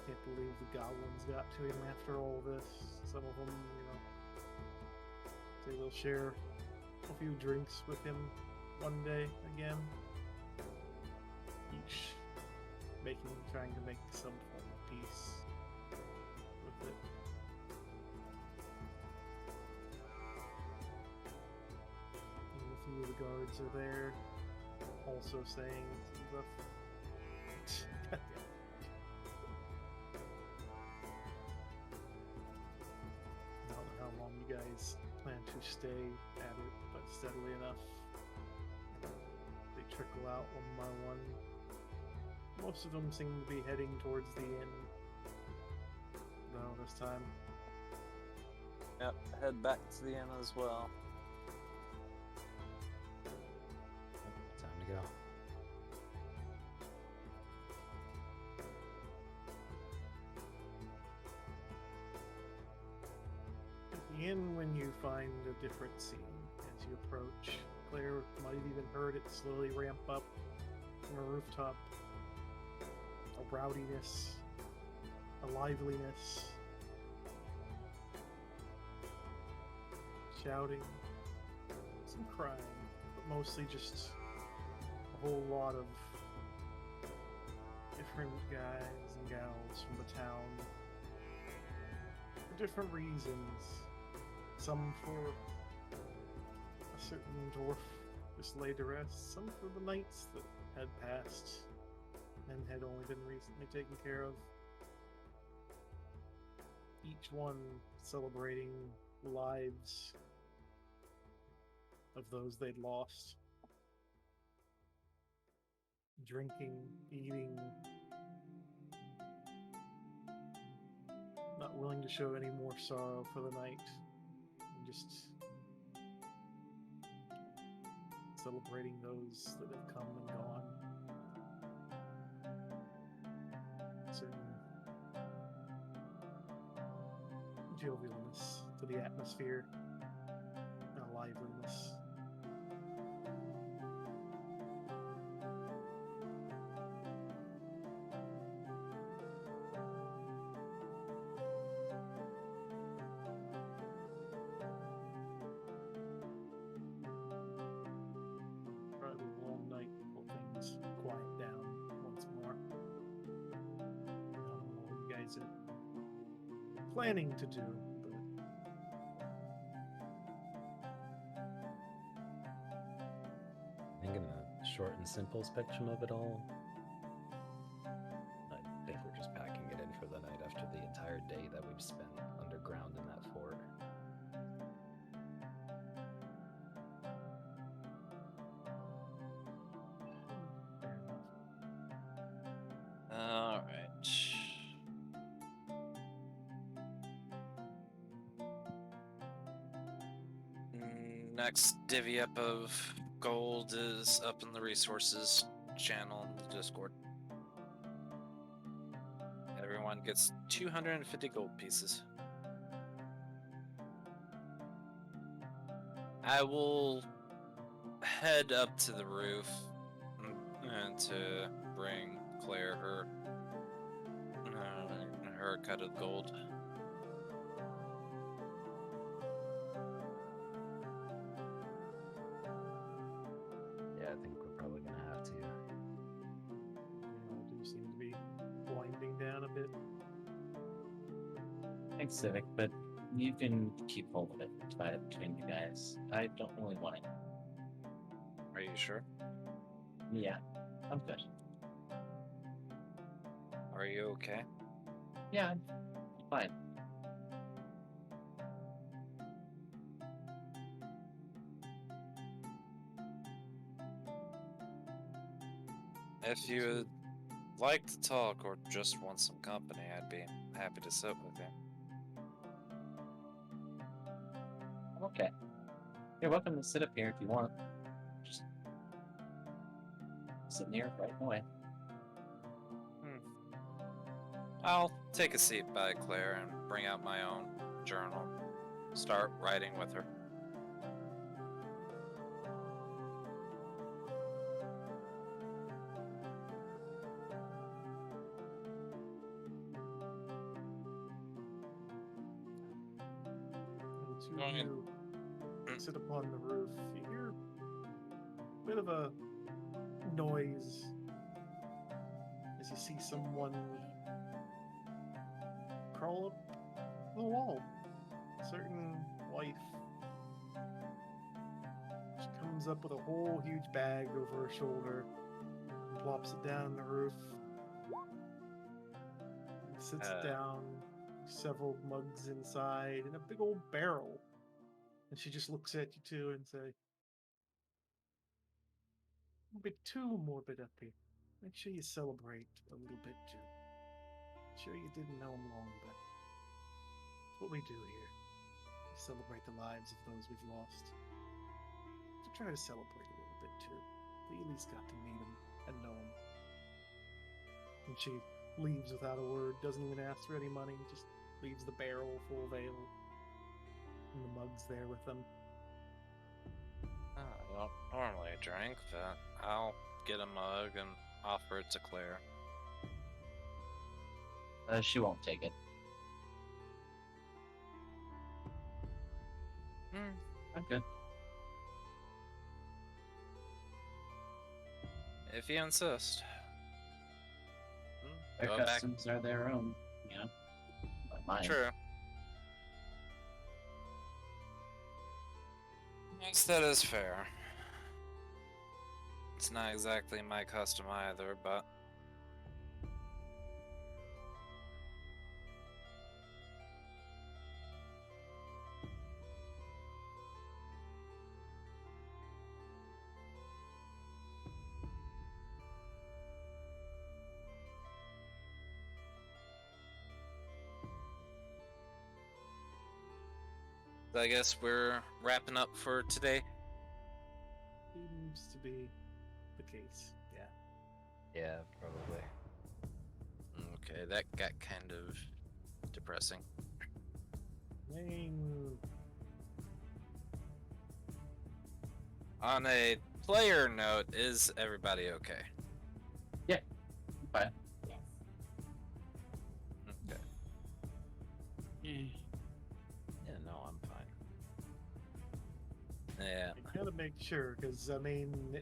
Can't believe the goblins got to him after all this. Some of them, say they'll share a few drinks with him one day again. Each trying to make some form of peace with it. And a few of the guards are there, also saying stuff. I don't know how long you guys plan to stay at it, but steadily enough, they trickle out one by one. Most of them seem to be heading towards the inn. No, this time. Yep, head back to the inn as well. Time to go. At the inn, when you find a different scene as you approach, Clair might have even heard it slowly ramp up from a rooftop. A rowdiness, a liveliness, shouting, some crying, but mostly just a whole lot of different guys and gals from the town for different reasons. Some for a certain dwarf just laid to rest, some for the knights that had passed and had only been recently taken care of. Each one celebrating lives of those they'd lost. Drinking, eating, not willing to show any more sorrow for the night, and just celebrating those that have come and gone. Certain jovialness to the atmosphere, and a liveliness. Probably a long night before things quiet down once more. I don't know what you guys are planning to do, but I think in the short and simple spectrum of it all, I think we're just packing it in for the night after the entire day that we've spent underground in that fort. fair enough. Alright. Next divvy up of gold is up in the resources channel in the Discord. Everyone gets 250 gold pieces. I will head up to the roof and to bring Claire her cut of gold. Yeah, I think we're probably gonna have to. Do seem to be winding down a bit. Thanks, Civic, but you can keep hold of it, divide it between you guys. I don't really want it. Are you sure? Yeah, I'm good. Are you okay? Yeah, I'm fine. If you would like to talk or just want some company, I'd be happy to sit with you. I'm okay. You're welcome to sit up here if you want. Just sit near right away. I'll take a seat by Claire and bring out my own journal. Start writing with her. And the two Go of ahead. you sit upon the roof. You hear a bit of a noise as you see someone crawl up the wall. A certain wife. She comes up with a whole huge bag over her shoulder and plops it down on the roof. And sits down, several mugs inside, and a big old barrel. And she just looks at you two and say, "A bit too morbid up here. Make sure you celebrate a little bit too. Sure you didn't know him long, but it's what we do here. We celebrate the lives of those we've lost. So try to celebrate a little bit too. We at least got to meet him and know him." And she leaves without a word, doesn't even ask for any money, just leaves the barrel full of ale and the mugs there with them. I don't normally drink, but I'll get a mug and offer it to Claire. She won't take it. I'm good. If you insist. Their Go back. customs are their own, you know. Not mine. True. Yes, that is fair. It's not exactly my custom either, but So I guess we're wrapping up for today. Seems to be the case. Yeah. Yeah, probably. Okay, that got kind of depressing. Lame. On a player note, is everybody okay? Fine. Yes. Okay. Yeah. Yeah, no, I'm fine. Yeah. I gotta make sure, because I mean,